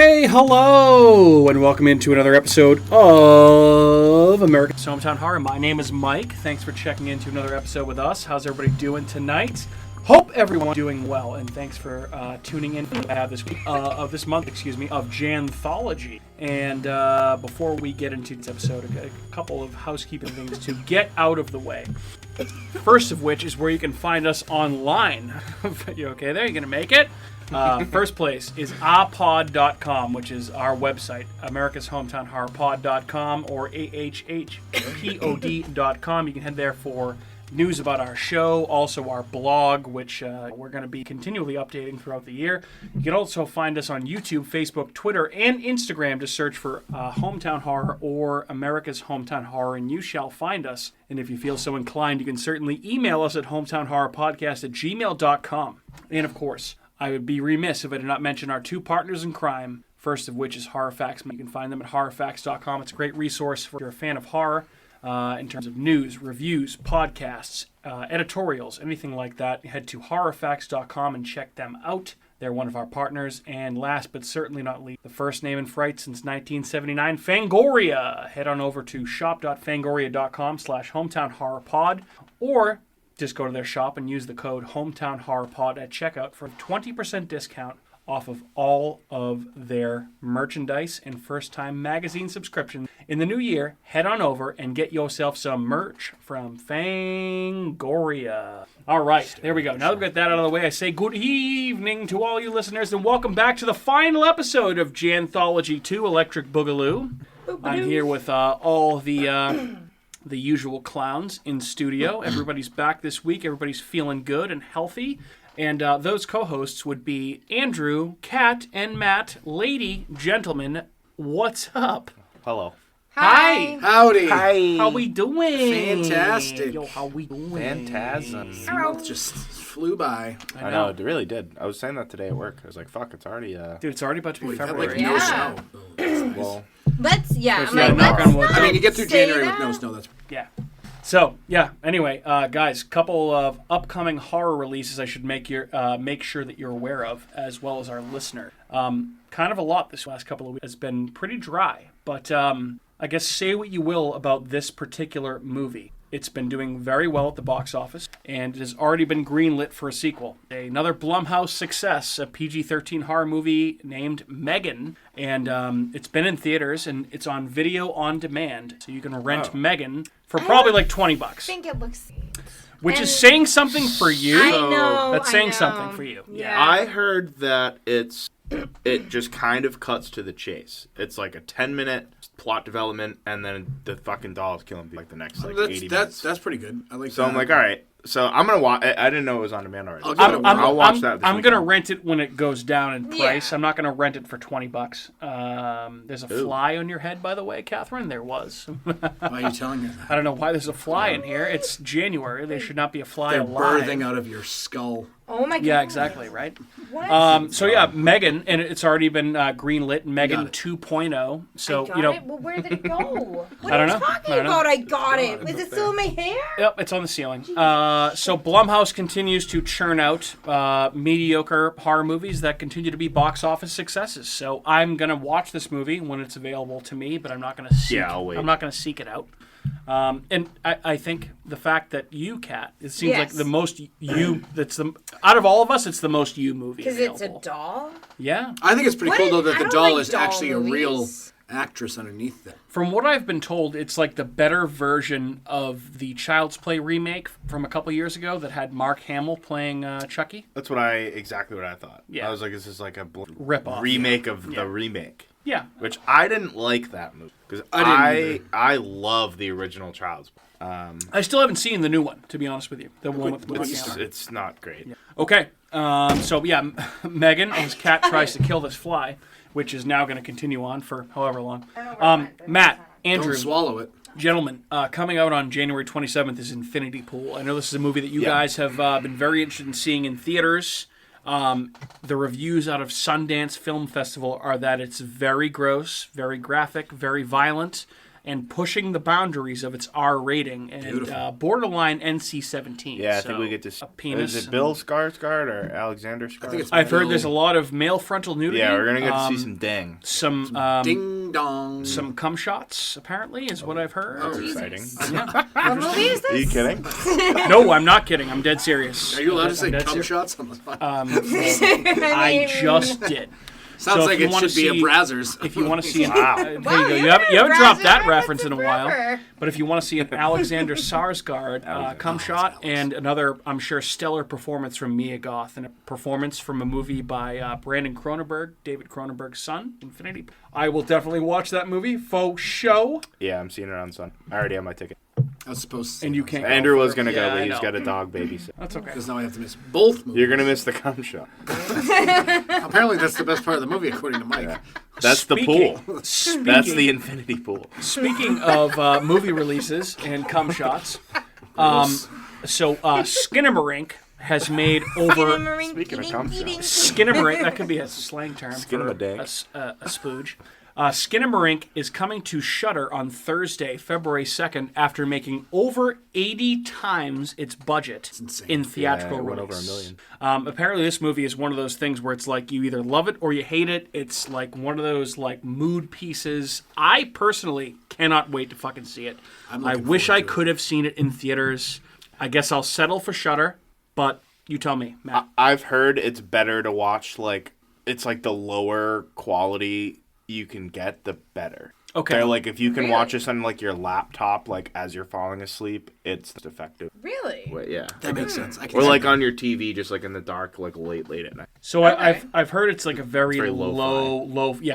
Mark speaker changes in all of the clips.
Speaker 1: Hey, hello, and welcome into another episode of America's Hometown Horror. My name is Mike. Thanks for checking into another episode with us. How's everybody doing tonight? Hope everyone's doing well, and thanks for tuning in this week of JANthology. And before we get into this episode, a couple of housekeeping things to get out of the way. First of which is where you can find us online. You okay there? You gonna make it? First place is apod.com, which is our website, America's Hometown Horror Pod.com or AHHPOD.com. You can head there for news about our show, also our blog, which we're going to be continually updating throughout the year. You can also find us on YouTube, Facebook, Twitter, and Instagram. Just search for Hometown Horror or America's Hometown Horror, and you shall find us. And if you feel so inclined, you can certainly email us at hometownhorrorpodcast@gmail.com. And of course, I would be remiss if I did not mention our two partners in crime, first of which is HorrorFacts. You can find them at horrorfacts.com. It's a great resource if you're a fan of horror in terms of news, reviews, podcasts, editorials, anything like that. Head to horrorfacts.com and check them out. They're one of our partners. And last but certainly not least, the first name in fright since 1979, Fangoria. Head on over to shop.fangoria.com/hometownhorrorpod or just go to their shop and use the code HometownHorrorPod at checkout for a 20% discount off of all of their merchandise and first-time magazine subscriptions. In the new year, head on over and get yourself some merch from Fangoria. All right, there we go. Now that we've got that out of the way, I say good evening to all you listeners and welcome back to the final episode of JANthology 2, Electric Boogaloo. I'm here with all the usual clowns in studio. Everybody's back this week. Everybody's feeling good and healthy. And those co-hosts would be Andrew, Kat, and Matt. Lady, gentlemen, what's up?
Speaker 2: Hello.
Speaker 1: Hi.
Speaker 3: Howdy.
Speaker 2: Hi.
Speaker 1: How we doing?
Speaker 3: Fantastic.
Speaker 1: Yo, how we doing?
Speaker 2: Phantasm.
Speaker 3: The month just flew by.
Speaker 2: I know, it really did. I was saying that today at work. I was like, fuck, it's already...
Speaker 1: Dude, it's already about to be
Speaker 3: We've had
Speaker 1: February.
Speaker 3: like no snow.
Speaker 2: Well...
Speaker 4: Let's, yeah,
Speaker 1: First,
Speaker 4: I'm
Speaker 1: yeah,
Speaker 4: like,
Speaker 1: knock on wood.
Speaker 4: let's
Speaker 3: I mean, you get through
Speaker 4: say
Speaker 3: January
Speaker 4: that.
Speaker 3: with no snow. That's
Speaker 1: Yeah. So, yeah, anyway, guys, couple of upcoming horror releases I should make sure that you're aware of, as well as our listener. Kind of a lot this last couple of weeks. It's been pretty dry, but I guess say what you will about this particular movie. It's been doing very well at the box office, and it has already been greenlit for a sequel. Another Blumhouse success, a PG-13 horror movie named Megan, and it's been in theaters, and it's on video on demand, so you can rent Megan for probably like $20.
Speaker 4: I think it looks...
Speaker 1: Which is saying something for you.
Speaker 4: I know.
Speaker 1: That's saying something for you.
Speaker 4: Yeah.
Speaker 5: I heard that it just kind of cuts to the chase. It's like a 10-minute plot development, and then the fucking doll is killing people like the next 80 minutes.
Speaker 3: That's pretty good. I like
Speaker 5: So
Speaker 3: that.
Speaker 5: I'm like, all right. So I'm gonna watch. I didn't know it was on demand already.
Speaker 3: I'll
Speaker 5: watch that.
Speaker 1: I'm gonna rent it when it goes down in price.
Speaker 4: Yeah.
Speaker 1: I'm not gonna rent it for $20. There's a fly on your head, by the way, Catherine. There was.
Speaker 3: Why are you telling her that?
Speaker 1: I don't know why there's a fly in here. It's January. There should not be a fly
Speaker 3: They're
Speaker 1: alive.
Speaker 3: birthing out of your skull.
Speaker 4: Oh my god.
Speaker 1: Yeah, exactly, right?
Speaker 4: What?
Speaker 1: So yeah, Megan, and it's already been greenlit, Megan
Speaker 3: Got it.
Speaker 1: 2.0. So,
Speaker 4: I got
Speaker 1: you know,
Speaker 4: it? Well, where did it go? What
Speaker 1: I don't
Speaker 4: are you
Speaker 1: know.
Speaker 4: talking
Speaker 1: I don't know.
Speaker 4: about? I got it. Is it still in my hair?
Speaker 1: Yep, it's on the ceiling. So Blumhouse continues to churn out mediocre horror movies that continue to be box office successes. So I'm gonna watch this movie when it's available to me, but I'm not gonna seek.
Speaker 5: Yeah, I'll wait.
Speaker 1: I'm not gonna seek it out. And I think the fact that you, Kat, it seems like
Speaker 4: Yes.
Speaker 1: the most you. That's the out of all of us, it's the most you movie.
Speaker 4: Because it's a
Speaker 1: available.
Speaker 4: doll?
Speaker 1: Yeah.
Speaker 3: I think it's pretty
Speaker 4: What?
Speaker 3: cool though that
Speaker 4: I
Speaker 3: the
Speaker 4: don't
Speaker 3: doll
Speaker 4: like
Speaker 3: is
Speaker 4: doll
Speaker 3: actually a real
Speaker 4: movies.
Speaker 3: actress underneath that.
Speaker 1: From what I've been told, it's like the better version of the Child's Play remake from a couple years ago that had Mark Hamill playing Chucky.
Speaker 5: That's exactly what I thought.
Speaker 1: Yeah.
Speaker 5: I was like, this is like a
Speaker 1: Rip-off.
Speaker 5: remake of
Speaker 1: Yeah.
Speaker 5: the remake.
Speaker 1: Yeah.
Speaker 5: Which I didn't like that movie because
Speaker 3: I didn't
Speaker 5: I love the original Child's Play.
Speaker 1: I still haven't seen the new one, to be honest with you. The one with Mark Hamill.
Speaker 5: It's not great.
Speaker 1: Okay. So, yeah, Megan, as Kat tries to kill this fly, which is now going to continue on for however long. Matt, Andrew,
Speaker 3: Don't swallow it.
Speaker 1: gentlemen, coming out on January 27th is Infinity Pool. I know this is a movie that you guys have been very interested in seeing in theaters. The reviews out of Sundance Film Festival are that it's very gross, very graphic, very violent, and pushing the boundaries of its R rating and borderline NC-17.
Speaker 5: Yeah, I
Speaker 1: So,
Speaker 5: think we get to see.
Speaker 1: a penis.
Speaker 5: Is it Bill Skarsgård or Alexander Skarsgård?
Speaker 3: I think it's
Speaker 1: I've heard
Speaker 3: Bill.
Speaker 1: there's a lot of male frontal nudity.
Speaker 5: Yeah, we're gonna get to see some dang.
Speaker 1: some
Speaker 3: Ding dong.
Speaker 1: some cum shots. Apparently, is what I've heard.
Speaker 3: Oh,
Speaker 5: Exciting.
Speaker 4: What movie is
Speaker 5: Are you
Speaker 4: this?
Speaker 5: kidding?
Speaker 1: No, I'm not kidding. I'm dead serious.
Speaker 3: Are you allowed to say
Speaker 1: I'm dead
Speaker 3: cum
Speaker 1: serious.
Speaker 3: shots on the spot?
Speaker 1: I just did.
Speaker 3: Sounds
Speaker 1: so
Speaker 3: like
Speaker 1: if you
Speaker 3: it
Speaker 1: wanna
Speaker 3: should be a
Speaker 1: see-
Speaker 3: Brazzers.
Speaker 1: If you want to see an,
Speaker 5: Wow.
Speaker 1: there you
Speaker 4: Wow,
Speaker 1: go.
Speaker 4: you're
Speaker 1: You haven't dropped that
Speaker 4: Brazzers
Speaker 1: reference in a while.
Speaker 4: forever.
Speaker 1: But if you want to see an Alexander Skarsgård cum shot and another, I'm sure, stellar performance from Mia Goth and a performance from a movie by Brandon Cronenberg, David Cronenberg's son, Infinity. I will definitely watch that movie. Faux show.
Speaker 5: Yeah, I'm seeing it on Sunday. I already have my ticket.
Speaker 3: I was supposed to.
Speaker 1: And you can't. go
Speaker 5: Andrew was
Speaker 1: for-
Speaker 5: gonna
Speaker 1: Yeah,
Speaker 5: go, but
Speaker 1: I
Speaker 5: he's
Speaker 1: know.
Speaker 5: got a dog babysit.
Speaker 1: That's okay.
Speaker 3: Because now I have to miss both movies.
Speaker 5: You're gonna miss the cum shot.
Speaker 3: Apparently, that's the best part of the movie, according to Mike.
Speaker 5: That's the pool.
Speaker 1: Speaking,
Speaker 5: That's the infinity pool.
Speaker 1: Speaking of movie releases and cum shots, so Skinamarink has made over
Speaker 5: Speaking of cum shots.
Speaker 1: Skinamarink. That could be a slang term for
Speaker 5: Skinamadink.
Speaker 1: a spooge. Skinamarink is coming to Shudder on Thursday, February 2nd, after making over 80 times its budget
Speaker 3: insane.
Speaker 1: in theatrical
Speaker 5: Yeah, it went
Speaker 1: release.
Speaker 5: over $1 million.
Speaker 1: Apparently, this movie is one of those things where it's like you either love it or you hate it. It's like one of those like mood pieces. I personally cannot wait to fucking see it.
Speaker 3: I'm
Speaker 1: I
Speaker 3: looking
Speaker 1: wish
Speaker 3: forward
Speaker 1: I
Speaker 3: to it.
Speaker 1: could have seen it in theaters. I guess I'll settle for Shudder, but you tell me, Matt.
Speaker 5: I've heard it's better to watch it's like the lower quality you can get, the better.
Speaker 1: Okay.
Speaker 5: They're like if you can watch this on like your laptop, like as you're falling asleep, it's effective.
Speaker 4: Really?
Speaker 5: But yeah.
Speaker 3: That makes sense. I can
Speaker 5: Or
Speaker 3: see
Speaker 5: like
Speaker 3: that.
Speaker 5: on your TV, just like in the dark, like late at night.
Speaker 1: So
Speaker 4: Okay.
Speaker 1: I've heard it's like a very,
Speaker 5: very
Speaker 1: lo-fi,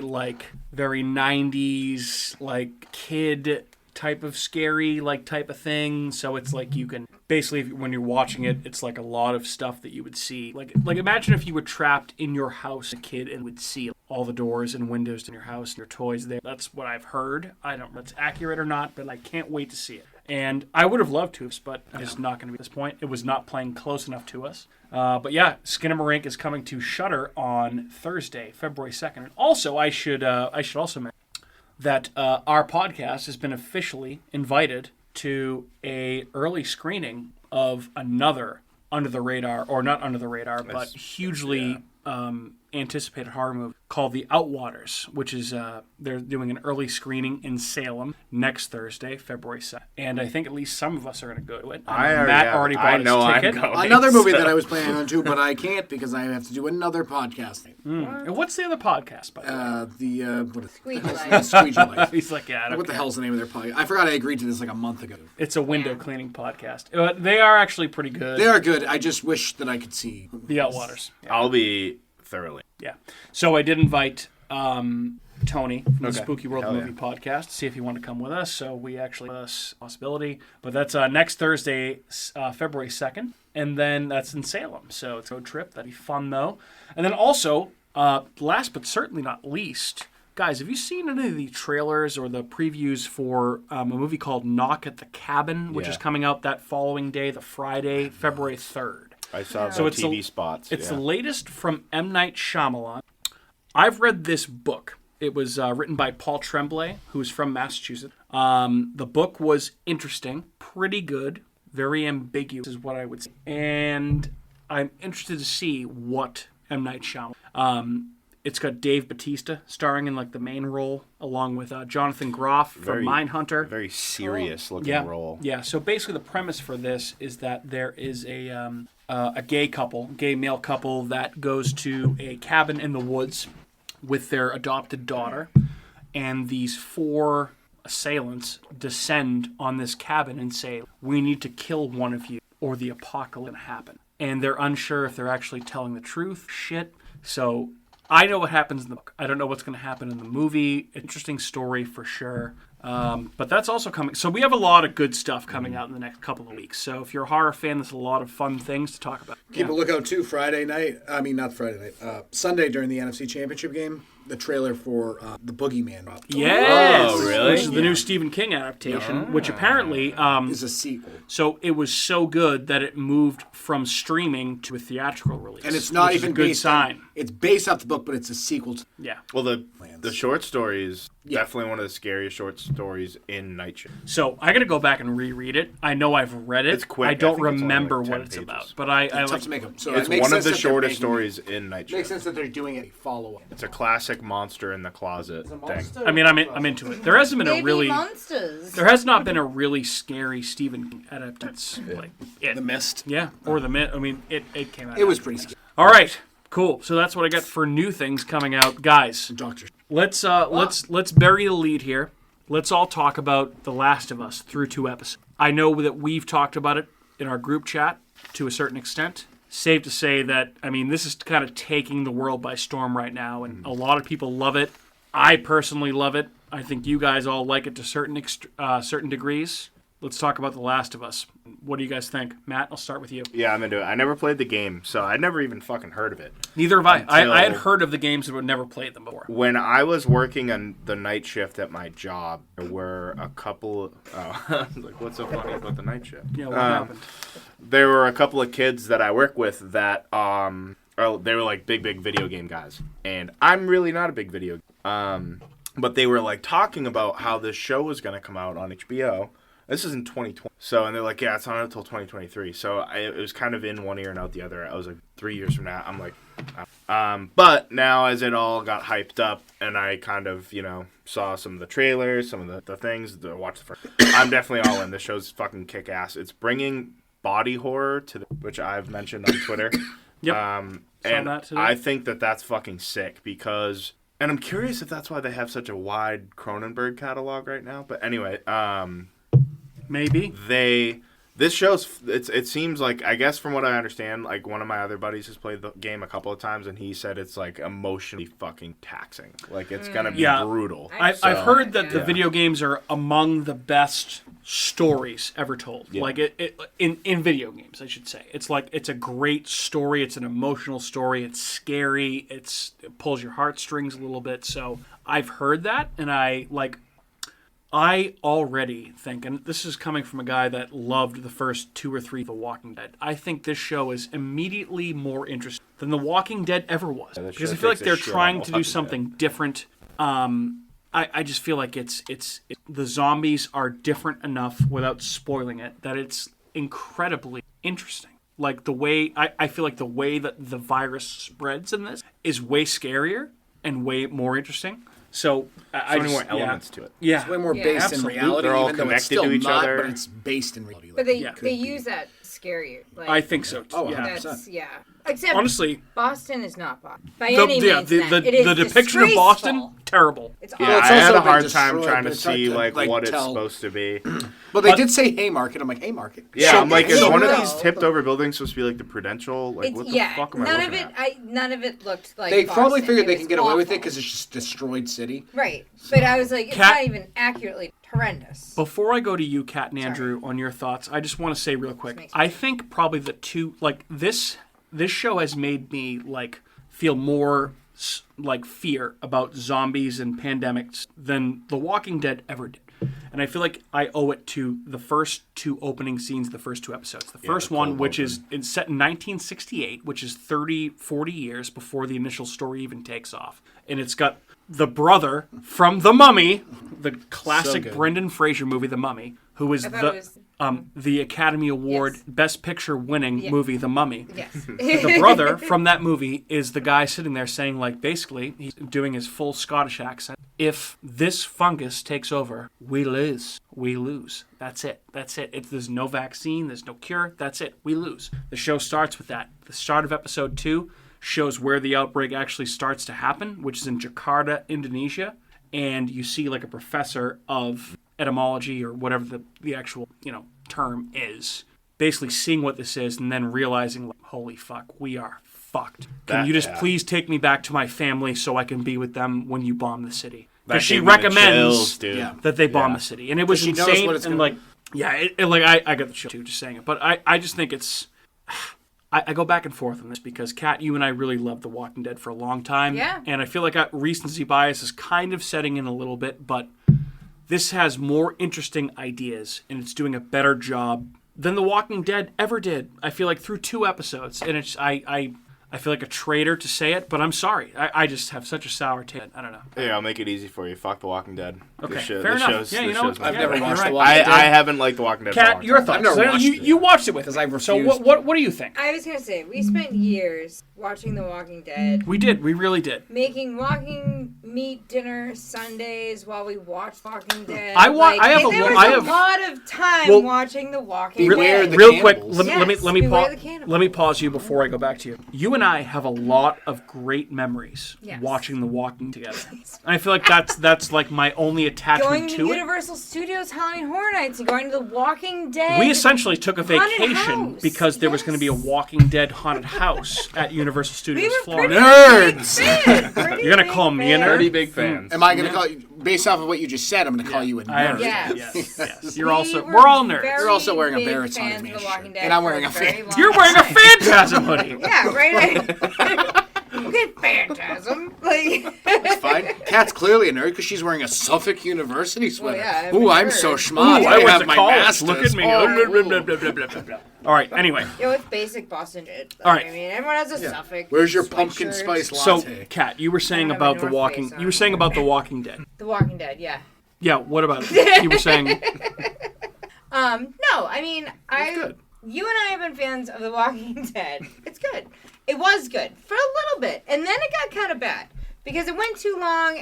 Speaker 1: like very 90s, like kid type of scary, like type of thing. So it's like you can basically, when you're watching it, it's like a lot of stuff that you would see. Like imagine if you were trapped in your house as a kid and would see all the doors and windows in your house and your toys there. That's what I've heard. I don't know if it's accurate or not, but I can't wait to see it. And I would have loved to, but I'm just not going to be at this point. It was not playing close enough to us. But yeah, Skinamarink is coming to Shudder on Thursday, February 2nd. And also, I should also mention that our podcast has been officially invited to a early screening of another under the radar, or not under the radar, but hugely anticipated horror movie called The Outwaters, which is they're doing an early screening in Salem next Thursday, February 2nd. And I think at least some of us are going to go to it. Matt already bought
Speaker 5: I
Speaker 1: his
Speaker 5: know I'm
Speaker 1: ticket.
Speaker 5: going.
Speaker 3: Another movie that I was planning on too, but I can't because I have to do another podcast.
Speaker 1: And what's the other podcast, by the way?
Speaker 3: What is
Speaker 4: Squeegee
Speaker 3: it?
Speaker 4: Life.
Speaker 3: Squeegee Life.
Speaker 1: He's like, yeah, I don't
Speaker 3: What the
Speaker 1: care.
Speaker 3: hell's the name of their podcast? I forgot I agreed to this like a month ago.
Speaker 1: It's a window
Speaker 4: Yeah.
Speaker 1: cleaning podcast. They are actually pretty good.
Speaker 3: They are good. I just wish that I could see.
Speaker 1: The Outwaters. Yeah.
Speaker 5: I'll be thoroughly.
Speaker 1: Yeah. So I did invite Tony from the
Speaker 5: Okay.
Speaker 1: Spooky World
Speaker 5: Hell
Speaker 1: Movie Podcast to see if he wanted to come with us. So we actually have a possibility. But that's next Thursday, February 2nd. And then that's in Salem. So it's a road trip. That'd be fun, though. And then also, last but certainly not least, guys, have you seen any of the trailers or the previews for a movie called Knock at the Cabin, which
Speaker 5: Yeah.
Speaker 1: is coming out that following day, the Friday, February 3rd?
Speaker 5: I saw the
Speaker 1: So it's
Speaker 5: TV
Speaker 1: the-
Speaker 5: spots.
Speaker 1: It's
Speaker 5: yeah.
Speaker 1: the latest from M. Night Shyamalan. I've read this book. It was written by Paul Tremblay, who's from Massachusetts. The book was interesting, pretty good, very ambiguous is what I would say. And I'm interested to see what M. Night Shyamalan... It's got Dave Bautista starring in like the main role, along with Jonathan Groff from
Speaker 5: Very-
Speaker 1: Mindhunter.
Speaker 5: very serious looking role.
Speaker 1: Yeah. So basically, the premise for this is that there is a gay male couple that goes to a cabin in the woods with their adopted daughter, and these four assailants descend on this cabin and say, "We need to kill one of you, or the apocalypse will happen." And they're unsure if they're actually telling the truth. Shit. So I know what happens in the book. I don't know what's going to happen in the movie. Interesting story for sure. But that's also coming. So we have a lot of good stuff coming out in the next couple of weeks. So if you're a horror fan, there's a lot of fun things to talk about.
Speaker 3: Keep a lookout too. Friday night. I mean, not Friday night. Sunday during the NFC Championship game. The trailer for The Boogeyman
Speaker 1: Yes!
Speaker 5: Oh, really?
Speaker 1: Which is the new Stephen King adaptation, which apparently...
Speaker 3: is a sequel,
Speaker 1: so it was so good that it moved from streaming to a theatrical release.
Speaker 3: and it's not
Speaker 1: which is
Speaker 3: even
Speaker 1: a good
Speaker 3: based
Speaker 1: sign.
Speaker 3: on. It's based off the book, but it's a sequel to.
Speaker 1: Yeah.
Speaker 5: Well, the short stories Definitely one of the scariest short stories in Night Shift.
Speaker 1: So I got to go back and reread it. I know I've read it.
Speaker 5: It's quick.
Speaker 1: I
Speaker 5: I
Speaker 1: don't
Speaker 5: think it's only
Speaker 1: remember
Speaker 5: like 10
Speaker 1: what it's
Speaker 5: pages.
Speaker 1: about, but I
Speaker 3: Tough
Speaker 1: like.
Speaker 3: to make them. So
Speaker 5: It's
Speaker 3: it makes
Speaker 5: one of
Speaker 3: sense
Speaker 5: the
Speaker 3: that they're
Speaker 5: shortest
Speaker 3: making-
Speaker 5: stories in Night
Speaker 3: Makes
Speaker 5: Shift.
Speaker 3: sense that they're doing a follow-up.
Speaker 5: It's a classic monster in the closet thing.
Speaker 1: I mean, I'm into it. There hasn't been a
Speaker 4: Baby
Speaker 1: really.
Speaker 4: monsters.
Speaker 1: There has not been a really scary Stephen King adaptation like it.
Speaker 3: The Mist.
Speaker 1: Yeah, or the Mist. I mean, it came out.
Speaker 3: It was
Speaker 1: after
Speaker 3: pretty
Speaker 1: that.
Speaker 3: scary.
Speaker 1: All right, cool. So that's what I got for new things coming out, guys.
Speaker 3: Doctor.
Speaker 1: Let's bury the lead here. Let's all talk about The Last of Us through 2 episodes. I know that we've talked about it in our group chat to a certain extent. Safe to say that, I mean, this is kind of taking the world by storm right now, and a lot of people love it. I personally love it. I think you guys all like it to certain degrees. Let's talk about The Last of Us. What do you guys think? Matt, I'll start with you.
Speaker 5: Yeah, I'm into it. I never played the game, so I'd never even fucking heard of it.
Speaker 1: Neither have I.
Speaker 5: Until-
Speaker 1: I had heard of the games but never played them before.
Speaker 5: When I was working on the night shift at my job, there were a couple... like, what's so funny about the night shift?
Speaker 1: Yeah, what happened?
Speaker 5: There were a couple of kids that I work with that... they were like big video game guys. And I'm really not a big video but they were like talking about how this show was going to come out on HBO. This is in 2020. So, and they're like, yeah, it's not until 2023. So it was kind of in one ear and out the other. I was like, 3 years from now. I'm like, but now as it all got hyped up and I kind of, saw some of the trailers, some of the things, watched the first. I'm definitely all in. This show's fucking kick ass. It's bringing body horror to which I've mentioned on Twitter.
Speaker 1: Yep.
Speaker 5: And
Speaker 1: that today.
Speaker 5: I think that that's fucking sick because, and I'm curious if that's why they have such a wide Cronenberg catalog right now. But anyway,
Speaker 1: Maybe.
Speaker 5: This show's, it seems like, I guess from what I understand, like one of my other buddies has played the game a couple of times and he said it's like emotionally fucking taxing. Like it's gonna be brutal.
Speaker 1: I've heard that the video games are among the best stories ever told.
Speaker 5: Yeah.
Speaker 1: Like in video games, I should say. It's like it's a great story. It's an emotional story. It's scary. It pulls your heartstrings a little bit. So I've heard that, and I already think, and this is coming from a guy that loved the first 2 or 3 of The Walking Dead, I think this show is immediately more interesting than The Walking Dead ever was.
Speaker 5: Yeah, this
Speaker 1: because I
Speaker 5: show
Speaker 1: feel like
Speaker 5: takes a
Speaker 1: they're
Speaker 5: shit
Speaker 1: trying
Speaker 5: on
Speaker 1: to do
Speaker 5: Walking
Speaker 1: something different. I just feel like it's the zombies are different enough without spoiling it that it's incredibly interesting. Like the way, I feel like the way that the virus spreads in this is way scarier and way more interesting. So I
Speaker 5: So many
Speaker 1: just,
Speaker 5: more elements to it.
Speaker 1: Yeah.
Speaker 3: It's way more
Speaker 4: Yeah.
Speaker 3: based
Speaker 1: Absolutely.
Speaker 3: in reality,
Speaker 5: They're all
Speaker 3: even though it's
Speaker 5: connected
Speaker 3: still
Speaker 5: to each
Speaker 3: not,
Speaker 5: other.
Speaker 3: but it's based in reality.
Speaker 4: But they
Speaker 1: Yeah.
Speaker 4: they use that scary. Like,
Speaker 1: I think so.
Speaker 3: Oh,
Speaker 1: yeah.
Speaker 3: 100%.
Speaker 4: that's Except
Speaker 1: Honestly,
Speaker 4: Boston is not Boston by any means.
Speaker 1: the
Speaker 4: It is
Speaker 1: depiction of Boston,
Speaker 4: disgraceful.
Speaker 1: terrible.
Speaker 4: It's
Speaker 5: Yeah,
Speaker 3: Well, it's
Speaker 5: I had
Speaker 3: also
Speaker 5: a
Speaker 3: been
Speaker 5: hard time
Speaker 3: destroyed,
Speaker 5: trying
Speaker 3: but
Speaker 5: to
Speaker 3: it's hard
Speaker 5: see
Speaker 3: to,
Speaker 5: like what it's
Speaker 3: tell.
Speaker 5: supposed to be.
Speaker 3: But they did say Haymarket. I'm like, Haymarket.
Speaker 5: Yeah,
Speaker 1: So-
Speaker 5: I'm like, is
Speaker 4: Yeah,
Speaker 5: one of
Speaker 4: no.
Speaker 5: these tipped over buildings supposed to be like the Prudential? Like, what the fuck am I
Speaker 4: none of
Speaker 5: looking
Speaker 4: it.
Speaker 5: at?
Speaker 4: None of it looked like.
Speaker 3: They probably
Speaker 4: Boston.
Speaker 3: figured they
Speaker 4: was
Speaker 3: can get away with it
Speaker 4: awful.
Speaker 3: because it's just destroyed city.
Speaker 4: Right, but I was like, it's
Speaker 1: Cat-
Speaker 4: not even accurately horrendous.
Speaker 1: Before I go to you, Kat and Andrew, on your thoughts, I just want to say real quick.
Speaker 4: Makes
Speaker 1: I think probably the two, like this show has made me like feel more like fear about zombies and pandemics than The Walking Dead ever did. And I feel like I owe it to the first 2 opening scenes, the first 2 episodes. The first
Speaker 5: the
Speaker 1: one,
Speaker 5: cold
Speaker 1: which
Speaker 5: open.
Speaker 1: is it's set in 1968, which is 40 years before the initial story even takes off. And it's got the brother from The Mummy, the classic
Speaker 3: good.
Speaker 1: Brendan Fraser movie, The Mummy, who was
Speaker 4: I thought it was.
Speaker 1: the Academy Award
Speaker 4: Yes.
Speaker 1: Best Picture winning
Speaker 4: Yeah.
Speaker 1: movie, The Mummy.
Speaker 4: Yes.
Speaker 1: The brother from that movie is the guy sitting there saying, like, basically, he's doing his full Scottish accent. If this fungus takes over, we lose. We lose. That's it. That's it. There's no vaccine. There's no cure. That's it. We lose. The show starts with that. The start of episode 2 shows where the outbreak actually starts to happen, which is in Jakarta, Indonesia. And you see, like, a professor of etymology or whatever the actual, term is, basically seeing what this is and then realizing, like, holy fuck, we are fucked. Can you just please take me back to my family so I can be with them when you bomb the city? Because she
Speaker 5: gave me the
Speaker 1: recommends
Speaker 5: chills, dude.
Speaker 3: Yeah.
Speaker 1: that they bomb
Speaker 5: Yeah.
Speaker 1: the city. And it was
Speaker 3: she knows
Speaker 1: insane.
Speaker 3: what it's
Speaker 1: And
Speaker 3: gonna-
Speaker 1: I got the chill too, just saying it. But I just think it's... I go back and forth on this because, Kat, you and I really loved The Walking Dead for a long time.
Speaker 4: Yeah.
Speaker 1: And I feel like recency bias is kind of setting in a little bit, but this has more interesting ideas, and it's doing a better job than The Walking Dead ever did. I feel like through 2 episodes, and it's I I feel like a traitor to say it, but I'm sorry. I just have such a sour taste. I don't know.
Speaker 5: Yeah, I'll make it easy for you. Fuck The Walking Dead.
Speaker 1: Okay, fair enough. Yeah, you know,
Speaker 3: I've never watched
Speaker 1: right.
Speaker 3: The Walking Dead.
Speaker 5: I haven't liked The Walking Dead.
Speaker 1: Kat, your thoughts?
Speaker 3: I've never watched it.
Speaker 1: You watched it with us.
Speaker 3: I've
Speaker 1: So
Speaker 3: refused.
Speaker 1: what do you think?
Speaker 4: I was gonna say we spent years watching The Walking Dead,
Speaker 1: We did. We really did.
Speaker 4: making walking meat dinner Sundays while we watched Walking Dead.
Speaker 1: I have
Speaker 4: a lot of time watching The Walking
Speaker 3: Beware
Speaker 4: Dead.
Speaker 3: the
Speaker 1: Real quick,
Speaker 3: cannibals.
Speaker 1: let me pause you before I go back to you. You and I have a lot of great memories
Speaker 4: Yes.
Speaker 1: watching The Walking together. I feel like that's like my only attachment
Speaker 4: Going to
Speaker 1: to it.
Speaker 4: Universal Studios Halloween Horror Nights and going to The Walking Dead.
Speaker 1: We essentially took a
Speaker 4: Haunted
Speaker 1: vacation
Speaker 4: house.
Speaker 1: because there was going to be a Walking Dead haunted house at Universal Studios
Speaker 4: we were
Speaker 1: Florida.
Speaker 3: Nerds!
Speaker 1: You're gonna call me a nerd?
Speaker 5: Pretty big fans.
Speaker 3: Am I going to call you, based off of what you just said, I'm going to call you a
Speaker 1: I
Speaker 3: nerd.
Speaker 1: understand.
Speaker 4: Yes.
Speaker 1: Yes. We're all nerds.
Speaker 4: very
Speaker 3: You're also wearing a
Speaker 4: big
Speaker 3: Barrett's
Speaker 4: fans
Speaker 3: Haunted
Speaker 4: of The
Speaker 3: Man
Speaker 4: Walking
Speaker 3: shirt.
Speaker 4: Dead
Speaker 3: And I'm
Speaker 4: for
Speaker 3: wearing a
Speaker 4: very
Speaker 3: fan-
Speaker 4: long
Speaker 1: You're wearing a
Speaker 4: time.
Speaker 1: Phantasm hoodie.
Speaker 4: Yeah, right. Okay, Phantasm. Like,
Speaker 3: It's fine. Kat's clearly a nerd because she's wearing a Suffolk University sweater.
Speaker 4: yeah, I'm a
Speaker 3: Ooh, I'm
Speaker 4: nerd.
Speaker 3: so smart.
Speaker 1: Ooh,
Speaker 3: I
Speaker 1: went
Speaker 3: have
Speaker 1: to
Speaker 3: my
Speaker 1: college.
Speaker 3: master's.
Speaker 1: Look at me.
Speaker 4: Oh.
Speaker 1: All right. Anyway,
Speaker 4: Yo, it's basic Boston shit.
Speaker 1: All right.
Speaker 4: I mean, everyone has a Suffolk.
Speaker 3: Where's your
Speaker 4: sweatshirt.
Speaker 3: pumpkin spice
Speaker 1: so
Speaker 3: latte?
Speaker 1: Kat, you were saying
Speaker 4: I have
Speaker 1: about
Speaker 4: a
Speaker 1: the
Speaker 4: North
Speaker 1: Walking.
Speaker 4: Face
Speaker 1: You were
Speaker 4: on.
Speaker 1: saying about the Walking Dead.
Speaker 4: The Walking Dead, yeah.
Speaker 1: Yeah. What about it? You were saying.
Speaker 4: No, I mean,
Speaker 1: good.
Speaker 4: you and I have been fans of The Walking Dead. It's good. It was good for a little bit, and then it got kind of bad because it went too long.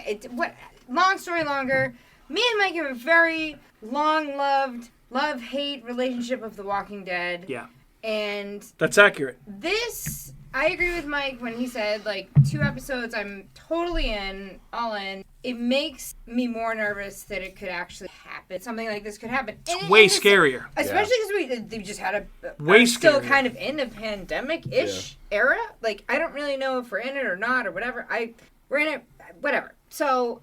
Speaker 4: Long story longer. Me and Mike have a very long-loved love-hate relationship of The Walking Dead.
Speaker 1: Yeah,
Speaker 4: And
Speaker 1: that's accurate.
Speaker 4: this, I agree with Mike when he said, like, 2 episodes, I'm totally all in. It makes me more nervous that it could actually happen. Something like this could happen. And
Speaker 1: Way
Speaker 4: it's-
Speaker 1: scarier.
Speaker 4: Especially because we just had
Speaker 1: Way
Speaker 4: are still
Speaker 1: scarier.
Speaker 4: kind of in a pandemic-ish era. Like, I don't really know if we're in it or not or whatever. We're in it, whatever. So,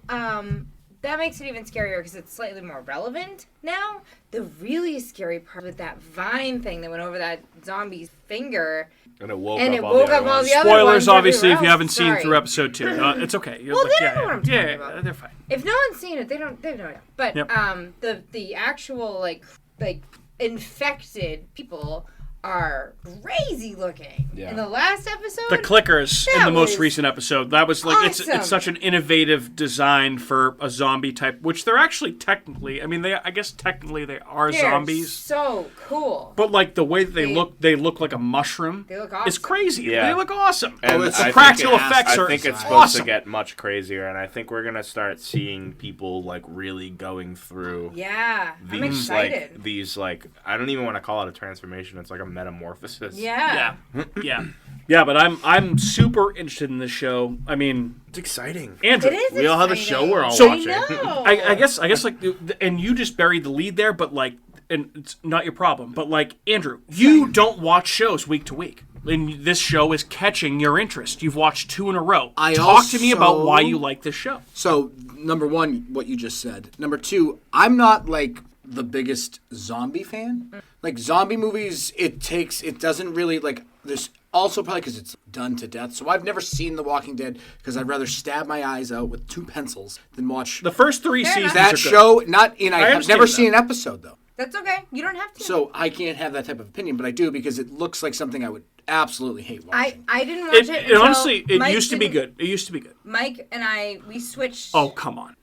Speaker 4: that makes it even scarier because it's slightly more relevant now. The really scary part with that vine thing that went over that zombie's finger.
Speaker 5: And it woke
Speaker 4: And
Speaker 5: up
Speaker 4: it
Speaker 5: all
Speaker 4: woke
Speaker 5: the
Speaker 4: up
Speaker 5: other
Speaker 4: all
Speaker 5: ones.
Speaker 4: the other ones
Speaker 1: Spoilers, obviously, if
Speaker 4: everywhere
Speaker 1: you haven't
Speaker 4: else.
Speaker 1: seen
Speaker 4: Sorry.
Speaker 1: through episode 2. It's okay. You're
Speaker 4: Well,
Speaker 1: like,
Speaker 4: they
Speaker 1: yeah,
Speaker 4: know what I'm
Speaker 1: yeah,
Speaker 4: talking
Speaker 1: yeah,
Speaker 4: about.
Speaker 1: they're fine.
Speaker 4: If no one's seen it, they don't know. But
Speaker 1: Yep.
Speaker 4: the actual like infected people are crazy looking.
Speaker 5: Yeah.
Speaker 4: In the last episode,
Speaker 1: The clickers in
Speaker 4: That
Speaker 1: the most
Speaker 4: was
Speaker 1: recent episode. That was like
Speaker 4: awesome.
Speaker 1: it's such an innovative design for a zombie type, which they're actually technically. I mean, I guess technically they are
Speaker 4: they're
Speaker 1: zombies.
Speaker 4: so cool.
Speaker 1: But like the way that
Speaker 4: They-
Speaker 1: they look like a mushroom.
Speaker 4: They look
Speaker 1: It's
Speaker 4: awesome.
Speaker 1: crazy.
Speaker 5: Yeah.
Speaker 1: They look awesome.
Speaker 5: And
Speaker 3: it's
Speaker 5: I think
Speaker 1: practical
Speaker 5: it-
Speaker 1: effects are
Speaker 5: I think it's supposed
Speaker 1: awesome.
Speaker 5: to get much crazier, and I think we're gonna start seeing people like really going through
Speaker 4: Yeah, I'm
Speaker 5: these
Speaker 4: excited.
Speaker 5: I don't even want to call it a transformation. It's like a metamorphosis.
Speaker 4: Yeah.
Speaker 1: Yeah. But I'm super interested in this show. I mean,
Speaker 5: It's exciting.
Speaker 1: Andrew.
Speaker 4: It is.
Speaker 5: We all have a
Speaker 4: exciting.
Speaker 5: show we're all
Speaker 1: So-
Speaker 5: watching.
Speaker 4: I know.
Speaker 1: I guess like, and you just buried the lead there, but like, and it's not your problem. But like, Andrew, you don't watch shows week to week. And this show is catching your interest. You've watched 2 in a row. Talk to me about why you like this show.
Speaker 3: So, number one, what you just said. Number 2, I'm not like the biggest zombie fan. Like zombie movies, it doesn't really like. There's also probably because it's done to death. So I've never seen The Walking Dead because I'd rather stab my eyes out with 2 pencils than watch
Speaker 1: The first 3
Speaker 4: Fair
Speaker 1: seasons
Speaker 4: enough.
Speaker 1: are
Speaker 3: that
Speaker 1: good.
Speaker 3: show. Not in. I have
Speaker 1: understand
Speaker 3: never
Speaker 1: that.
Speaker 3: seen an episode though.
Speaker 4: That's okay. You don't have to.
Speaker 3: So I can't have that type of opinion, but I do because it looks like something I would absolutely hate watching.
Speaker 4: I didn't watch it.
Speaker 1: It
Speaker 4: until
Speaker 1: honestly, it
Speaker 4: Mike
Speaker 1: used to be
Speaker 4: didn't-
Speaker 1: good. It used to be good.
Speaker 4: Mike and I, we switched.
Speaker 1: Oh, come on.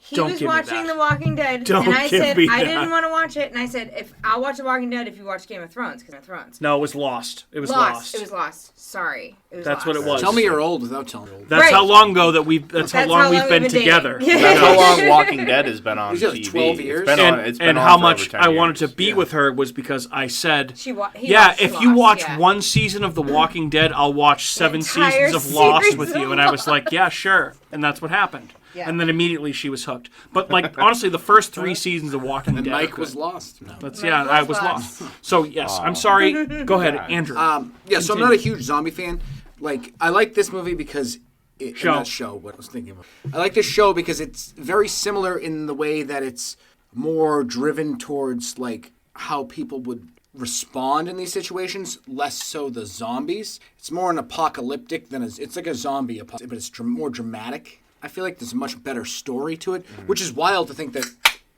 Speaker 4: He
Speaker 1: Don't
Speaker 4: was
Speaker 1: give
Speaker 4: watching
Speaker 1: me
Speaker 4: The
Speaker 1: that.
Speaker 4: Walking Dead,
Speaker 1: Don't
Speaker 4: and I
Speaker 1: give
Speaker 4: said
Speaker 1: me
Speaker 4: I
Speaker 1: that.
Speaker 4: didn't want to watch it, and I said if I'll watch The Walking Dead if you watch Game of Thrones, because Game of Thrones.
Speaker 1: No, it was Lost. It was Lost.
Speaker 4: It was Lost. Sorry, it was
Speaker 1: That's
Speaker 4: Lost.
Speaker 1: what it was.
Speaker 3: Tell me you're old without telling me. Old.
Speaker 1: That's
Speaker 4: Right.
Speaker 1: how long ago that we've. That's how long we've been
Speaker 4: dating.
Speaker 1: together.
Speaker 5: That's how long Walking Dead has been on
Speaker 3: Is it like
Speaker 5: TV.
Speaker 3: 12 years?
Speaker 5: It's been on,
Speaker 1: And,
Speaker 5: it's been
Speaker 1: and
Speaker 5: on
Speaker 1: how
Speaker 5: for
Speaker 1: much
Speaker 5: over 10
Speaker 1: I wanted to
Speaker 5: years.
Speaker 1: be with her was because I said,
Speaker 4: He
Speaker 1: yeah,
Speaker 4: watched
Speaker 1: if you
Speaker 4: Lost,
Speaker 1: watch
Speaker 4: yeah.
Speaker 1: one season of The Walking Dead, I'll watch 7
Speaker 4: entire
Speaker 1: seasons of Lost
Speaker 4: series
Speaker 1: with
Speaker 4: of
Speaker 1: you. And I was like, yeah, sure. And that's what happened.
Speaker 4: Yeah.
Speaker 1: And then immediately she was hooked. But like honestly, the first 3 seasons of Walking
Speaker 3: And
Speaker 1: Dead.
Speaker 3: Mike
Speaker 1: are
Speaker 3: was
Speaker 1: good.
Speaker 3: lost. No.
Speaker 1: That's,
Speaker 4: Mike
Speaker 1: yeah, I
Speaker 4: was
Speaker 1: was
Speaker 4: lost.
Speaker 1: lost. So yes, I'm sorry. Go ahead, Andrew.
Speaker 3: Yeah, so I'm not a huge zombie fan. Like, I like this movie because what I was thinking of. I like this show because it's very similar in the way that it's more driven towards like how people would respond in these situations, less so the zombies. It's more an apocalyptic than it's like a zombie apocalypse, but it's more dramatic. I feel like there's a much better story to it, which is wild to think that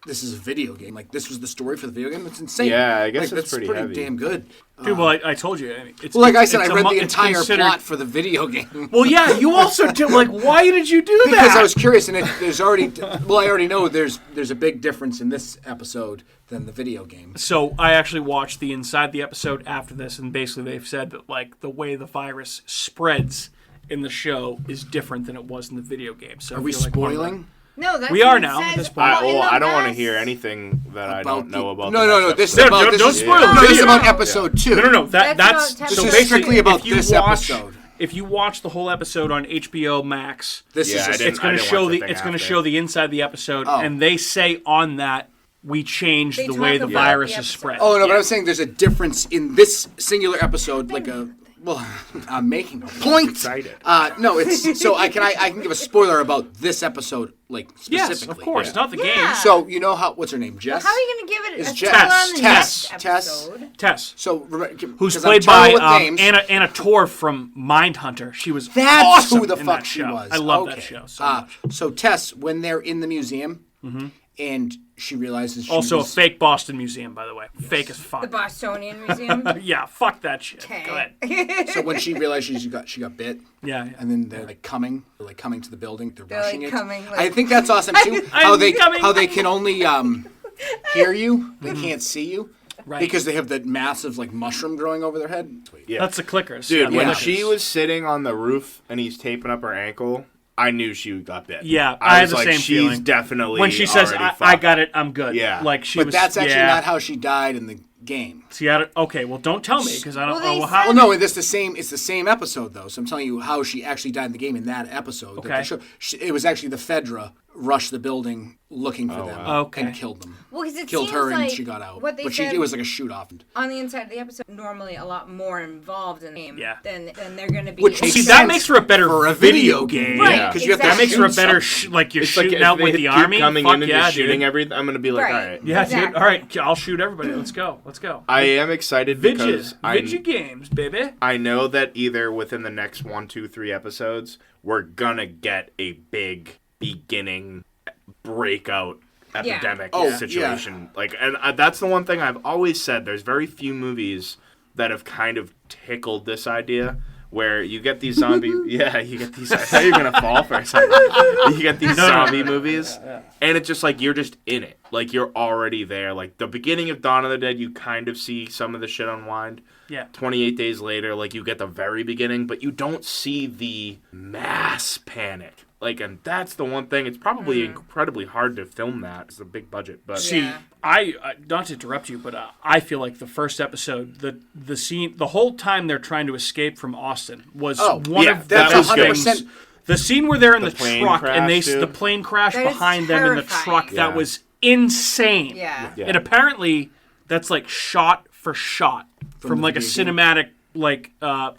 Speaker 3: this is a video game. Like, this was the story for the video game. It's insane.
Speaker 2: Yeah, I guess
Speaker 3: like,
Speaker 2: it's
Speaker 3: that's
Speaker 2: pretty heavy.
Speaker 3: damn good.
Speaker 1: Dude, well, I told you. I mean, it's,
Speaker 3: Well, like I said, I
Speaker 1: it's
Speaker 3: read the
Speaker 1: it's
Speaker 3: entire
Speaker 1: considered-
Speaker 3: plot for the video game.
Speaker 1: Well, yeah, you also did. Like, why did you do that?
Speaker 3: Because I was curious, and there's already... Well, I already know there's a big difference in this episode than the video game.
Speaker 1: So I actually watched the inside the episode after this, and basically they've said that like the way the virus spreads in the show is different than it was in the video game. So
Speaker 3: Are we
Speaker 1: if you're, like, wondering-
Speaker 3: spoiling?
Speaker 4: No, that's
Speaker 1: We
Speaker 4: what
Speaker 1: are
Speaker 4: it
Speaker 1: now, at
Speaker 4: says
Speaker 1: this point.
Speaker 4: in the
Speaker 5: I don't want to
Speaker 4: last-
Speaker 5: hear anything that I don't know about.
Speaker 3: No, this is
Speaker 1: No,
Speaker 3: about...
Speaker 1: don't
Speaker 3: this is-
Speaker 1: spoil the
Speaker 3: No, this is
Speaker 1: video.
Speaker 3: about episode 2.
Speaker 1: No.
Speaker 4: That's
Speaker 1: That's
Speaker 4: about
Speaker 1: so
Speaker 4: 10
Speaker 3: This is
Speaker 1: basically,
Speaker 3: strictly about
Speaker 1: if you
Speaker 3: this
Speaker 1: watch,
Speaker 3: episode.
Speaker 1: If you watch the whole episode on HBO Max,
Speaker 3: This
Speaker 5: Yeah,
Speaker 3: is
Speaker 5: I
Speaker 3: just-
Speaker 5: didn't-
Speaker 1: it's going to show
Speaker 5: watch the
Speaker 1: the
Speaker 5: thing
Speaker 1: it's going to
Speaker 5: after.
Speaker 1: show the inside the episode,
Speaker 3: Oh.
Speaker 1: and they say on that we changed
Speaker 4: They
Speaker 1: the
Speaker 4: talk
Speaker 1: way the
Speaker 4: about
Speaker 1: virus
Speaker 4: the
Speaker 1: is
Speaker 4: episode.
Speaker 1: spread.
Speaker 3: Oh, no, but
Speaker 1: Yeah.
Speaker 3: I'm saying there's a difference in this singular episode, like a... Well, I'm making a point.
Speaker 5: Excited.
Speaker 3: No, it's... So I can give a spoiler about this episode, like, specifically.
Speaker 1: Yes, of course,
Speaker 5: Yeah.
Speaker 1: not the
Speaker 4: Yeah.
Speaker 1: game.
Speaker 3: So, you know how... What's her name? Jess?
Speaker 4: How are you going to give it
Speaker 3: It's
Speaker 4: a
Speaker 3: Jess.
Speaker 4: spoiler on the
Speaker 3: Tess.
Speaker 4: next
Speaker 3: Tess.
Speaker 4: episode?
Speaker 1: Tess,
Speaker 3: So,
Speaker 1: who's
Speaker 3: 'cause I'm
Speaker 1: played
Speaker 3: terrible
Speaker 1: by
Speaker 3: with names.
Speaker 1: Anna Torv from Mindhunter. She was
Speaker 3: That's
Speaker 1: awesome
Speaker 3: who the
Speaker 1: in
Speaker 3: fuck
Speaker 1: that
Speaker 3: she
Speaker 1: show.
Speaker 3: was.
Speaker 1: I love
Speaker 3: Okay.
Speaker 1: that show so much.
Speaker 3: So Tess, when they're in the museum, and she realizes she
Speaker 1: Also,
Speaker 3: was,
Speaker 1: a fake Boston museum, by the way. Fake as fuck.
Speaker 4: The Bostonian Museum?
Speaker 1: Yeah, fuck that shit.
Speaker 4: Okay.
Speaker 1: Go ahead.
Speaker 3: So when she realizes she got bit,
Speaker 1: Yeah.
Speaker 3: and then they're like coming to the building, they're rushing
Speaker 4: like
Speaker 3: it.
Speaker 4: coming, like-
Speaker 3: I think that's awesome too. How they
Speaker 1: coming.
Speaker 3: can only hear you, they can't see you,
Speaker 1: Right.
Speaker 3: because they have that massive like mushroom growing over their head.
Speaker 5: Yeah.
Speaker 1: That's the clickers.
Speaker 5: Dude,
Speaker 1: yeah,
Speaker 5: when
Speaker 1: the
Speaker 5: she
Speaker 1: clickers.
Speaker 5: was sitting on the roof and he's taping up her ankle, I knew she got bit.
Speaker 1: Yeah, I had
Speaker 5: was
Speaker 1: the
Speaker 5: like,
Speaker 1: same
Speaker 5: she's
Speaker 1: feeling.
Speaker 5: definitely
Speaker 1: When she says,
Speaker 5: already
Speaker 1: I
Speaker 5: fucked.
Speaker 1: got it, I'm good.
Speaker 5: Yeah.
Speaker 1: Like, she
Speaker 3: But
Speaker 1: was...
Speaker 3: that's actually
Speaker 1: yeah.
Speaker 3: not how she died in the game.
Speaker 1: See, okay, well, don't tell me, because I don't
Speaker 4: Well, they
Speaker 1: know how...
Speaker 3: Well, no, it's the same episode though. So I'm telling you how she actually died in the game in that episode. that
Speaker 1: Okay.
Speaker 3: they show. It was actually the Fedra rushed the building looking for them
Speaker 1: Okay.
Speaker 3: and killed them.
Speaker 4: Well, because it
Speaker 3: Killed
Speaker 4: seems
Speaker 3: her and
Speaker 4: like
Speaker 3: she got out.
Speaker 4: What they
Speaker 3: But
Speaker 4: said
Speaker 3: it was like a shoot off.
Speaker 4: on the inside of the episode, normally a lot more involved in the game
Speaker 1: Yeah.
Speaker 4: than they're going to be.
Speaker 3: Which
Speaker 4: in
Speaker 3: makes
Speaker 1: See,
Speaker 4: the
Speaker 1: that
Speaker 3: sense
Speaker 1: makes for a better
Speaker 3: for a
Speaker 1: video
Speaker 3: video
Speaker 1: game.
Speaker 3: game.
Speaker 4: Right,
Speaker 3: Yeah, 'cause you have to
Speaker 1: That makes for a
Speaker 3: shoot
Speaker 1: better,
Speaker 3: something.
Speaker 1: like, you're
Speaker 5: It's like
Speaker 1: shooting
Speaker 5: if
Speaker 1: out
Speaker 5: they
Speaker 1: with the
Speaker 5: keep
Speaker 1: army.
Speaker 5: coming
Speaker 1: Fuck
Speaker 5: in and
Speaker 1: yeah,
Speaker 5: just shooting
Speaker 1: dude.
Speaker 5: everything, I'm gonna be like,
Speaker 4: Right.
Speaker 5: all right.
Speaker 1: Yeah, dude.
Speaker 4: Exactly.
Speaker 1: All right, I'll shoot everybody. Let's go. Let's go.
Speaker 5: I am excited because
Speaker 1: Vidya games, baby.
Speaker 5: I know that either within the next 1, 2, 3 episodes, we're gonna get a big beginning breakout epidemic
Speaker 3: Oh, yeah.
Speaker 5: situation. Like, and that's the one thing I've always said. There's very few movies that have kind of tickled this idea. Where you get these zombie, you get these. I thought you were gonna fall for a second. You get these zombie movies, and it's just like you're just in it, like you're already there. Like the beginning of Dawn of the Dead, you kind of see some of the shit unwind.
Speaker 1: Yeah.
Speaker 5: 28 Days Later, like you get the very beginning, but you don't see the mass panic. Like, and that's the one thing. It's probably incredibly hard to film that. It's a big budget, but
Speaker 1: See,
Speaker 4: Yeah.
Speaker 1: I not to interrupt you, but I feel like the first episode, the scene, the whole time they're trying to escape from Austin was one
Speaker 5: yeah,
Speaker 1: of
Speaker 5: that
Speaker 1: those
Speaker 5: was good.
Speaker 1: things.
Speaker 3: 100%.
Speaker 1: The scene where they're in the
Speaker 5: plane
Speaker 1: truck and
Speaker 5: crash,
Speaker 1: the
Speaker 5: dude.
Speaker 1: plane crash
Speaker 4: That is
Speaker 1: behind them in the
Speaker 4: terrifying.
Speaker 1: truck, that
Speaker 5: Yeah.
Speaker 1: was insane.
Speaker 4: Yeah.
Speaker 5: Yeah.
Speaker 1: And apparently, that's like shot for shot from
Speaker 3: the
Speaker 1: like a
Speaker 3: video game.
Speaker 1: cinematic like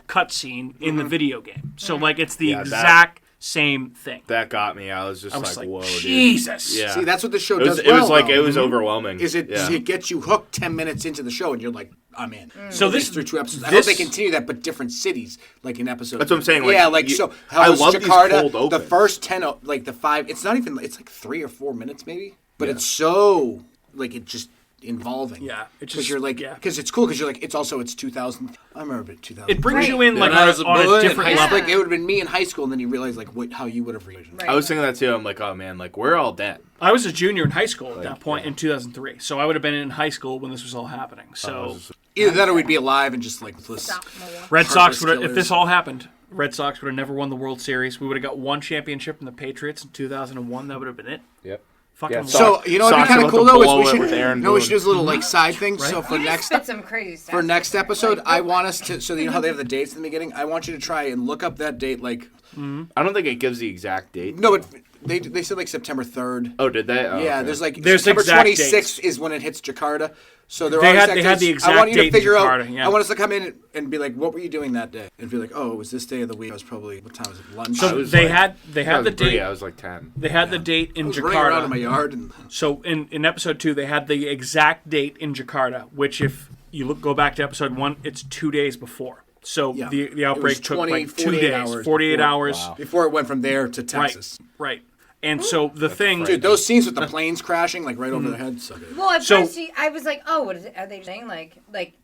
Speaker 1: cut scene in the video game. So like it's the
Speaker 5: Yeah, that-
Speaker 1: exact same thing.
Speaker 5: that got me. I was just
Speaker 1: I was
Speaker 5: like,
Speaker 1: like,
Speaker 5: whoa,
Speaker 1: Jesus.
Speaker 5: dude. Yeah.
Speaker 3: See, that's what the show
Speaker 5: It was,
Speaker 3: does
Speaker 5: it was
Speaker 3: well,
Speaker 5: like
Speaker 3: though.
Speaker 5: it was overwhelming.
Speaker 3: Is it
Speaker 5: Yeah.
Speaker 3: it gets you hooked 10 minutes into the show and you're like, I'm in.
Speaker 1: So
Speaker 3: At
Speaker 1: this-
Speaker 3: least through 2 episodes. I
Speaker 1: this-
Speaker 3: hope they continue that, but different cities, like in episodes.
Speaker 5: That's what I'm saying, like,
Speaker 3: yeah, like
Speaker 5: you-
Speaker 3: so.
Speaker 5: I
Speaker 3: How was
Speaker 5: love these
Speaker 3: Jakarta?
Speaker 5: cold
Speaker 3: The
Speaker 5: opens.
Speaker 3: first 10, like the 5. It's not even. It's like 3 or 4 minutes maybe, but it's so like it just involving.
Speaker 1: Yeah, it
Speaker 3: because
Speaker 1: just-
Speaker 3: you're like
Speaker 1: yeah.
Speaker 3: because it's cool because you're like it's 2000. I remember it 2000.
Speaker 1: It brings
Speaker 4: Right.
Speaker 1: you in like
Speaker 3: When I was
Speaker 1: on
Speaker 3: boy
Speaker 1: a
Speaker 3: in
Speaker 1: different
Speaker 3: high
Speaker 1: level.
Speaker 3: school, like it would have been me in high school, and then you realize like how you would have reacted.
Speaker 4: Right.
Speaker 5: I was thinking that too. I'm like, oh man, like we're all dead.
Speaker 1: I was a junior in high school at that point in 2003, so I would have been in high school when this was all happening. So
Speaker 3: Either that, or we'd be alive and just like let's.
Speaker 4: Stop more.
Speaker 1: Red Sox
Speaker 3: Heartless
Speaker 1: would have, if
Speaker 3: killers.
Speaker 1: this all happened, Red Sox would have never won the World Series. We would have got one championship from the Patriots in 2001. That would have been it.
Speaker 5: Yep.
Speaker 1: Fucking
Speaker 5: Yeah,
Speaker 1: wow.
Speaker 3: So you know what'd be
Speaker 5: Sox
Speaker 3: kind of
Speaker 5: about
Speaker 3: cool
Speaker 5: to
Speaker 3: though is
Speaker 5: blow
Speaker 3: we
Speaker 5: it
Speaker 3: should
Speaker 5: with Aaron
Speaker 3: no we should
Speaker 5: Boone.
Speaker 3: do a little like side thing. So for
Speaker 4: You just
Speaker 3: next
Speaker 4: spit some crazy stuff.
Speaker 3: for next episode,
Speaker 4: Like,
Speaker 3: I want us to so you know how they have the dates in the beginning. I want you to try and look up that date. Like
Speaker 5: I don't think it gives the exact date.
Speaker 3: no, but they said like September 3rd.
Speaker 5: Oh, did they? Oh,
Speaker 3: Yeah,
Speaker 5: okay.
Speaker 3: there's like
Speaker 1: There's
Speaker 3: September
Speaker 1: exact
Speaker 3: 26th
Speaker 1: dates.
Speaker 3: is when it hits Jakarta. So they're
Speaker 1: They
Speaker 3: all
Speaker 1: had-
Speaker 3: exact
Speaker 1: they had the
Speaker 3: dates. I
Speaker 1: exact
Speaker 3: want you
Speaker 1: date
Speaker 3: to
Speaker 1: in
Speaker 3: figure out.
Speaker 1: Jakarta, yeah.
Speaker 3: I want us to come in and be like, "What were you doing that day?" And be like, "Oh, it was this day of the week. I was probably what time was it? Lunch."
Speaker 1: So
Speaker 5: I was
Speaker 1: they
Speaker 5: like-
Speaker 1: had
Speaker 5: I
Speaker 1: the
Speaker 5: was pretty-
Speaker 1: date.
Speaker 5: I was like 10.
Speaker 1: They had the date
Speaker 3: I
Speaker 1: in
Speaker 3: was running around in my
Speaker 1: Jakarta.
Speaker 3: yard and
Speaker 1: So in episode 2, they had the exact date in Jakarta, which if you go back to episode 1, it's 2 days before. So
Speaker 3: Yeah.
Speaker 1: the
Speaker 3: It
Speaker 1: outbreak
Speaker 3: was
Speaker 1: took
Speaker 3: 20,
Speaker 1: like 2
Speaker 3: 48
Speaker 1: days,
Speaker 3: hours
Speaker 1: 48
Speaker 3: before-
Speaker 1: hours.
Speaker 5: Wow.
Speaker 3: before it went from there to Texas.
Speaker 1: Right. And so the thing...
Speaker 3: Dude, those scenes with the planes crashing, like, right over their heads. So good.
Speaker 4: Well, at
Speaker 1: So-
Speaker 4: first I was like, oh, what is it? Are they saying? Like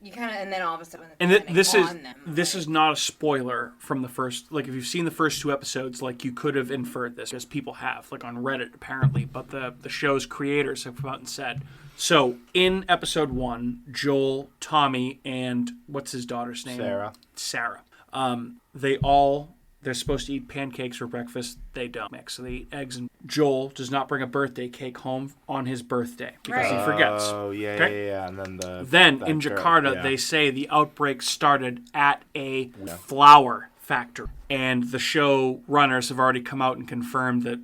Speaker 4: you kind of, and then all of a sudden,
Speaker 1: And
Speaker 4: it's
Speaker 1: this
Speaker 4: kinda
Speaker 1: is
Speaker 4: on them,
Speaker 1: this
Speaker 4: like-
Speaker 1: is not a spoiler from the first. Like if you've seen the first 2 episodes, like you could have inferred this, as people have, like on Reddit apparently. But the show's creators have come out and said. So in episode 1, Joel, Tommy, and what's his daughter's name? Sarah. They're supposed to eat pancakes for breakfast. They don't mix. So they eat eggs. And Joel does not bring a birthday cake home on his birthday because he forgets.
Speaker 2: Oh, yeah,
Speaker 1: Okay?
Speaker 2: yeah. And then
Speaker 1: Then in Jakarta, they say the outbreak started at a flour factory. And the show runners have already come out and confirmed that,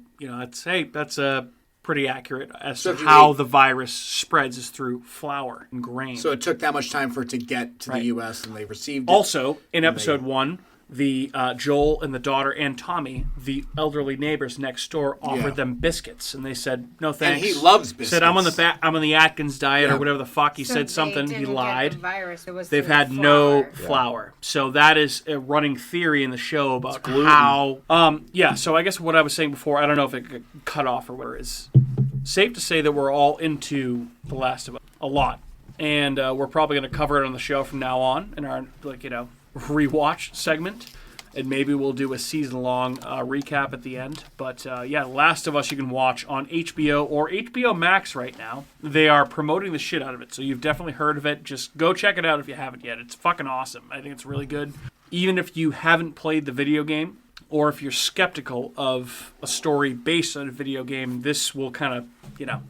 Speaker 1: that's a pretty accurate as to how the virus spreads is through flour and grain.
Speaker 3: So it took that much time for it to get to the U.S. and they received it.
Speaker 1: Also, in episode 1, the Joel and the daughter and Tommy, the elderly neighbors next door, offered them biscuits, and they said no thanks.
Speaker 3: And he loves biscuits.
Speaker 1: Said I'm on the Atkins diet or whatever the fuck. He
Speaker 4: So
Speaker 1: said
Speaker 4: they
Speaker 1: something. He
Speaker 4: didn't get
Speaker 1: lied.
Speaker 4: the virus. It was
Speaker 1: They've
Speaker 4: through
Speaker 1: had
Speaker 4: flour.
Speaker 1: no flour. So that is a running theory in the show about how. So I guess what I was saying before, I don't know if it got cut off or whatever, is safe to say that we're all into The Last of Us a lot, and we're probably going to cover it on the show from now on in our rewatch segment. And maybe we'll do a season-long recap at the end. But, Last of Us you can watch on HBO or HBO Max right now. They are promoting the shit out of it, so you've definitely heard of it. Just go check it out if you haven't yet. It's fucking awesome. I think it's really good. Even if you haven't played the video game, or if you're skeptical of a story based on a video game, this will kind of,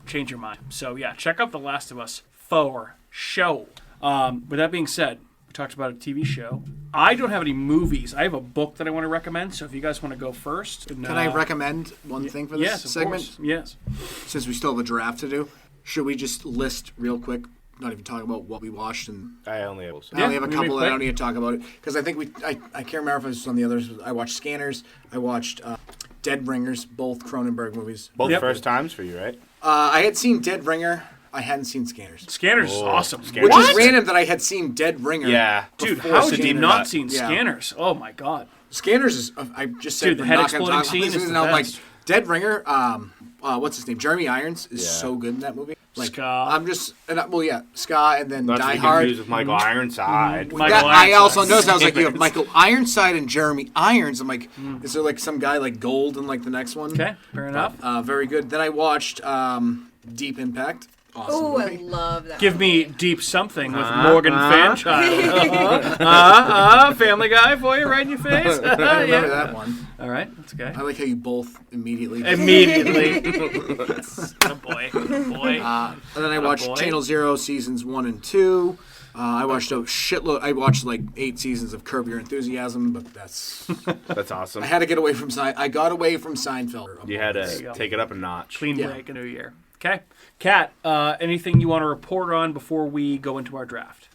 Speaker 1: change your mind. So, check out The Last of Us for show. With that being said, talked about a TV show. I don't have any movies. I have a book that I want to recommend, so if you guys want to go first. And,
Speaker 3: Can I recommend one thing for this segment?
Speaker 1: Course. Yes.
Speaker 3: Since we still have a draft to do, should we just list real quick, not even talk about what we watched? And
Speaker 2: I only have
Speaker 3: I only have a couple that I don't need to talk about it, because I think I can't remember if it was on the others. I watched Scanners. I watched Dead Ringers, both Cronenberg movies.
Speaker 2: Both first times for you, right?
Speaker 3: I had seen Dead Ringer. I hadn't seen Scanners.
Speaker 1: Scanners is awesome.
Speaker 3: Which is random that I had seen Dead Ringer.
Speaker 2: Yeah.
Speaker 1: Dude,
Speaker 3: before
Speaker 1: how have
Speaker 3: Scanners.
Speaker 1: you not seen Scanners? Oh, my God.
Speaker 3: Scanners is, I just said,
Speaker 1: Dude, the
Speaker 3: we're
Speaker 1: head
Speaker 3: not gonna
Speaker 1: exploding
Speaker 3: talk about
Speaker 1: scene
Speaker 3: this,
Speaker 1: is
Speaker 3: and
Speaker 1: the
Speaker 3: I'm like,
Speaker 1: best.
Speaker 3: Dead Ringer, what's his name? Jeremy Irons is so good in that movie. Like,
Speaker 1: Ska.
Speaker 3: I'm just, Ska, and then
Speaker 2: Not to
Speaker 3: Die
Speaker 2: be
Speaker 3: Hard.
Speaker 2: confused with Michael Ironside.
Speaker 1: Michael
Speaker 3: I
Speaker 1: Ironside.
Speaker 3: also noticed, I was like, you have Michael Ironside and Jeremy Irons. I'm like, is there like some guy like Gold in like the next one?
Speaker 1: Okay, fair enough.
Speaker 3: Very good. Then I watched Deep Impact. Awesome
Speaker 4: Oh, I
Speaker 3: movie.
Speaker 4: love that.
Speaker 1: Give me Deep Something with Morgan Fairchild. Family Guy for you right in your face.
Speaker 3: I remember that one.
Speaker 1: All right, that's okay.
Speaker 3: I like how you both immediately.
Speaker 1: Immediately. Oh boy. Oh boy.
Speaker 3: And then I watched
Speaker 1: boy.
Speaker 3: Channel Zero seasons 1 and 2. I watched a shitload. I watched like 8 seasons of Curb Your Enthusiasm, but that's.
Speaker 2: That's awesome.
Speaker 3: I had to get away from I got away from Seinfeld.
Speaker 2: You had
Speaker 1: There you
Speaker 2: to
Speaker 1: go.
Speaker 2: take it up a notch.
Speaker 1: Clean
Speaker 3: Yeah.
Speaker 1: break, a new year. Okay. Kat, anything you want to report on before we go into our draft?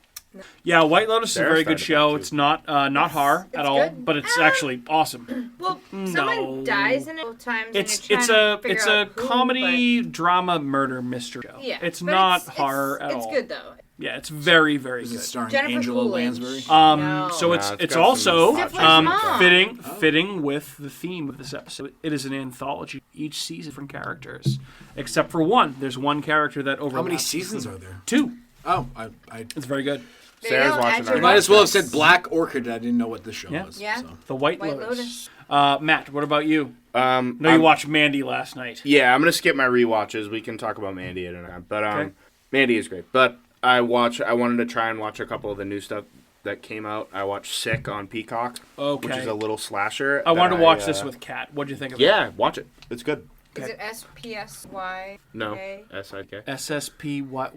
Speaker 1: Yeah, White Lotus is a
Speaker 2: Sarah
Speaker 1: very good
Speaker 2: started
Speaker 1: show.
Speaker 2: that, too.
Speaker 1: It's not horror at all,
Speaker 4: good.
Speaker 1: but it's actually awesome.
Speaker 4: Well, someone dies in it both times.
Speaker 1: It's
Speaker 4: and you're trying to
Speaker 1: a
Speaker 4: figure out who,
Speaker 1: comedy drama murder mystery show.
Speaker 4: but- Yeah,
Speaker 1: It's
Speaker 4: but
Speaker 1: not horror at all.
Speaker 4: It's good though.
Speaker 1: Yeah, it's very very
Speaker 3: Is it
Speaker 1: good.
Speaker 3: starring
Speaker 4: Jennifer
Speaker 3: Angela
Speaker 4: Coolidge.
Speaker 3: Lansbury?
Speaker 4: No.
Speaker 1: So
Speaker 2: No,
Speaker 1: it's
Speaker 2: it's
Speaker 1: got
Speaker 2: also
Speaker 1: some
Speaker 4: Stifler's mom.
Speaker 1: fitting with the theme of this episode. It is an anthology. Each season different characters, except for one. There's one character that overlaps.
Speaker 3: How many seasons are there?
Speaker 1: 2.
Speaker 3: Oh, I
Speaker 1: It's very good.
Speaker 4: There you
Speaker 2: Sarah's
Speaker 4: go,
Speaker 2: watching
Speaker 4: add your
Speaker 2: that.
Speaker 3: might as well have
Speaker 4: watch list.
Speaker 3: said Black Orchid. I didn't know what this show
Speaker 1: Yeah.
Speaker 3: was.
Speaker 4: Yeah.
Speaker 3: So.
Speaker 1: The White
Speaker 4: White
Speaker 1: Lotus. Matt, what about you? No, you
Speaker 2: I'm-
Speaker 1: watched Mandy last night.
Speaker 2: Yeah, I'm gonna skip my rewatches. We can talk about Mandy at another time. But
Speaker 1: Okay.
Speaker 2: Mandy is great. But I wanted to try and watch a couple of the new stuff that came out. I watched Sick on Peacock,
Speaker 1: Okay.
Speaker 2: which is a little slasher.
Speaker 1: I wanted
Speaker 2: that
Speaker 1: to watch this with Kat. What'd you think of it?
Speaker 2: Yeah, watch it. It's good.
Speaker 4: Is it SPSY?
Speaker 2: No,
Speaker 4: Okay.
Speaker 2: S-I-K.
Speaker 1: SSP what?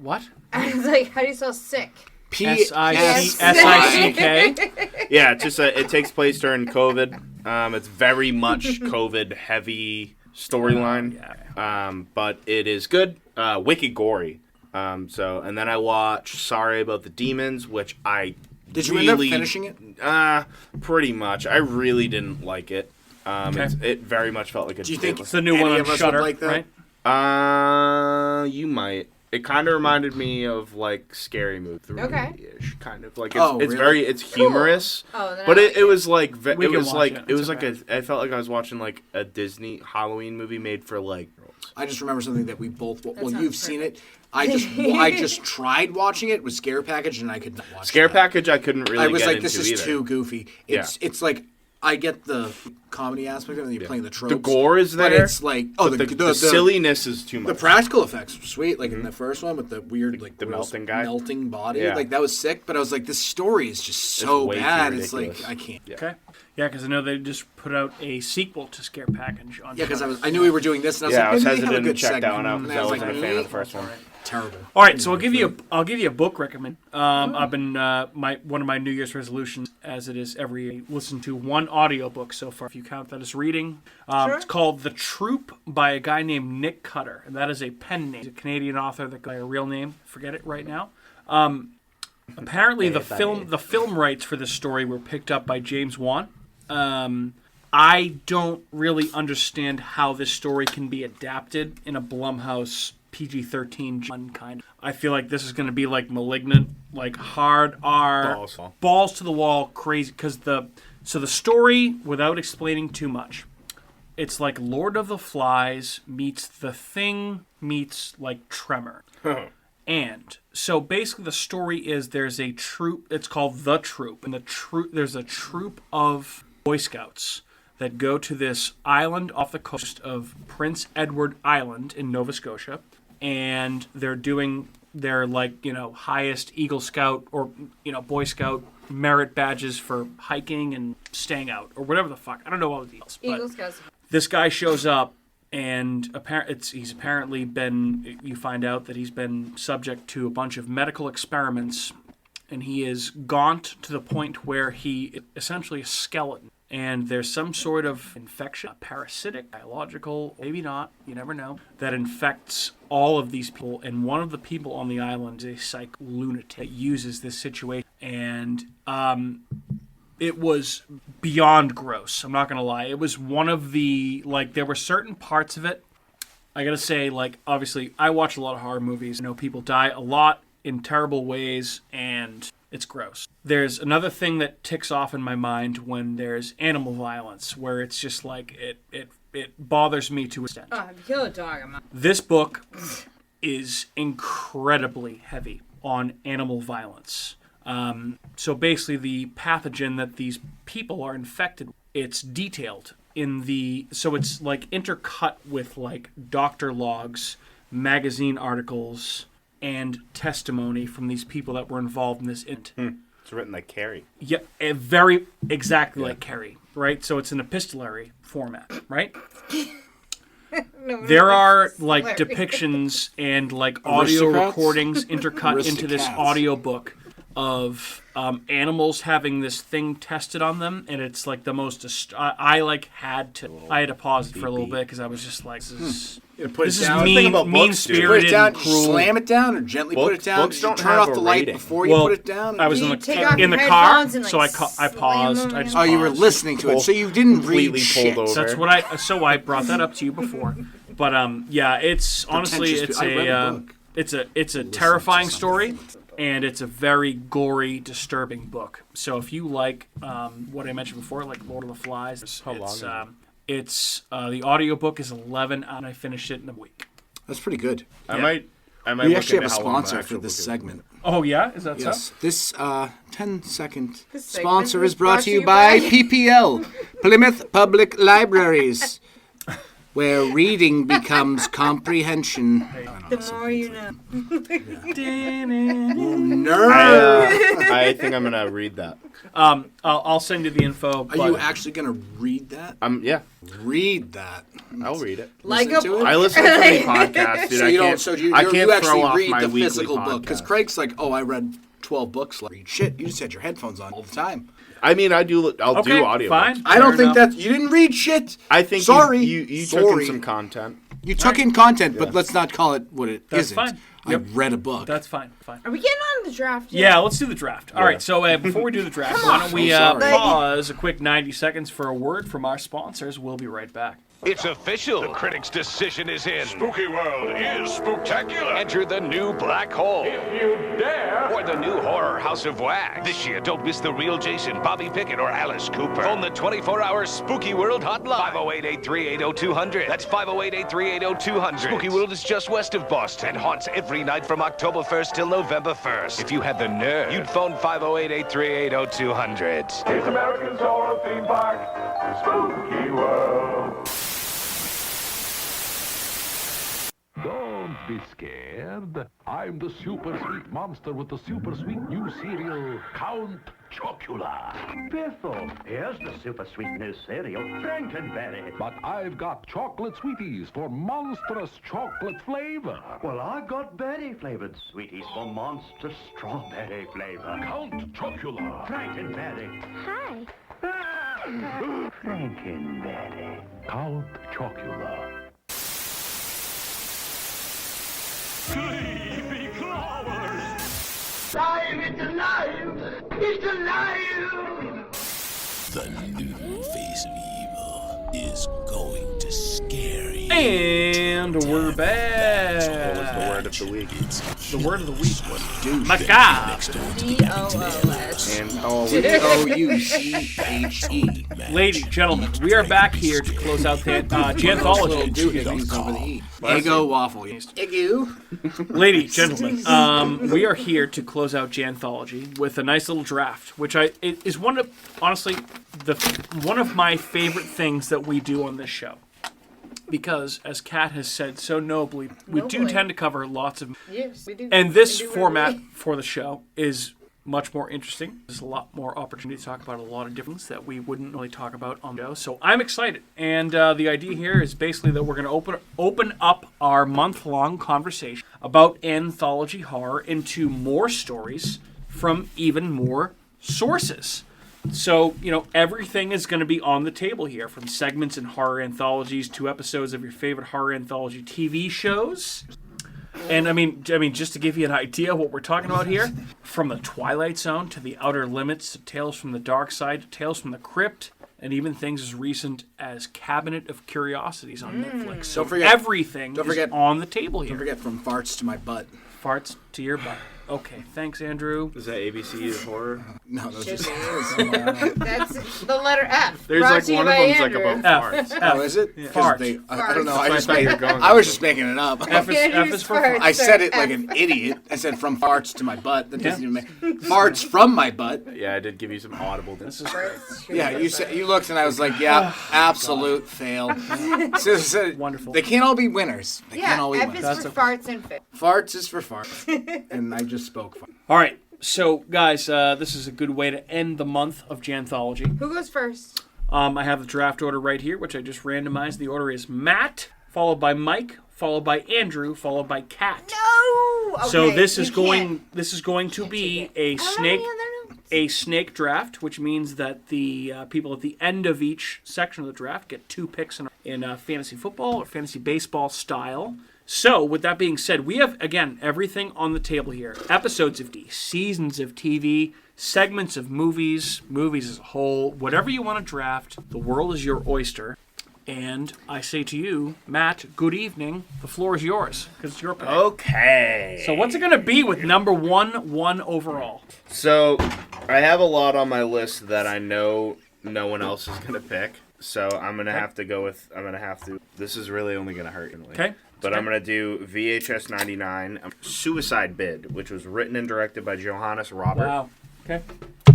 Speaker 4: I was like, how do you spell sick?
Speaker 1: SICK.
Speaker 2: Yeah, it's just it takes place during COVID. It's very much COVID heavy storyline. But it is good. Wicked gory. And then I watched Sorry About the Demons, which I
Speaker 3: Did you
Speaker 2: really,
Speaker 3: end up finishing it?
Speaker 2: Pretty much. I really didn't like it. It very much felt like a.
Speaker 3: Do you think
Speaker 1: It's the new
Speaker 3: any
Speaker 1: one on
Speaker 3: of us would
Speaker 1: Shudder,
Speaker 3: like that?
Speaker 1: right?
Speaker 2: You might.
Speaker 5: It kind of reminded me of like Scary Movie 3-ish, kind of like it's
Speaker 3: really?
Speaker 5: it's humorous, but it was like I felt like I was watching like a Disney Halloween movie made for like.
Speaker 3: I just remember something that we both. Well, you've seen it. I just tried watching it with Scare Package, and I could not watch.
Speaker 5: Scare Package, I couldn't really.
Speaker 3: I was
Speaker 5: get
Speaker 3: like,
Speaker 5: into
Speaker 3: this is
Speaker 5: either.
Speaker 3: too goofy. It's like. I get the comedy aspect of it, and you're playing the tropes.
Speaker 5: The gore is there.
Speaker 3: But it's like,
Speaker 5: the silliness is too much.
Speaker 3: The practical effects were sweet, like in the first one with the weird, like
Speaker 5: the melting guy.
Speaker 3: Melting body.
Speaker 5: Yeah.
Speaker 3: Like, that was sick, but I was like, this story is just so bad. It's like, I can't.
Speaker 1: Yeah. Okay. Yeah, because I know they just put out a sequel to Scare Package on
Speaker 3: because I knew we were doing this, and I was like,
Speaker 5: I was
Speaker 3: maybe
Speaker 5: hesitant
Speaker 3: have a
Speaker 5: to
Speaker 3: good
Speaker 5: check that one out
Speaker 3: segment.
Speaker 5: because I wasn't a fan of the first one.
Speaker 3: Terrible.
Speaker 1: All right, so I'll give you a book recommend. I've been one of my New Year's resolutions, as it is every listen to one audiobook so far, if you count that as reading. It's called The Troop by a guy named Nick Cutter, and that is a pen name. He's a Canadian author that got a real name. Forget it right now. Apparently, the film rights for this story were picked up by James Wan. I don't really understand how this story can be adapted in a Blumhouse PG-13 kind. I feel like this is going to be like Malignant, like hard R, balls to the wall, crazy. Because the story, without explaining too much, it's like Lord of the Flies meets The Thing meets like Tremor. And so basically the story is there's a troop, it's called The Troop, and there's a troop of Boy Scouts that go to this island off the coast of Prince Edward Island in Nova Scotia, and they're doing their highest Eagle Scout or Boy Scout merit badges for hiking and staying out or whatever the fuck. I don't know all the details.
Speaker 4: Eagle Scouts.
Speaker 1: This guy shows up, and he's apparently been. You find out that he's been subject to a bunch of medical experiments, and he is gaunt to the point where he essentially a skeleton. And there's some sort of infection, parasitic, biological, maybe not, you never know, that infects all of these people. And one of the people on the island is a psych lunatic that uses this situation. And it was beyond gross. I'm not going to lie. It was one of the, there were certain parts of it. I got to say, obviously, I watch a lot of horror movies. I know people die a lot in terrible ways, and it's gross. There's another thing that ticks off in my mind when there's animal violence, where it's just it bothers me to an extent.
Speaker 4: Oh, if you kill a dog, I'm not.
Speaker 1: This book is incredibly heavy on animal violence. So basically, the pathogen that these people are infected with, it's detailed so it's intercut with doctor logs, magazine articles, and testimony from these people that were involved in this
Speaker 5: It's written like Carrie.
Speaker 1: Yeah, very exactly like Carrie, right? So it's an epistolary format, right? There are depictions and audio recordings intercut into this audiobook of animals having this thing tested on them, and it's the most. I had to pause it for a little bit because I was just like, this is mean-spirited and cruel.
Speaker 3: Slam it down or gently put it down.
Speaker 5: Books don't
Speaker 3: turn
Speaker 5: have
Speaker 3: off the
Speaker 5: a
Speaker 3: light
Speaker 5: rating.
Speaker 3: before you put it down.
Speaker 1: I was in the car,
Speaker 4: headphones and,
Speaker 1: so I paused. I just paused.
Speaker 3: You were listening to it, so you didn't read
Speaker 5: Completely
Speaker 3: shit.
Speaker 5: pulled over.
Speaker 1: That's what I brought that up to you before. But it's honestly it's a terrifying story, and it's a very gory, disturbing book. So if you like what I mentioned before, like Lord of the Flies, the audiobook is 11, and I finished it in a week.
Speaker 3: That's pretty good.
Speaker 5: I might.
Speaker 3: We actually have a sponsor for this segment.
Speaker 1: Oh yeah, is that
Speaker 3: yes?
Speaker 1: So?
Speaker 3: This 10-second sponsor is brought to you by PPL, Plymouth Public Libraries, where reading becomes comprehension.
Speaker 4: The more you know.
Speaker 3: Nerd.
Speaker 5: I think I'm gonna read that.
Speaker 1: I'll send you the info.
Speaker 3: Are you actually gonna read that?
Speaker 5: Yeah.
Speaker 3: Read that.
Speaker 5: I'll read it.
Speaker 4: Like
Speaker 3: Listen to it?
Speaker 5: I listen to many podcasts, dude.
Speaker 3: So you
Speaker 5: I can't
Speaker 3: you
Speaker 5: throw
Speaker 3: actually
Speaker 5: off
Speaker 3: read
Speaker 5: my
Speaker 3: the
Speaker 5: weekly
Speaker 3: physical book because
Speaker 5: podcast.
Speaker 3: Craig's like, oh, I read 12 books. Read shit. You just had your headphones on all the time.
Speaker 5: I mean, I'll do audio.
Speaker 1: Fine.
Speaker 3: I don't think
Speaker 1: enough.
Speaker 3: that you didn't read shit.
Speaker 5: I think
Speaker 3: Sorry.
Speaker 5: you took in some content.
Speaker 3: You took in content, but let's not call it what it
Speaker 1: That's
Speaker 3: isn't.
Speaker 1: fine.
Speaker 3: I read a book.
Speaker 1: That's fine.
Speaker 4: Are we getting on the draft yet?
Speaker 1: Yeah, let's do the draft. All right, so before we do the draft, why don't we
Speaker 3: So sorry.
Speaker 1: pause a quick 90 seconds for a word from our sponsors. We'll be right back.
Speaker 6: It's official. The critics' decision is in.
Speaker 7: Spooky World is spooktacular.
Speaker 6: Enter the new black hole.
Speaker 7: If you dare.
Speaker 6: Or the new horror House of Wax. This year, don't miss the real Jason, Bobby Pickett, or Alice Cooper. Phone the 24-hour Spooky World hotline. 508-838-0200. That's 508-838-0200. Spooky World is just west of Boston and haunts every night from October 1st till November 1st. If you had the nerve, you'd phone 508-838-0200.
Speaker 7: It's American Horror Theme Park. Spooky World.
Speaker 8: Don't be scared. I'm the super sweet monster with the super sweet new cereal, Count Chocula.
Speaker 9: Biffle, here's the super sweet new cereal, Frankenberry.
Speaker 8: But I've got chocolate sweeties for monstrous chocolate flavor.
Speaker 9: Well, I've got berry-flavored sweeties for monster strawberry flavor.
Speaker 8: Count Chocula.
Speaker 9: Frankenberry.
Speaker 10: Hi.
Speaker 9: Frankenberry.
Speaker 8: Count Chocula.
Speaker 7: Sleepy Clovers.
Speaker 11: Alive! It's alive! It's alive!
Speaker 12: The new face of evil is going to scare you.
Speaker 1: And we're back.
Speaker 2: What was the word of the week?
Speaker 1: The word of the week was
Speaker 12: Macabre.
Speaker 4: DOOS.
Speaker 3: DOUCHE.
Speaker 1: Ladies, gentlemen, we are back here to close out the JANthology.
Speaker 3: Eggo waffle yeast. Eggo.
Speaker 1: Ladies, gentlemen, we are here to close out JANthology with a nice little draft, which it is one of my favorite things that we do on this show. Because, as Kat has said so nobly, we do tend to cover lots of...
Speaker 4: Yes, we do.
Speaker 1: And this format for the show is much more interesting. There's a lot more opportunity to talk about a lot of different things that we wouldn't really talk about on the show. So I'm excited. And the idea here is basically that we're going to open up our month-long conversation about anthology horror into more stories from even more sources. So, everything is going to be on the table here, from segments in horror anthologies to episodes of your favorite horror anthology TV shows. And I mean, just to give you an idea of what we're talking about here, from the Twilight Zone to the Outer Limits to Tales from the Dark Side to Tales from the Crypt, and even things as recent as Cabinet of Curiosities on Netflix. So everything is on the table here.
Speaker 3: Don't forget From Farts to My Butt.
Speaker 1: Farts to your butt. Okay, thanks, Andrew.
Speaker 2: Is that ABC of horror?
Speaker 3: No, those just...
Speaker 4: That's the letter F.
Speaker 2: There's like one of them's like about farts.
Speaker 3: Oh, is it?
Speaker 1: Yeah.
Speaker 3: Farts. I don't know. I was just making it up.
Speaker 1: F is for farts.
Speaker 3: I said it like an idiot. I said from farts to my butt. That doesn't even make farts from my butt.
Speaker 2: Yeah, I did give you some audible. This is
Speaker 3: yeah, you looked and I was like, yeah, absolute fail.
Speaker 1: Wonderful.
Speaker 3: They can't all be winners. They can't all be
Speaker 4: F
Speaker 3: winners.
Speaker 4: is for farts and fit.
Speaker 3: Farts is for farts. And I just spoke fart.
Speaker 1: All right. So, guys, this is a good way to end the month of JANthology.
Speaker 4: Who goes first?
Speaker 1: I have the draft order right here, which I just randomized. The order is Matt, followed by Mike, followed by Andrew, followed by Kat.
Speaker 4: No. Okay,
Speaker 1: so this is going to be a snake draft, which means that the people at the end of each section of the draft get 2 picks in fantasy football or fantasy baseball style. So, with that being said, we have, again, everything on the table here. Episodes of TV, seasons of TV, segments of movies as a whole, whatever you want to draft, the world is your oyster. And I say to you, Matt, good evening. The floor is yours, because it's your pick.
Speaker 2: Okay.
Speaker 1: So what's it going to be with number 1 overall?
Speaker 2: So, I have a lot on my list that I know no one else is going to pick. So, I'm going to have to go with, this is really only going to hurt you.
Speaker 1: Okay.
Speaker 2: But I'm going to do VHS 99, Suicide Bid, which was written and directed by Johannes Robert.
Speaker 1: Wow. Okay.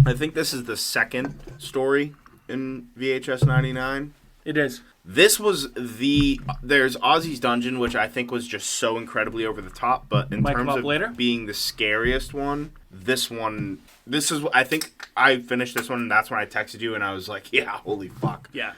Speaker 2: I think this is the second story in VHS 99.
Speaker 1: It is.
Speaker 2: This was there's Ozzy's Dungeon, which I think was just so incredibly over the top, but in terms of being the scariest one, this is, I think I finished this one, and that's when I texted you, and I was like, yeah, holy fuck.
Speaker 1: Yeah.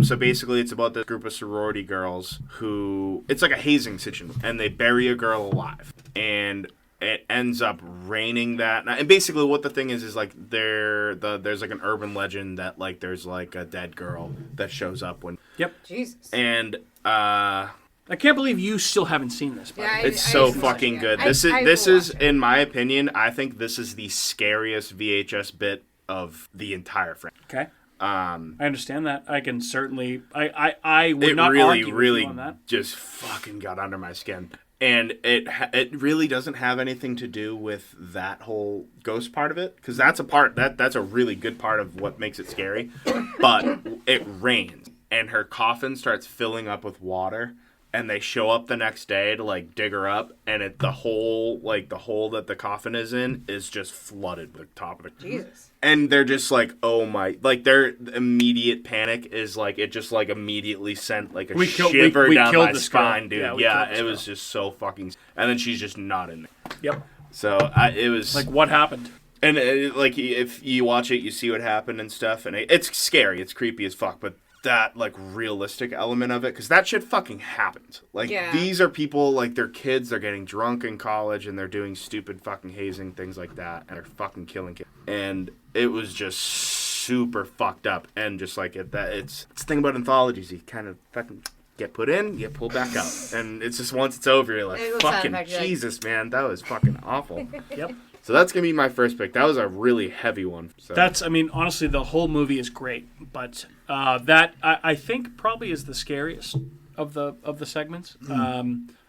Speaker 2: So basically, it's about this group of sorority girls who... It's like a hazing situation, and they bury a girl alive. And it ends up raining that night. And basically, what the thing is like, there's like an urban legend that, like, there's, like, a dead girl that shows up when...
Speaker 1: Yep.
Speaker 4: Jesus.
Speaker 2: And,
Speaker 1: I can't believe you still haven't seen this.
Speaker 4: Yeah,
Speaker 2: it's so fucking good. This is, in my opinion, I think this is the scariest VHS bit of the entire franchise.
Speaker 1: Okay. I understand that. I can certainly. I would not
Speaker 5: really,
Speaker 1: argue
Speaker 5: really
Speaker 1: with you on that.
Speaker 5: just fucking got under my skin. And it really doesn't have anything to do with that whole ghost part of it, because that's a really good part of what makes it scary. But it rains, and her coffin starts filling up with water, and they show up the next day to like dig her up, and the hole that the coffin is in is just flooded with the top of it.
Speaker 4: Jesus.
Speaker 5: And they're just like, oh my, like their immediate panic is like, it just like immediately sent like a shiver down my spine, dude. Yeah, it was just so fucking, and then she's just not in there.
Speaker 1: Yep.
Speaker 5: So it was
Speaker 1: like, what happened?
Speaker 5: And like, if you watch it, you see what happened and stuff, and it's scary, it's creepy as fuck, but that like realistic element of it, because that shit fucking happens. Like, these are people, like, they're kids, they're getting drunk in college, and they're doing stupid fucking hazing, things like that, and they're fucking killing kids. And it was just super fucked up, and just like it's the thing about anthologies, you kind of fucking get put in, get pulled back out, and it's just once it's over, you're like, fucking Jesus, man, that was fucking awful.
Speaker 1: Yep.
Speaker 5: So that's going to be my first pick. That was a really heavy one. So.
Speaker 1: I mean, honestly, the whole movie is great, but that I think probably is the scariest of the segments. A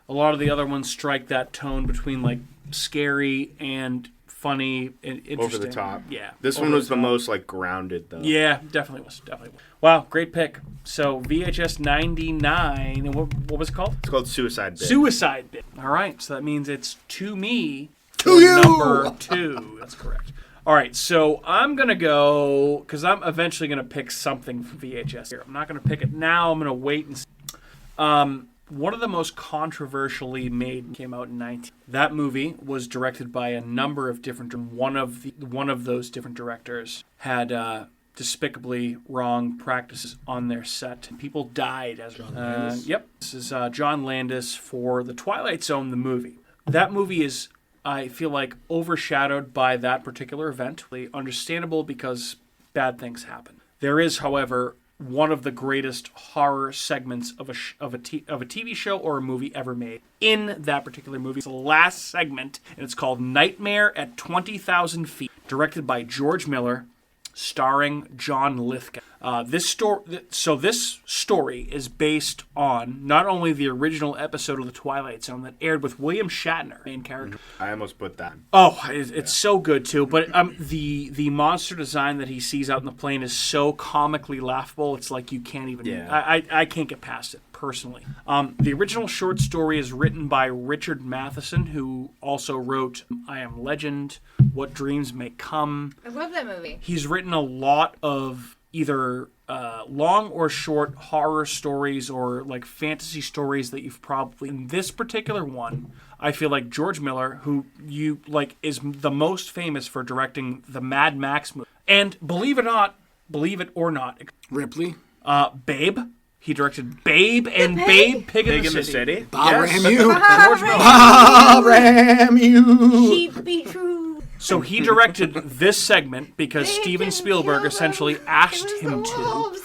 Speaker 1: lot of the other ones strike that tone between like scary and funny and interesting.
Speaker 5: Over the top.
Speaker 1: Yeah.
Speaker 5: This one was the most like grounded though.
Speaker 1: Yeah, definitely was. Wow, great pick. So VHS 99, and what was it called?
Speaker 5: It's called Suicide Bit.
Speaker 1: Suicide Bit. All right, so that means it's to me.
Speaker 3: To you!
Speaker 1: Number 2. That's correct. All right, so I'm going to go, because I'm eventually going to pick something from VHS here. I'm not going to pick it now. I'm going to wait and see. One of the most controversially made came out in 19. That movie was directed by a number of different. One of those different directors had despicably wrong practices on their set. People died as. Yep, this is John Landis for the Twilight Zone, the movie. That movie is, I feel like, overshadowed by that particular event. Understandable because bad things happen. There is, however, one of the greatest horror segments of a TV show or a movie ever made. In that particular movie, it's the last segment, and it's called Nightmare at 20,000 Feet, directed by George Miller, starring John Lithgow. This story is based on not only the original episode of The Twilight Zone that aired with William Shatner, main character.
Speaker 5: I almost put that.
Speaker 1: Oh, it's so good too. But the monster design that he sees out in the plane is so comically laughable. It's like you can't even. Yeah. I can't get past it personally. The original short story is written by Richard Matheson, who also wrote I Am Legend, What Dreams May Come.
Speaker 4: I love that movie.
Speaker 1: He's written a lot of either long or short horror stories or like fantasy stories that you've probably. In this particular one, I feel like George Miller, who you like, is the most famous for directing the Mad Max movie, and believe it or not,
Speaker 3: Ripley,
Speaker 1: Babe. He directed Babe and Babe Pig in the City.
Speaker 3: Bob Ramu.
Speaker 4: Sheep be true.
Speaker 1: So he directed this segment because Steven Spielberg essentially asked him to.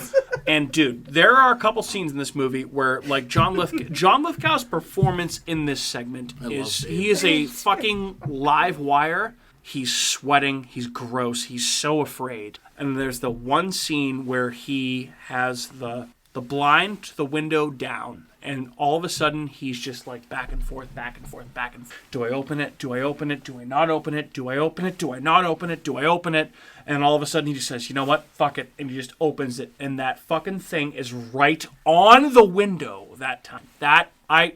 Speaker 1: And dude, there are a couple scenes in this movie where like John Lithgow's performance in this segment is a fucking live wire. He's sweating, he's gross, he's so afraid. And there's the one scene where he has the blind to the window down, and all of a sudden he's just like back and forth, back and forth, back and forth. Do I open it? Do I open it? Do I not open it? Do I open it? Do I not open it? Do I open it? And all of a sudden he just says, you know what? Fuck it. And he just opens it. And that fucking thing is right on the window that time. I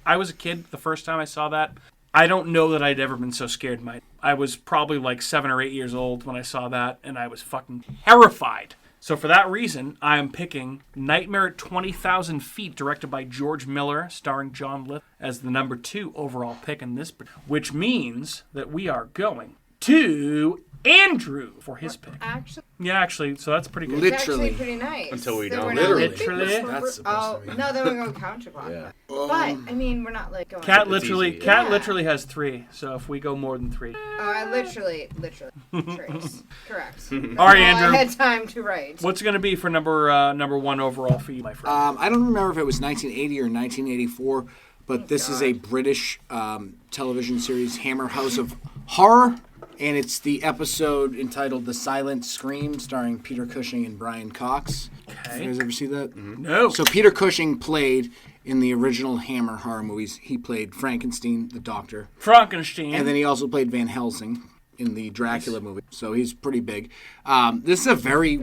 Speaker 1: was a kid the first time I saw that. I don't know that I'd ever been so scared. I was probably like 7 or 8 years old when I saw that, and I was fucking terrified. So for that reason, I am picking Nightmare at 20,000 Feet, directed by George Miller, starring John Lithgow, as the number 2 overall pick in this, which means that we are going to Andrew for his pick. Actually, so that's pretty good.
Speaker 4: Literally. It's actually pretty nice.
Speaker 5: Until we don't.
Speaker 1: Literally.
Speaker 3: That's supposed to be.
Speaker 4: No, then we're going counterclockwise.
Speaker 5: Yeah.
Speaker 4: But, I mean, we're not like going...
Speaker 1: Cat literally has 3, so if we go more than 3.
Speaker 4: Oh, I literally trace. Correct.
Speaker 1: All right, Andrew.
Speaker 4: I had time to write.
Speaker 1: What's it going to be for number 1 overall for you, my friend?
Speaker 3: I don't remember if it was 1980 or 1984, but this is a British television series, Hammer House of Horror. And it's the episode entitled The Silent Scream, starring Peter Cushing and Brian Cox.
Speaker 1: Okay.
Speaker 3: You guys ever see that?
Speaker 1: No.
Speaker 3: So Peter Cushing played in the original Hammer horror movies. He played Frankenstein, the Doctor.
Speaker 1: Frankenstein.
Speaker 3: And then he also played Van Helsing in the Dracula movie. So he's pretty big. This is a very,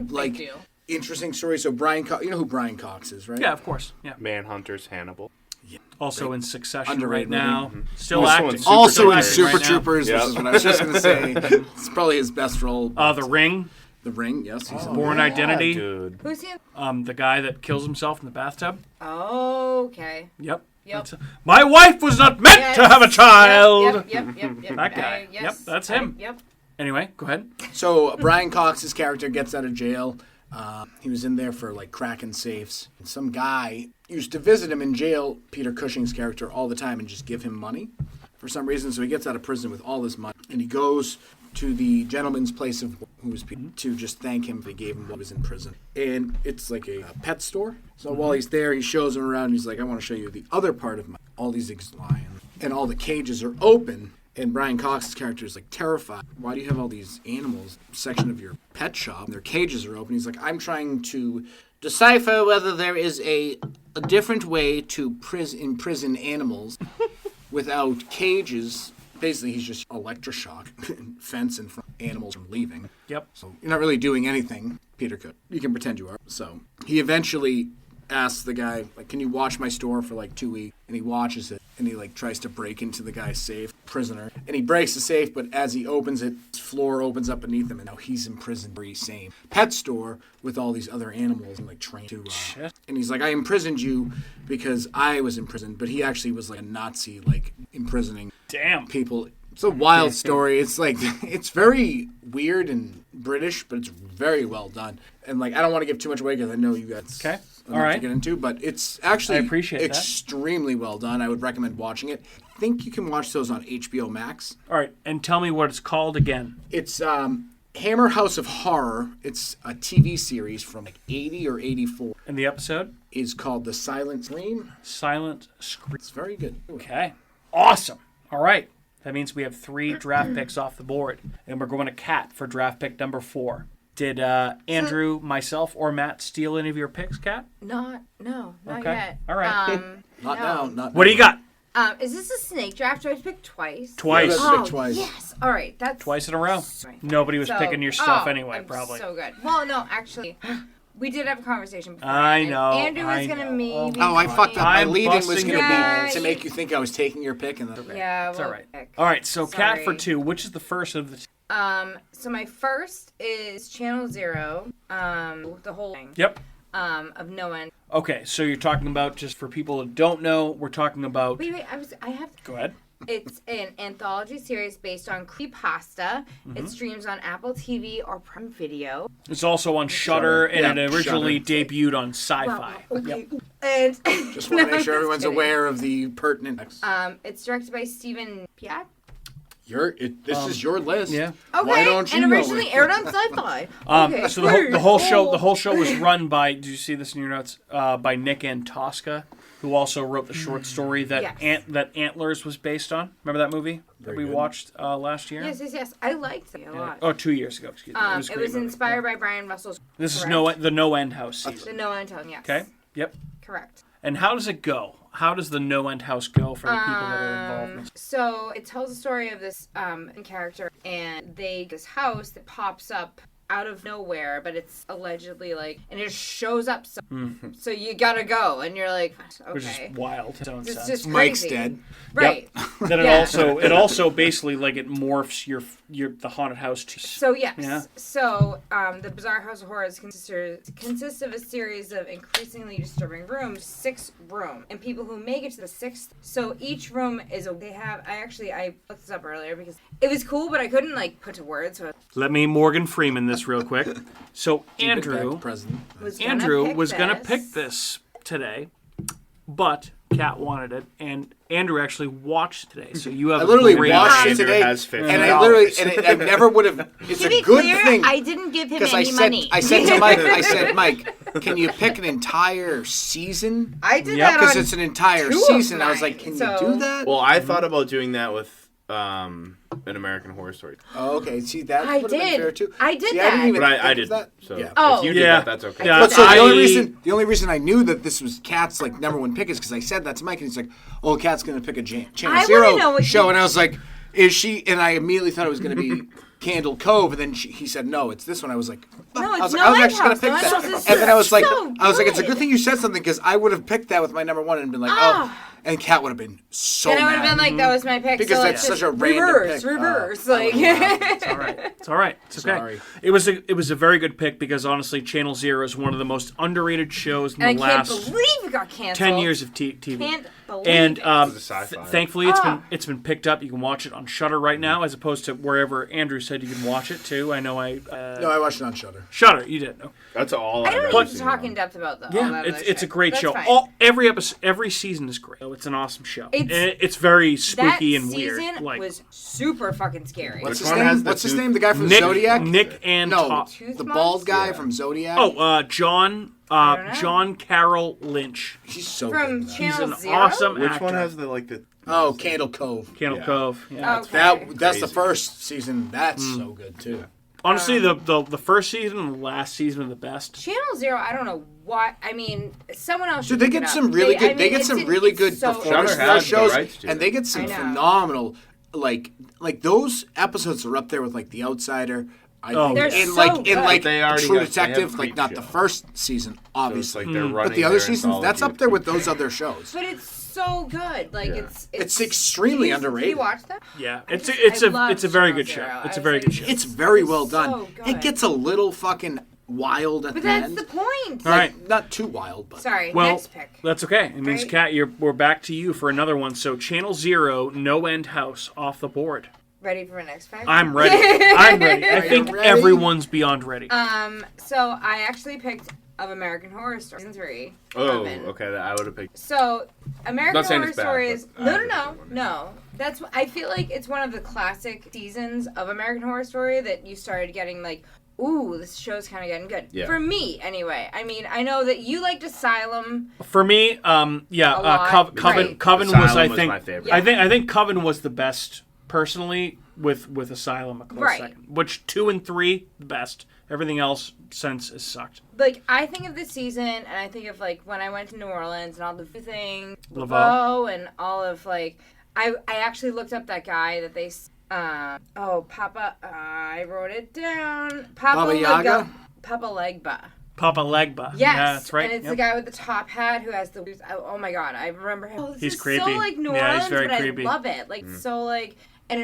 Speaker 3: interesting story. So Brian Cox, you know who Brian Cox is, right?
Speaker 1: Yeah, of course. Yeah.
Speaker 2: Manhunter's Hannibal.
Speaker 1: Also in Succession
Speaker 3: Underrated
Speaker 1: right now.
Speaker 3: movie.
Speaker 1: Still acting.
Speaker 3: Also in
Speaker 1: Super
Speaker 3: Super
Speaker 1: right
Speaker 3: Troopers,
Speaker 1: now.
Speaker 3: which is what I was just going to say. It's probably his best role.
Speaker 1: The Ring.
Speaker 3: The Ring, yes. He's
Speaker 1: Born Identity.
Speaker 2: Dude.
Speaker 4: Who's he?
Speaker 1: The guy that kills himself in the bathtub.
Speaker 4: Okay.
Speaker 1: Yep.
Speaker 4: Yep.
Speaker 1: My wife was not meant to have a child.
Speaker 4: Yep.
Speaker 1: That guy. Yep, that's him.
Speaker 4: Yep.
Speaker 1: Anyway, go ahead.
Speaker 3: So Brian Cox's character gets out of jail. He was in there for cracking safes. And some guy used to visit him in jail, Peter Cushing's character, all the time and just give him money for some reason. So he gets out of prison with all this money. And he goes to the gentleman's place of who was to just thank him for gave him while he was in prison. And it's like a pet store. So while he's there, he shows him around. And he's like, I want to show you the other part of all these lions. And all the cages are open. And Brian Cox's character is terrified. Why do you have all these animals section of your pet shop? And their cages are open. He's like, I'm trying to decipher whether there is a different way to imprison animals without cages. Basically, he's just electroshock fence in front of animals from leaving.
Speaker 1: Yep.
Speaker 3: So you're not really doing anything, Peter could. You can pretend you are. So he eventually asks the guy, can you watch my store for 2 weeks? And he watches it, and he tries to break into the guy's safe, prisoner. And he breaks the safe, but as he opens it, his floor opens up beneath him, and now he's imprisoned in the same pet store with all these other animals and trained to. And he's like, I imprisoned you because I was imprisoned, but he actually was a Nazi, imprisoning people. It's a wild story. It's it's very weird and British, but it's very well done. And I don't want to give too much away because I know you guys.
Speaker 1: Okay.
Speaker 3: All right. To get into, but it's actually
Speaker 1: I appreciate
Speaker 3: extremely well done. I would recommend watching it. I think you can watch those on HBO Max.
Speaker 1: All right, and tell me what it's called again.
Speaker 3: It's Hammer House of Horror. It's a TV series from 80 or 84.
Speaker 1: And the episode
Speaker 3: is called The Silent Scream.
Speaker 1: Silent Scream.
Speaker 3: It's very good.
Speaker 1: Okay. Awesome. All right. That means we have 3 draft picks off the board, and we're going to Kat for draft pick number 4. Did Andrew, myself, or Matt steal any of your picks, Kat?
Speaker 4: Not
Speaker 1: okay.
Speaker 4: yet.
Speaker 1: All right.
Speaker 3: Not now.
Speaker 1: What do you got?
Speaker 4: Is this a snake draft? Do I pick twice?
Speaker 1: Twice.
Speaker 3: Yeah, twice.
Speaker 4: Yes. All right. That's
Speaker 1: twice in a row.
Speaker 4: Right.
Speaker 1: Nobody was picking your stuff anyway,
Speaker 4: I'm
Speaker 1: probably.
Speaker 4: So good. Well, no, actually, we did have a conversation before.
Speaker 1: I know.
Speaker 4: Andrew was going to maybe.
Speaker 3: Oh, I fucked up. My lead-in was going to be to
Speaker 4: you-
Speaker 3: make you think I was taking your pick, and then
Speaker 4: Yeah,
Speaker 1: It's all right.
Speaker 4: pick.
Speaker 1: All right, so Kat for
Speaker 4: Sorry.
Speaker 1: 2. Which is the first of the two?
Speaker 4: So my first is Channel Zero. The whole thing.
Speaker 1: Yep.
Speaker 4: Of no end.
Speaker 1: Okay, so you're talking about, just for people who don't know, we're talking about...
Speaker 4: Wait, I have.
Speaker 1: Go ahead.
Speaker 4: It's an anthology series based on creepypasta. It streams on Apple TV or Prime Video.
Speaker 1: It's also on Shudder, and it originally debuted on Sci-Fi.
Speaker 4: Wow, okay.
Speaker 1: Yep.
Speaker 4: And
Speaker 3: just want to make sure everyone's aware of the pertinent.
Speaker 4: It's directed by Stephen Piat.
Speaker 3: This is your list.
Speaker 1: Yeah.
Speaker 4: Okay.
Speaker 3: Why don't you
Speaker 4: and
Speaker 3: know
Speaker 4: originally
Speaker 3: it?
Speaker 4: aired on Sci-Fi. Okay.
Speaker 1: So the whole show was run by. Do you see this in your notes? By Nick Antosca, who also wrote the short story that that Antlers was based on. Remember that movie that we watched last year?
Speaker 4: Yes. I liked it a lot.
Speaker 1: Oh, 2 years ago. Excuse me.
Speaker 4: It was inspired by Brian Russell's.
Speaker 1: This is the No End House season.
Speaker 4: The No End House. Yes.
Speaker 1: Okay. Yep.
Speaker 4: Correct.
Speaker 1: And how does it go? How does the No End House go for the people that are involved in this?
Speaker 4: So it tells the story of this character, and this house that pops up out of nowhere, but it's allegedly and it just shows up. So you gotta go, and you're like, okay.
Speaker 1: Which is wild. In its own
Speaker 4: It's
Speaker 1: sense.
Speaker 4: just
Speaker 3: Mike's
Speaker 4: crazy.
Speaker 3: dead.
Speaker 4: Right.
Speaker 1: Yep. Then it also basically it morphs your the haunted house to.
Speaker 4: So yes.
Speaker 1: Yeah.
Speaker 4: So the Bizarre House of Horrors consists of a series of increasingly disturbing rooms, 6 rooms, and people who make it to the 6th. So each room is I looked this up earlier because it was cool, but I couldn't put to words. So
Speaker 1: Let me Morgan Freeman this real quick. So Andrew was gonna pick this today, but Kat wanted it, and Andrew actually watched today. So you have
Speaker 3: I literally
Speaker 1: great
Speaker 3: watched it
Speaker 2: Andrew
Speaker 3: today,
Speaker 2: has $50.
Speaker 3: and I never would have. It's
Speaker 4: to
Speaker 3: a
Speaker 4: be
Speaker 3: good
Speaker 4: clear,
Speaker 3: thing.
Speaker 4: I didn't give him
Speaker 3: Because
Speaker 4: any money.
Speaker 3: I said to Mike, Mike, can you pick an entire season?
Speaker 4: I did that
Speaker 3: because
Speaker 4: on
Speaker 3: it's an entire
Speaker 4: 2 of
Speaker 3: season. I was
Speaker 4: mine,
Speaker 3: like, can
Speaker 4: so-
Speaker 3: you do that?
Speaker 2: Well, I thought about doing that with An American Horror Story.
Speaker 3: Oh, okay. See, that
Speaker 4: I
Speaker 3: would have been
Speaker 4: did.
Speaker 3: fair too.
Speaker 4: I did
Speaker 3: See,
Speaker 4: that.
Speaker 3: I didn't even
Speaker 2: But
Speaker 3: think
Speaker 2: I
Speaker 3: of
Speaker 2: didn't.
Speaker 3: that.
Speaker 2: So
Speaker 3: Yeah.
Speaker 4: Oh.
Speaker 2: if you did
Speaker 1: Yeah.
Speaker 2: that, that's okay.
Speaker 1: Yeah.
Speaker 3: But so
Speaker 1: I-
Speaker 3: the only reason I knew that this was Kat's like number one pick is because I said that to Mike, and he's like, "Oh, Kat's gonna pick a Channel
Speaker 4: I
Speaker 3: Zero
Speaker 4: wanna know what
Speaker 3: show,"
Speaker 4: you-
Speaker 3: and I was like, "Is she?" And I immediately thought it was gonna be Candle Cove, and then he said, "No, it's this one." I was like,
Speaker 4: No,
Speaker 3: I
Speaker 4: it's
Speaker 3: was
Speaker 4: No
Speaker 3: like, I was actually gonna
Speaker 4: Lighthouse.
Speaker 3: pick
Speaker 4: No
Speaker 3: that,
Speaker 4: Lighthouse is
Speaker 3: and then I was like,
Speaker 4: so
Speaker 3: "It's a
Speaker 4: good.
Speaker 3: good thing you said something because I would have picked that with my number one and been like, oh." And Kat would have been so
Speaker 4: And I would have
Speaker 3: mad.
Speaker 4: been like, that was my pick.
Speaker 3: Because
Speaker 4: so
Speaker 3: that's
Speaker 4: it's
Speaker 3: such a
Speaker 4: just
Speaker 3: random
Speaker 4: reverse,
Speaker 3: pick.
Speaker 4: reverse.
Speaker 3: Oh,
Speaker 4: like,
Speaker 1: It's all right. It's all right. It's okay.
Speaker 3: Sorry.
Speaker 1: It was a very good pick because honestly, Channel Zero is one of the most underrated shows in
Speaker 4: and
Speaker 1: the
Speaker 4: I can't
Speaker 1: last
Speaker 4: believe it got canceled.
Speaker 1: 10 years of TV.
Speaker 4: Can't believe
Speaker 1: And
Speaker 4: it.
Speaker 1: thankfully, it's been picked up. You can watch it on Shudder right now, as opposed to wherever Andrew said you can watch it too. I know
Speaker 3: No, I watched it on Shudder.
Speaker 1: Shudder. You did. No.
Speaker 2: That's all
Speaker 4: I
Speaker 2: I've
Speaker 4: don't
Speaker 2: ever
Speaker 4: need to
Speaker 2: seen.
Speaker 4: talk in depth about that. all
Speaker 1: Yeah,
Speaker 4: that other
Speaker 1: it's a
Speaker 4: shit.
Speaker 1: great
Speaker 4: That's
Speaker 1: show.
Speaker 4: fine.
Speaker 1: Every episode, every season is great. Oh, it's an awesome show. It's very spooky and weird.
Speaker 4: That season
Speaker 1: Like
Speaker 4: was super fucking scary.
Speaker 3: What's
Speaker 2: Which
Speaker 3: his
Speaker 2: one
Speaker 3: name?
Speaker 2: has the
Speaker 3: What's his
Speaker 2: tooth-
Speaker 3: name? The guy from
Speaker 1: Nick,
Speaker 3: Zodiac?
Speaker 1: Nick and
Speaker 3: No,
Speaker 1: Todd.
Speaker 3: the bald guy from Zodiac.
Speaker 1: Oh, John
Speaker 4: don't know.
Speaker 1: John Carroll Lynch.
Speaker 3: He's so
Speaker 4: From
Speaker 3: good.
Speaker 1: He's
Speaker 4: Channel
Speaker 1: an
Speaker 4: Zero?
Speaker 1: awesome
Speaker 2: Which
Speaker 1: actor.
Speaker 2: one has the
Speaker 3: Oh, Candle Cove.
Speaker 1: Candle Cove. Yeah.
Speaker 4: Okay.
Speaker 3: That's the
Speaker 2: Crazy.
Speaker 3: first season. That's so good too.
Speaker 1: Honestly, the first season and the last season are the best.
Speaker 4: Channel Zero, I don't know why. I mean, someone else should
Speaker 3: Dude, they
Speaker 4: pick
Speaker 3: get
Speaker 4: it up.
Speaker 3: some really good.
Speaker 4: I
Speaker 3: They
Speaker 4: mean,
Speaker 3: get some really good
Speaker 4: so
Speaker 3: performances
Speaker 2: Shudder
Speaker 3: in those
Speaker 2: has the
Speaker 3: shows,
Speaker 2: rights to
Speaker 3: and
Speaker 2: it.
Speaker 3: they get some
Speaker 4: I know.
Speaker 3: phenomenal. Like those episodes are up there with like The Outsider. I
Speaker 1: Oh,
Speaker 3: think.
Speaker 4: They're
Speaker 3: in
Speaker 4: so
Speaker 3: like
Speaker 4: good.
Speaker 3: in like
Speaker 2: They already
Speaker 3: True
Speaker 2: got- they have
Speaker 3: Detective, like not the
Speaker 2: Creepshow.
Speaker 3: first season,
Speaker 2: So it's
Speaker 3: obviously,
Speaker 2: like they're running
Speaker 3: but the other
Speaker 2: their
Speaker 3: seasons that's
Speaker 2: anthology
Speaker 3: up there with
Speaker 2: of
Speaker 3: those other shows.
Speaker 4: But it's so good. Like
Speaker 2: Yeah.
Speaker 3: It's extremely
Speaker 4: Did
Speaker 3: underrated.
Speaker 4: you watch that?
Speaker 1: Yeah,
Speaker 4: I
Speaker 1: it's
Speaker 4: just- I love
Speaker 1: a very
Speaker 4: Channel
Speaker 1: good show.
Speaker 4: Zero.
Speaker 1: It's a
Speaker 4: I
Speaker 1: very
Speaker 4: was
Speaker 1: good
Speaker 4: like,
Speaker 1: show.
Speaker 3: It's very
Speaker 4: It's
Speaker 3: well done.
Speaker 4: so good.
Speaker 3: It gets a little fucking wild at
Speaker 4: But
Speaker 3: the
Speaker 4: that's
Speaker 3: end.
Speaker 4: the point.
Speaker 1: All right.
Speaker 3: Not too wild, but
Speaker 4: Sorry,
Speaker 1: Well,
Speaker 4: next pick.
Speaker 1: that's okay. It means,
Speaker 4: Right?
Speaker 1: Kat, we're back to you for another one. So, Channel Zero, No End House off the board.
Speaker 4: Ready for my next pick?
Speaker 1: I'm ready. I'm ready. I
Speaker 3: Are you
Speaker 1: think
Speaker 3: ready?
Speaker 1: everyone's beyond ready.
Speaker 4: So I actually picked of American Horror Story season 3.
Speaker 2: Oh,
Speaker 4: Coven.
Speaker 2: okay. I would have picked.
Speaker 4: So American
Speaker 2: Not saying
Speaker 4: Horror
Speaker 2: it's bad,
Speaker 4: Story is
Speaker 2: but I
Speaker 4: no.
Speaker 2: just wondered.
Speaker 4: No. That's I feel like it's one of the classic seasons of American Horror Story that you started getting like, ooh, this show's kind of getting good.
Speaker 2: Yeah.
Speaker 4: For me, anyway. I mean, I know that you liked Asylum.
Speaker 1: For me,
Speaker 4: lot,
Speaker 1: Coven.
Speaker 4: right.
Speaker 1: Coven was,
Speaker 2: Asylum
Speaker 1: I
Speaker 2: was
Speaker 1: think,
Speaker 2: my favorite.
Speaker 1: I think Coven was the best personally. With Asylum a close
Speaker 4: Right.
Speaker 1: second, which 2 and 3 the best. Everything else since has sucked.
Speaker 4: Like I think of this season, and I think of like when I went to New Orleans and all the things,
Speaker 1: Laveau.
Speaker 4: Laveau, and all of like, I actually looked up that guy that they, Papa, I wrote it down.
Speaker 3: Baba Yaga?
Speaker 4: Papa Legba.
Speaker 1: Papa Legba.
Speaker 4: Yes,
Speaker 1: Yeah, that's right.
Speaker 4: and it's
Speaker 1: Yep.
Speaker 4: the guy with the top hat who has the. Oh my god, I remember him. Oh, this
Speaker 1: He's
Speaker 4: is
Speaker 1: creepy.
Speaker 4: so like New
Speaker 1: Yeah,
Speaker 4: Orleans,
Speaker 1: he's very
Speaker 4: but
Speaker 1: creepy.
Speaker 4: I love it. Like so like, and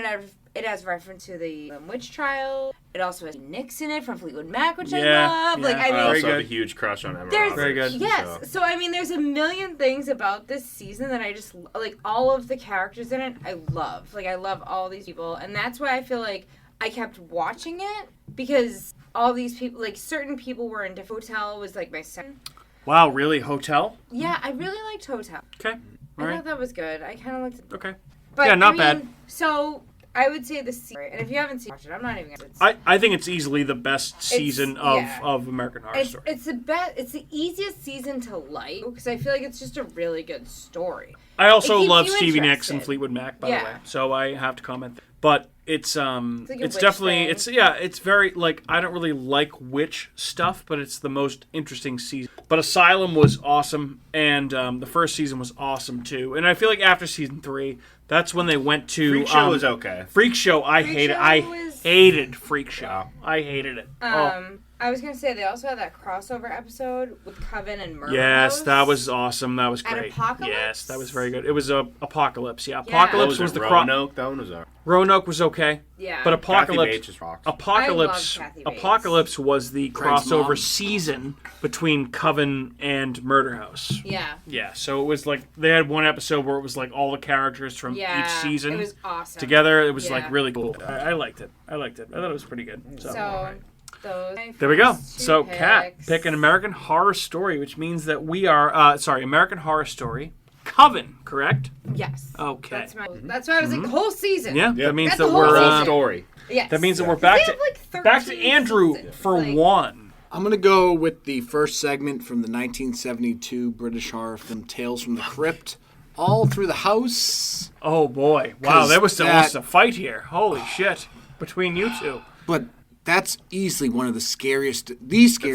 Speaker 4: it has reference to the witch trial. It also has Nix in it from Fleetwood Mac, which
Speaker 1: Yeah,
Speaker 4: I love. Like
Speaker 1: yeah.
Speaker 4: I
Speaker 2: I
Speaker 4: mean,
Speaker 2: also
Speaker 1: Very
Speaker 2: have a
Speaker 1: good.
Speaker 2: huge crush on Emma
Speaker 4: there's
Speaker 2: Roberts.
Speaker 1: Very good.
Speaker 4: yes. So I mean, there's a million things about this season that I just like. All of the characters in it, I love. Like I love all these people, and that's why I feel like I kept watching it because all these people, like certain people, were in different. Hotel was like my second.
Speaker 1: Wow, really? Hotel?
Speaker 4: Yeah, I really liked Hotel.
Speaker 1: Okay. All
Speaker 4: I
Speaker 1: right.
Speaker 4: thought that was good. I kind of liked it.
Speaker 1: Okay.
Speaker 4: But,
Speaker 1: Yeah, not
Speaker 4: I mean,
Speaker 1: bad.
Speaker 4: So I would say the series, and if you haven't seen it, I'm not even gonna.
Speaker 1: I think it's easily the best season
Speaker 4: yeah.
Speaker 1: of American Horror Story.
Speaker 4: It's the best. It's the easiest season to like because I feel like it's just a really good story.
Speaker 1: I also
Speaker 4: It keeps
Speaker 1: love
Speaker 4: you
Speaker 1: Stevie Nicks
Speaker 4: interested.
Speaker 1: and Fleetwood Mac, by
Speaker 4: Yeah.
Speaker 1: the way. So I have to comment. But it's
Speaker 4: like a
Speaker 1: it's
Speaker 4: witch
Speaker 1: definitely
Speaker 4: thing.
Speaker 1: it's very like I don't really like witch stuff, but it's the most interesting season. But Asylum was awesome, and the first season was awesome too. And I feel like after season 3, that's when they went to
Speaker 2: Freak Show was okay.
Speaker 1: Freak Show, I
Speaker 4: Freak
Speaker 1: hated.
Speaker 4: Show
Speaker 1: I
Speaker 4: was-
Speaker 1: hated Freak Show.
Speaker 2: Wow.
Speaker 1: I hated it. Oh.
Speaker 4: I was gonna say they also had that crossover episode with Coven and Murder
Speaker 1: Yes,
Speaker 4: House.
Speaker 1: that was awesome. That was
Speaker 4: And
Speaker 1: great.
Speaker 4: Apocalypse?
Speaker 1: Yes, that was very good. It was Apocalypse. Yeah,
Speaker 4: Yeah.
Speaker 1: Apocalypse
Speaker 2: What
Speaker 1: was the
Speaker 2: Roanoke? That one was alright.
Speaker 1: Roanoke was okay.
Speaker 4: Yeah.
Speaker 1: But
Speaker 2: Kathy
Speaker 1: Apocalypse
Speaker 2: Bates just rocks.
Speaker 1: Apocalypse
Speaker 4: I love Kathy Bates.
Speaker 1: Apocalypse was the
Speaker 3: Frank's
Speaker 1: crossover
Speaker 3: mom.
Speaker 1: season between Coven and Murder House.
Speaker 4: Yeah.
Speaker 1: Yeah, so it was like they had one episode where it was like all the characters from
Speaker 4: Yeah.
Speaker 1: each season
Speaker 4: It was awesome.
Speaker 1: together. It was
Speaker 4: Yeah.
Speaker 1: like really cool. I liked it. I liked it. I thought it was pretty good. So,
Speaker 4: So those.
Speaker 1: there we go.
Speaker 4: first two
Speaker 1: So Kat
Speaker 4: picks.
Speaker 1: pick an American Horror Story, which means that we are American Horror Story Coven, correct?
Speaker 4: Yes.
Speaker 1: Okay.
Speaker 4: That's why I was like the whole season.
Speaker 1: Yeah,
Speaker 2: Yeah.
Speaker 1: that means
Speaker 4: That's
Speaker 1: that
Speaker 4: the whole
Speaker 1: we're
Speaker 4: season.
Speaker 2: Story.
Speaker 4: Yes.
Speaker 1: that means that we're back
Speaker 4: They
Speaker 1: to
Speaker 4: have, like,
Speaker 1: back to
Speaker 4: 13
Speaker 1: Andrew
Speaker 4: seasons.
Speaker 1: for
Speaker 4: Like-
Speaker 1: one.
Speaker 3: I'm gonna go with the first segment from the 1972 British horror film Tales from the Crypt. All Through the House.
Speaker 1: Oh boy! Wow,
Speaker 3: 'Cause
Speaker 1: there was
Speaker 3: that-
Speaker 1: a fight here. Holy shit! Between you two.
Speaker 3: But that's easily one of the scariest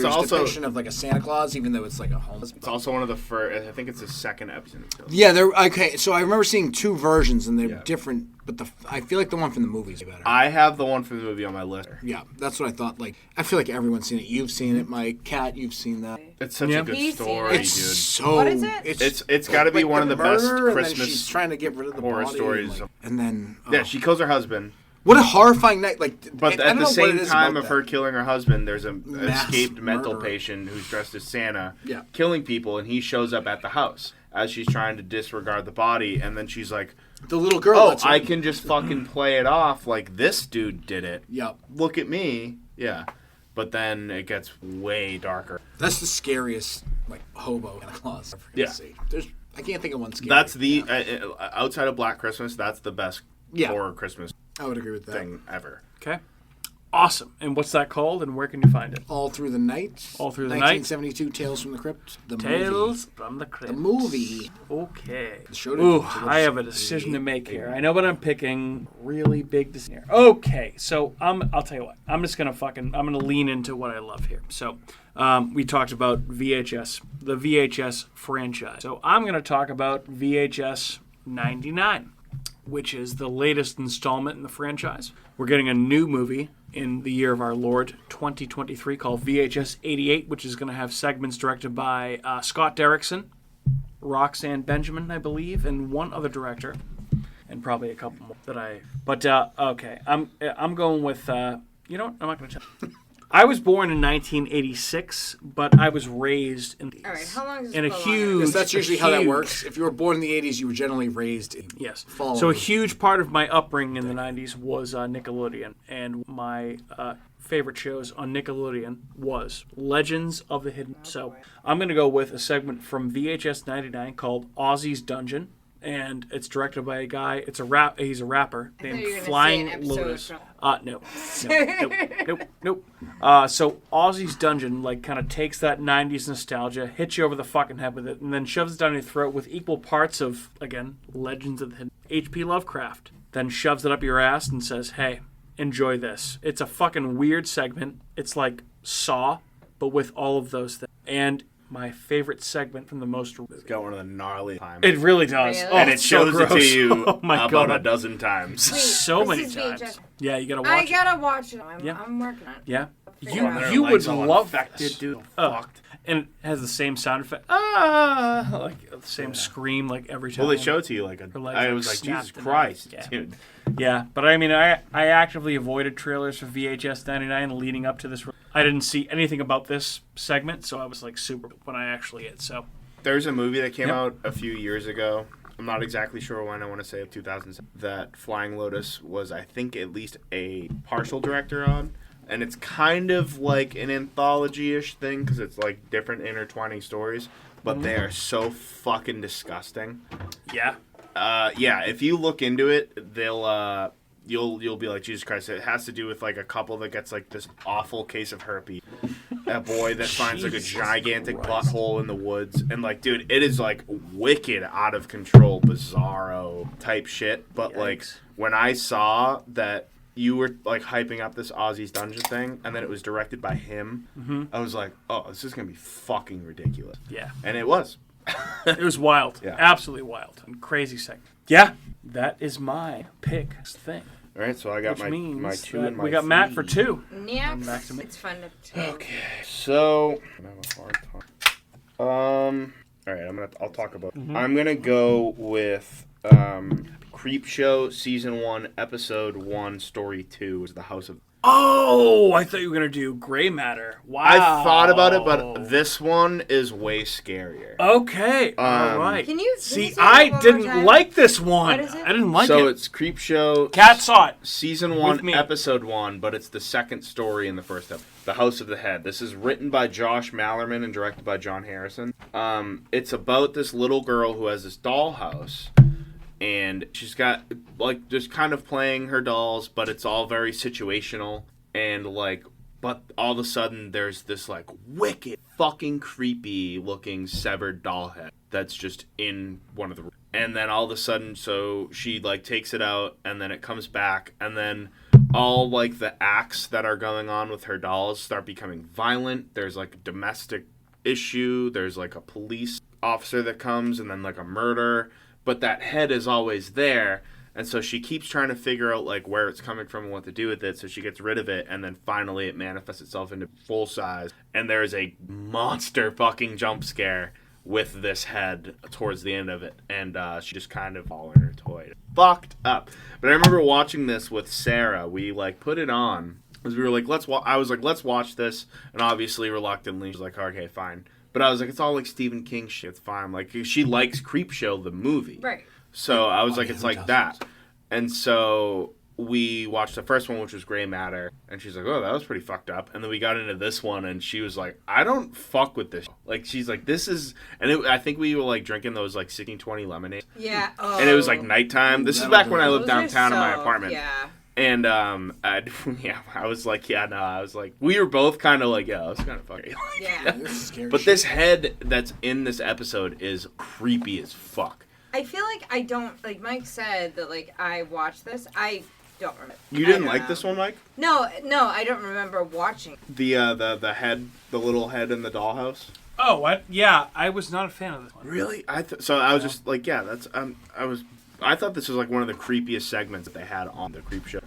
Speaker 2: also-
Speaker 3: depiction of like a Santa Claus, even though it's like a homeless.
Speaker 2: It's also one of the first. I think it's the second episode.
Speaker 3: Yeah, they're okay. So I remember seeing two versions, and they're different. But I feel like the one from the movie is better.
Speaker 2: I have the one from the movie on my list.
Speaker 3: Yeah, that's what I thought. Like, I feel like everyone's seen it. You've seen it, Mike. Cat, you've seen that.
Speaker 2: It's such a good
Speaker 4: He's seen
Speaker 2: story,
Speaker 4: it.
Speaker 3: It's
Speaker 2: dude.
Speaker 3: so.
Speaker 4: What is it?
Speaker 2: It's got to be
Speaker 3: like
Speaker 2: one of the best
Speaker 3: murder, and then
Speaker 2: Christmas
Speaker 3: she's trying to get rid of the
Speaker 2: horror
Speaker 3: body,
Speaker 2: stories.
Speaker 3: and then
Speaker 2: Yeah, she kills her husband.
Speaker 3: what a horrifying night! Like,
Speaker 2: But
Speaker 3: I
Speaker 2: at
Speaker 3: don't
Speaker 2: the
Speaker 3: know what
Speaker 2: same
Speaker 3: it is
Speaker 2: time
Speaker 3: about
Speaker 2: of
Speaker 3: that.
Speaker 2: her killing her husband, there's a
Speaker 3: Mass
Speaker 2: escaped mental
Speaker 3: murder.
Speaker 2: patient who's dressed as Santa,
Speaker 3: Yeah.
Speaker 2: killing people, and he shows up at the house as she's trying to disregard the body, and then she's like,
Speaker 3: the little girl.
Speaker 2: "Oh,
Speaker 3: that's
Speaker 2: I can just fucking play it off like this dude did it.
Speaker 3: Yep.
Speaker 2: Look at me." Yeah. But then it gets way darker.
Speaker 3: That's the scariest like hobo Santa Claus I've ever
Speaker 2: Yeah.
Speaker 3: seen. I can't think of one scary.
Speaker 2: That's the outside of Black Christmas, that's the best horror Christmas
Speaker 3: I would agree with that.
Speaker 2: thing ever.
Speaker 1: Okay. Awesome. And what's that called? And where can you find it?
Speaker 3: All Through the Night.
Speaker 1: All Through the Night.
Speaker 3: 1972. Tales from the Crypt. The
Speaker 1: Tales
Speaker 3: movie.
Speaker 1: from the Crypt.
Speaker 3: The movie.
Speaker 1: Okay.
Speaker 3: The show
Speaker 1: Ooh,
Speaker 3: didn't-
Speaker 1: I have a decision to make here. I know what I'm picking. Really big decision here. Okay, so I'll tell you what. I'm gonna lean into what I love here. So, we talked about VHS, the VHS franchise. So I'm gonna talk about VHS 99, which is the latest installment in the franchise. We're getting a new movie in the year of our Lord 2023 called VHS 88, which is going to have segments directed by Scott Derrickson, Roxanne Benjamin, I believe, and one other director, and probably a couple more that I. But okay, I'm going with. You know what? I'm not going to tell. I was born in 1986, but I was raised in the.
Speaker 4: All right, how long does
Speaker 1: in a
Speaker 4: this go on?
Speaker 1: huge.
Speaker 3: Because that's usually how that
Speaker 1: huge-
Speaker 3: works. If you were born in the 80s, you were generally raised in.
Speaker 1: Yes.
Speaker 3: Following.
Speaker 1: So a huge part of my upbringing in the 90s was Nickelodeon. And my favorite shows on Nickelodeon was Legends of the Hidden. So I'm going to go with a segment from VHS 99 called Ozzy's Dungeon. And it's directed by a guy, he's a rapper
Speaker 4: I thought
Speaker 1: named
Speaker 4: you were gonna say
Speaker 1: Flying
Speaker 4: an episode
Speaker 1: Lotus.
Speaker 4: from-
Speaker 1: Nope. So Ozzy's Dungeon kind of takes that 90s nostalgia, hits you over the fucking head with it, and then shoves it down your throat with equal parts of, again, Legends of the Hidden. H.P. Lovecraft. Then shoves it up your ass and says, hey, enjoy this. It's a fucking weird segment. It's like Saw, but with all of those things. And my favorite segment from the most...
Speaker 2: It's got one of the gnarly times.
Speaker 1: It really does.
Speaker 4: Really?
Speaker 1: Oh,
Speaker 2: and it
Speaker 1: it's so
Speaker 2: shows it to
Speaker 1: gross.
Speaker 2: you
Speaker 1: Oh my
Speaker 2: about
Speaker 1: God.
Speaker 2: a dozen times.
Speaker 1: So
Speaker 4: This
Speaker 1: many
Speaker 4: is
Speaker 1: times.
Speaker 4: VHS.
Speaker 1: Yeah, you gotta watch
Speaker 4: I
Speaker 1: it.
Speaker 4: gotta watch it. I'm
Speaker 1: Yeah.
Speaker 4: working on it.
Speaker 1: Yeah.
Speaker 4: Figure it out.
Speaker 1: You would
Speaker 2: legs all
Speaker 1: love
Speaker 2: infected,
Speaker 1: this.
Speaker 2: dude.
Speaker 1: Fucked. And it has the same sound effect. Like the same scream like every time.
Speaker 2: Well, they show it to you like
Speaker 1: Her legs,
Speaker 2: I
Speaker 1: like,
Speaker 2: was like,
Speaker 1: snapped
Speaker 2: Jesus
Speaker 1: in
Speaker 2: Christ,
Speaker 1: half.
Speaker 2: dude.
Speaker 1: Yeah, but I mean, I actively avoided trailers for VHS 99 leading up to this. I didn't see anything about this segment, so I was like super when I actually hit. So
Speaker 2: There's a movie that came
Speaker 1: Yep.
Speaker 2: out a few years ago. I'm not exactly sure when. I want to say 2007. That Flying Lotus was, I think, at least a partial director on. And it's kind of like an anthology-ish thing because it's like different intertwining stories. But they are so fucking disgusting.
Speaker 1: yeah,
Speaker 2: Yeah, if you look into it, they'll you'll be like, Jesus Christ. It has to do with like a couple that gets like this awful case of herpes. A boy that finds like a gigantic butthole in the woods, and like, dude, it is like wicked, out of control, bizarro type shit. But like, when I saw that you were like hyping up this Ozzy's Dungeon thing, and then it was directed by him, I was like, oh, this is gonna be fucking ridiculous.
Speaker 1: yeah.
Speaker 2: And it was.
Speaker 1: It was wild.
Speaker 2: Yeah.
Speaker 1: Absolutely wild and crazy segment. Yeah, that is my pick thing.
Speaker 2: All right, so I got
Speaker 1: Which
Speaker 2: my
Speaker 1: means
Speaker 2: two
Speaker 1: that
Speaker 2: and my
Speaker 1: we got Matt for
Speaker 2: three.
Speaker 1: 2.
Speaker 4: Yeah,
Speaker 1: to me.
Speaker 4: it's fun to.
Speaker 2: Okay, so I'm gonna have a hard time. All right, I'll talk about. I'm gonna go with Creepshow season 1, episode 1, story 2 is the House of.
Speaker 1: Oh, I thought you were gonna do Gray Matter. Wow.
Speaker 2: I thought about it, but this one is way scarier.
Speaker 1: Okay, all right.
Speaker 4: Can you
Speaker 1: See,
Speaker 4: say
Speaker 1: I
Speaker 4: that one more
Speaker 1: didn't
Speaker 4: time?
Speaker 1: like this one.
Speaker 4: What is it?
Speaker 1: I didn't like
Speaker 2: So
Speaker 1: it.
Speaker 2: it's Creepshow.
Speaker 1: Cat saw it.
Speaker 2: Season
Speaker 1: With
Speaker 2: 1,
Speaker 1: me.
Speaker 2: episode 1, but it's the second story in the first episode. The House of the Head. This is written by Josh Mallerman and directed by John Harrison. It's about this little girl who has this dollhouse, and she's got, like, just kind of playing her dolls, but it's all very situational, and, like, but all of a sudden there's this, like, wicked, fucking creepy looking severed doll head that's just in one of the rooms.
Speaker 5: And then all of a sudden, so she, like, takes it out, and then it comes back, and then all, like, the acts that are going on with her dolls start becoming violent. There's, like, a domestic issue. There's, like, a police officer that comes, and then, like, a murder. But that head is always there, and so she keeps trying to figure out, like, where it's coming from and what to do with it, so she gets rid of it, and then finally it manifests itself into full size, and there's a monster fucking jump scare with this head towards the end of it, and she just kind of all in her toy. Fucked up. But I remember watching this with Sarah. We, like, put it on, because we were like, I was like, let's watch this, and obviously, reluctantly, she's like, okay, fine. But I was like, it's all like Stephen King shit, it's fine. Like, she likes Creepshow, the movie.
Speaker 4: Right.
Speaker 5: So I was like, it's like that. And so we watched the first one, which was Gray Matter, and she's like, oh, that was pretty fucked up. And then we got into this one, and she was like, I don't fuck with this. Like, she's like, this is... And I think we were, like, drinking those, like, 1620 lemonade.
Speaker 4: Yeah. Oh.
Speaker 5: And it was, like, nighttime. This is back when I lived downtown in my apartment.
Speaker 4: Yeah.
Speaker 5: And, I was like, we were both kind of like, yeah, that's kind of fucking.
Speaker 4: Yeah.
Speaker 3: This is scary
Speaker 5: But
Speaker 3: shit.
Speaker 5: this head that's in this episode is creepy as fuck.
Speaker 4: I feel like I don't, like Mike said that, like, I watched this. I don't remember.
Speaker 5: You didn't like this one, Mike?
Speaker 4: No, I don't remember watching.
Speaker 5: The head, the little head in the dollhouse?
Speaker 1: Oh, what? Yeah, I was not a fan of this one.
Speaker 5: Really? So I was just like, yeah, that's, I thought this was like one of the creepiest segments that they had on the Creepshow.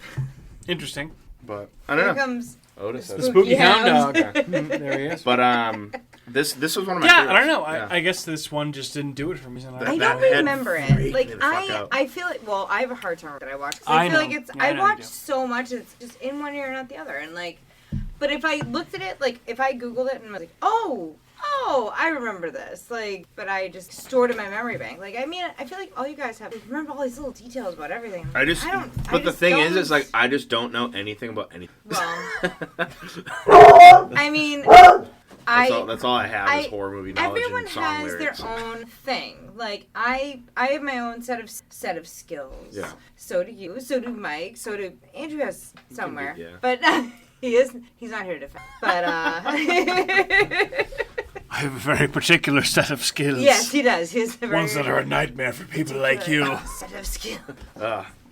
Speaker 1: Interesting.
Speaker 5: But, I don't know.
Speaker 4: Here comes
Speaker 5: Otis
Speaker 4: the
Speaker 5: says
Speaker 1: Spooky Hound Dog.
Speaker 5: Okay.
Speaker 1: There he is.
Speaker 5: But, this was one of my
Speaker 1: yeah,
Speaker 5: favorites.
Speaker 1: I don't know.
Speaker 5: Yeah.
Speaker 1: I guess this one just didn't do it for me.
Speaker 4: I don't remember it. Like, I feel like, well, I have a hard time that I watch. I feel like it's, I watch so much, it's just in one ear and not the other. And, like, but if I looked at it, like, if I Googled it and was like, oh, I remember this. Like, but I just stored in my memory bank. Like, I mean, I feel like all you guys have, remember all these little details about everything.
Speaker 5: But the thing is, like, I just don't know anything about anything.
Speaker 4: Well, I mean,
Speaker 5: that's all I have is horror movie knowledge
Speaker 4: everyone
Speaker 5: and song
Speaker 4: has
Speaker 5: lyrics.
Speaker 4: their own thing. Like, I have my own set of skills.
Speaker 5: Yeah.
Speaker 4: So do you. So do Mike. So do Andrew has somewhere.
Speaker 5: Yeah.
Speaker 4: But he's not here to defend. But
Speaker 1: I have a very particular set of skills.
Speaker 4: Yes, he does. He has a very
Speaker 1: ones that are a nightmare for people like you.
Speaker 4: Set of skills.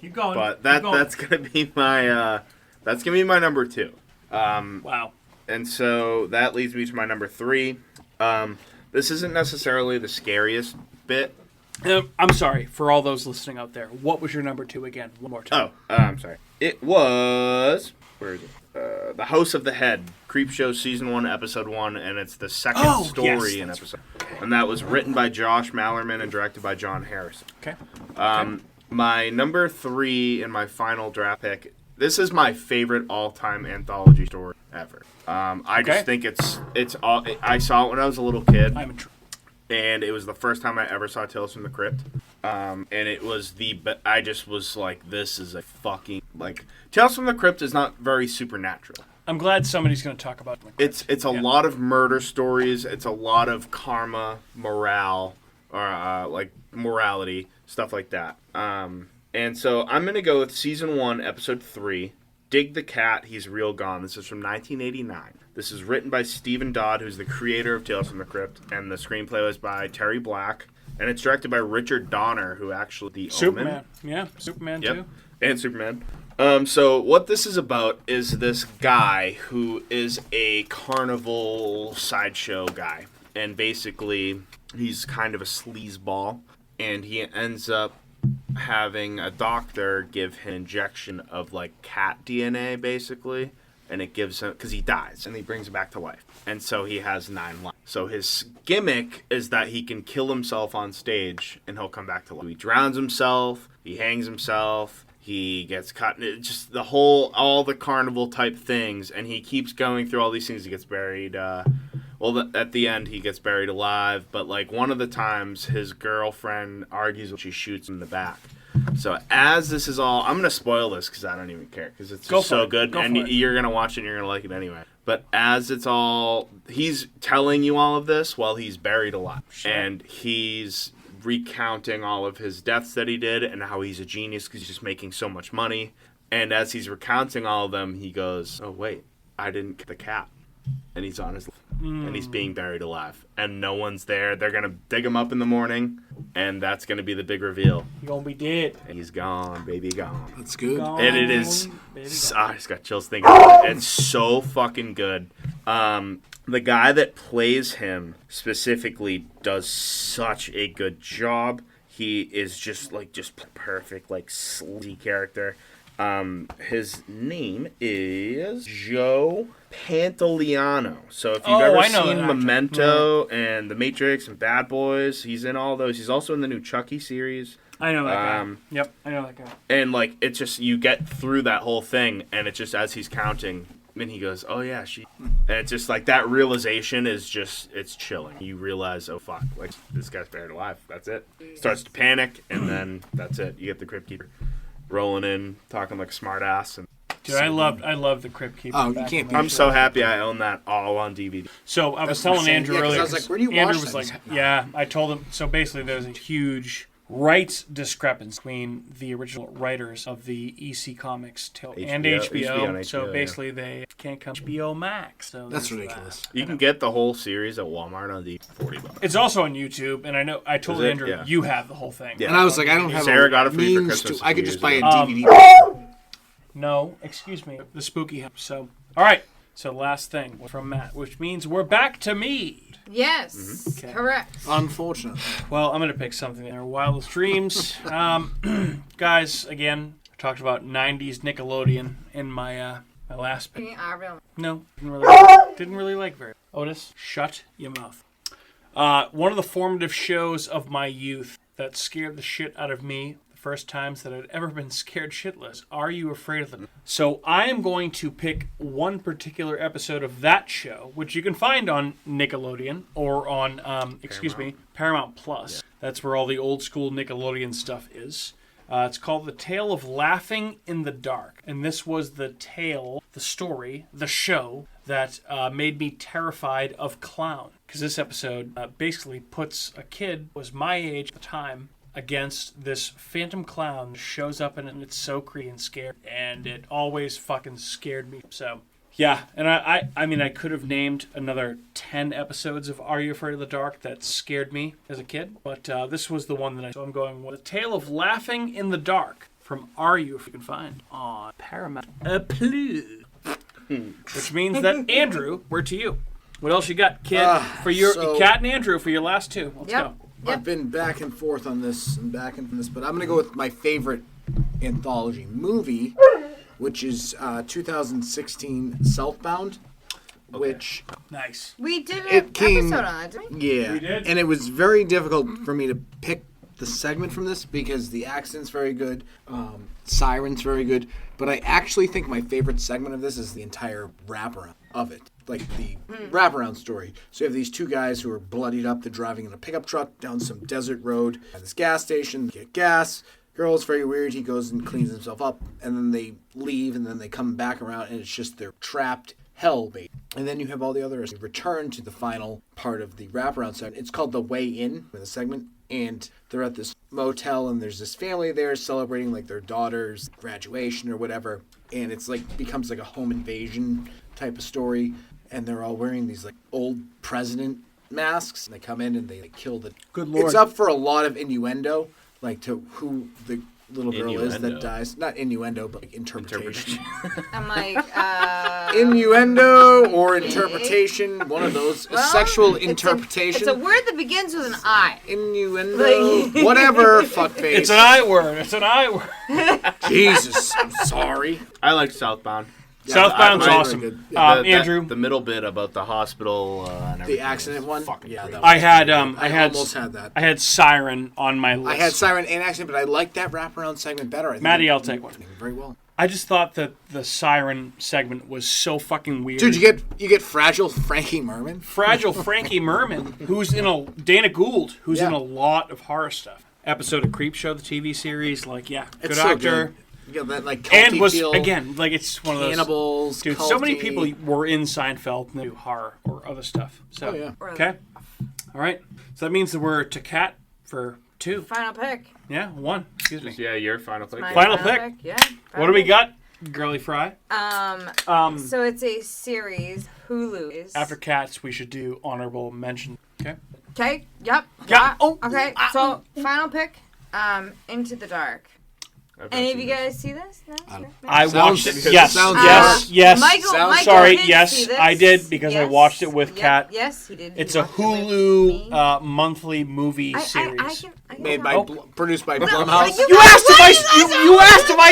Speaker 1: Keep going.
Speaker 5: But that's gonna be my number 2.
Speaker 1: Wow.
Speaker 5: And so that leads me to my number 3. This isn't necessarily the scariest bit.
Speaker 1: I'm sorry for all those listening out there. What was your number 2 again? One more time.
Speaker 5: I'm sorry. It was, where is it? The House of the Head, Creepshow Season 1, Episode 1, and it's the second story in episode. And that was written by Josh Mallerman and directed by John Harrison.
Speaker 1: Okay.
Speaker 5: My number 3 and my final draft pick, this is my favorite all-time anthology story ever. I just think it's all. I saw it when I was a little kid.
Speaker 1: I'm intrigued.
Speaker 5: And it was the first time I ever saw Tales from the Crypt. And it was I just was like, this is a fucking, like, Tales from the Crypt is not very supernatural.
Speaker 1: I'm glad somebody's going to talk about it.
Speaker 5: It's a lot of murder stories. It's a lot of karma, morale, or like morality, stuff like that. And so I'm going to go with Season 1, Episode 3, Dig the Cat, He's Real Gone. This is from 1989. This is written by Stephen Dodd, who's the creator of Tales from the Crypt, and the screenplay was by Terry Black, and it's directed by Richard Donner, who actually the
Speaker 1: Superman.
Speaker 5: Omen.
Speaker 1: Yeah, Superman too.
Speaker 5: And Superman. So what this is about is this guy who is a carnival sideshow guy, and basically he's kind of a sleazeball, and he ends up having a doctor give him an injection of, like, cat DNA, basically, and it gives him, because he dies, and he brings him back to life. And so he has 9 lives. So his gimmick is that he can kill himself on stage, and he'll come back to life. He drowns himself, he hangs himself, he gets cut, just all the carnival type things, and he keeps going through all these things. He gets buried, at the end, he gets buried alive, but, like, one of the times, his girlfriend argues when she shoots him in the back. So as this is all, I'm going to spoil this because I don't even care, because it's just so good, and you're going to watch it and you're going to like it anyway. But as it's all, he's telling you all of this while he's buried alive. Sure. And he's recounting all of his deaths that he did and how he's a genius because he's just making so much money. And as he's recounting all of them, he goes, oh, wait, I didn't get the cat.
Speaker 2: and he's on his and he's being buried alive, and no one's there. They're gonna dig him up in the morning, and that's gonna be the big reveal.
Speaker 1: He's gonna be dead.
Speaker 2: He's gone, baby, gone.
Speaker 3: That's good.
Speaker 2: And it is. I just got chills thinking about it. It's so fucking good. The guy that plays him specifically does such a good job. He is just perfect, like sleazy character. His name is Joe Pantoliano. So if you've ever seen Memento and The Matrix and Bad Boys, he's in all those. He's also in the new Chucky series.
Speaker 1: I know that guy. Yep, I know that guy.
Speaker 2: And like, it's just, you get through that whole thing, and it's just as he's counting, and he goes, "Oh yeah, she." And it's just like that realization is just, it's chilling. You realize, oh fuck, like this guy's buried alive. That's it. Starts to panic, and then that's it. You get the Crypt Keeper rolling in, talking like a smart ass. And
Speaker 1: dude, I love the Crypt Keeper.
Speaker 3: Oh, you can't.
Speaker 2: I'm so happy I own that all on DVD.
Speaker 1: So I was telling Andrew earlier.
Speaker 3: I was like, where do you watch
Speaker 1: Andrew was
Speaker 3: things?
Speaker 1: like, yeah. I told him. So basically, there's a huge rights discrepancy between the original writers of the EC Comics and HBO. So basically, they can't come to HBO Max. So
Speaker 3: that's ridiculous.
Speaker 2: You can get the whole series at Walmart on the $40.
Speaker 1: It's also on YouTube, and I told Andrew you have the whole thing.
Speaker 3: Yeah. And I was like, I don't have.
Speaker 2: Sarah got it for me for
Speaker 3: means
Speaker 2: Christmas.
Speaker 3: I could just buy a DVD.
Speaker 1: No, excuse me, the spooky. So, all right. So last thing from Matt, which means we're back to me.
Speaker 4: Yes, correct.
Speaker 3: Unfortunately.
Speaker 1: Well, I'm going to pick something in our wildest dreams. Guys, again, I talked about 90s Nickelodeon in my my last pick. No, didn't really like very. Otis, shut your mouth. One of the formative shows of my youth that scared the shit out of me first times that I'd ever been scared shitless. Are You Afraid of Them? So I am going to pick one particular episode of that show, which you can find on Nickelodeon or on, Paramount Plus. Yeah. That's where all the old school Nickelodeon stuff is. It's called The Tale of Laughing in the Dark. And this was the story, the show that made me terrified of clown. Because this episode basically puts a kid who was my age at the time against this phantom clown that shows up and it's so creepy and scary, and it always fucking scared me. So yeah, and I mean I could have named another 10 episodes of Are You Afraid of the Dark that scared me as a kid, but this was the one so I'm going with The Tale of Laughing in the Dark from Are You, if you can find on Paramount Plus. Which means that Andrew, we're to you. What else you got, kid? For your Cat and Andrew for your last two. Let's go.
Speaker 3: Yep. I've been back and forth on this and back and this, but I'm going to go with my favorite anthology movie, which is 2016 Southbound, which...
Speaker 1: Nice.
Speaker 4: We did an episode on it, didn't we?
Speaker 3: Yeah.
Speaker 1: We did.
Speaker 3: And it was very difficult for me to pick the segment from this because the accent's very good, Siren's very good, but I actually think my favorite segment of this is the entire wraparound of it. Like the wraparound story. So you have these two guys who are bloodied up. They're driving in a pickup truck down some desert road at this gas station. They get gas. Girl's very weird. He goes and cleans himself up. And then they leave. And then they come back around. And it's just they're trapped hell, bait. And then you have all the others return to the final part of the wraparound segment. It's called The Way In, the segment. And they're at this motel. And there's this family there celebrating like their daughter's graduation or whatever. And it's like becomes like a home invasion type of story. And they're all wearing these like old president masks. And they come in and they like, kill the.
Speaker 1: Good Lord.
Speaker 3: It's up for a lot of innuendo, like to who the little girl is that dies. Not innuendo, but like interpretation.
Speaker 4: I'm like
Speaker 3: innuendo or interpretation. One of those. Sexual interpretation.
Speaker 4: It's a word that begins with an I.
Speaker 3: Innuendo. Whatever. Fuckface.
Speaker 1: It's an I word. It's an I word.
Speaker 3: Jesus. I'm sorry.
Speaker 2: I like Southbound.
Speaker 1: Yeah, Southbound's awesome. Andrew,
Speaker 2: the middle bit about the hospital and everything.
Speaker 3: The accident one.
Speaker 2: Yeah,
Speaker 3: that
Speaker 1: I
Speaker 3: almost had that.
Speaker 1: I had Siren on my list.
Speaker 3: I had Siren and accident, but I like that wraparound segment better. I think
Speaker 1: Maddie, I'll take one.
Speaker 3: Very well.
Speaker 1: I just thought that the Siren segment was so fucking weird.
Speaker 3: Dude, you get Fragile Frankie Merman.
Speaker 1: Fragile Frankie Merman, who's in Dana Gould, who's in a lot of horror stuff. Episode of Creepshow, the TV series, good
Speaker 3: it's
Speaker 1: actor.
Speaker 3: So good. Yeah, that like
Speaker 1: and was
Speaker 3: feel,
Speaker 1: again like it's one of those
Speaker 3: cannibals.
Speaker 1: Dude, so many people were in Seinfeld and they do horror or other stuff. So okay, all right. So that means that we're to Cat for 2.
Speaker 4: Final pick.
Speaker 1: Yeah, 1. Excuse me.
Speaker 2: Yeah, your final pick.
Speaker 1: Final pick.
Speaker 4: Yeah.
Speaker 1: What do we got? Girly Fry.
Speaker 4: So it's a series. Hulu is.
Speaker 1: After Cats, we should do honorable mention. Okay.
Speaker 4: Okay. Yep.
Speaker 1: Yeah. Oh.
Speaker 4: Okay. So final pick. Into the Dark. Any of you guys see this? No?
Speaker 1: I watched it. Yes.
Speaker 3: Sounds
Speaker 1: Yes.
Speaker 4: Michael
Speaker 1: Sorry.
Speaker 4: did
Speaker 1: Yes,
Speaker 4: see this.
Speaker 1: I did because I watched it with Kat.
Speaker 4: Yes, he did.
Speaker 1: It's
Speaker 4: He
Speaker 1: a
Speaker 4: watched it with
Speaker 1: Hulu
Speaker 4: me.
Speaker 1: monthly movie series.
Speaker 4: I can
Speaker 3: Made by,
Speaker 4: tell.
Speaker 3: produced by Blumhouse.
Speaker 1: You asked if I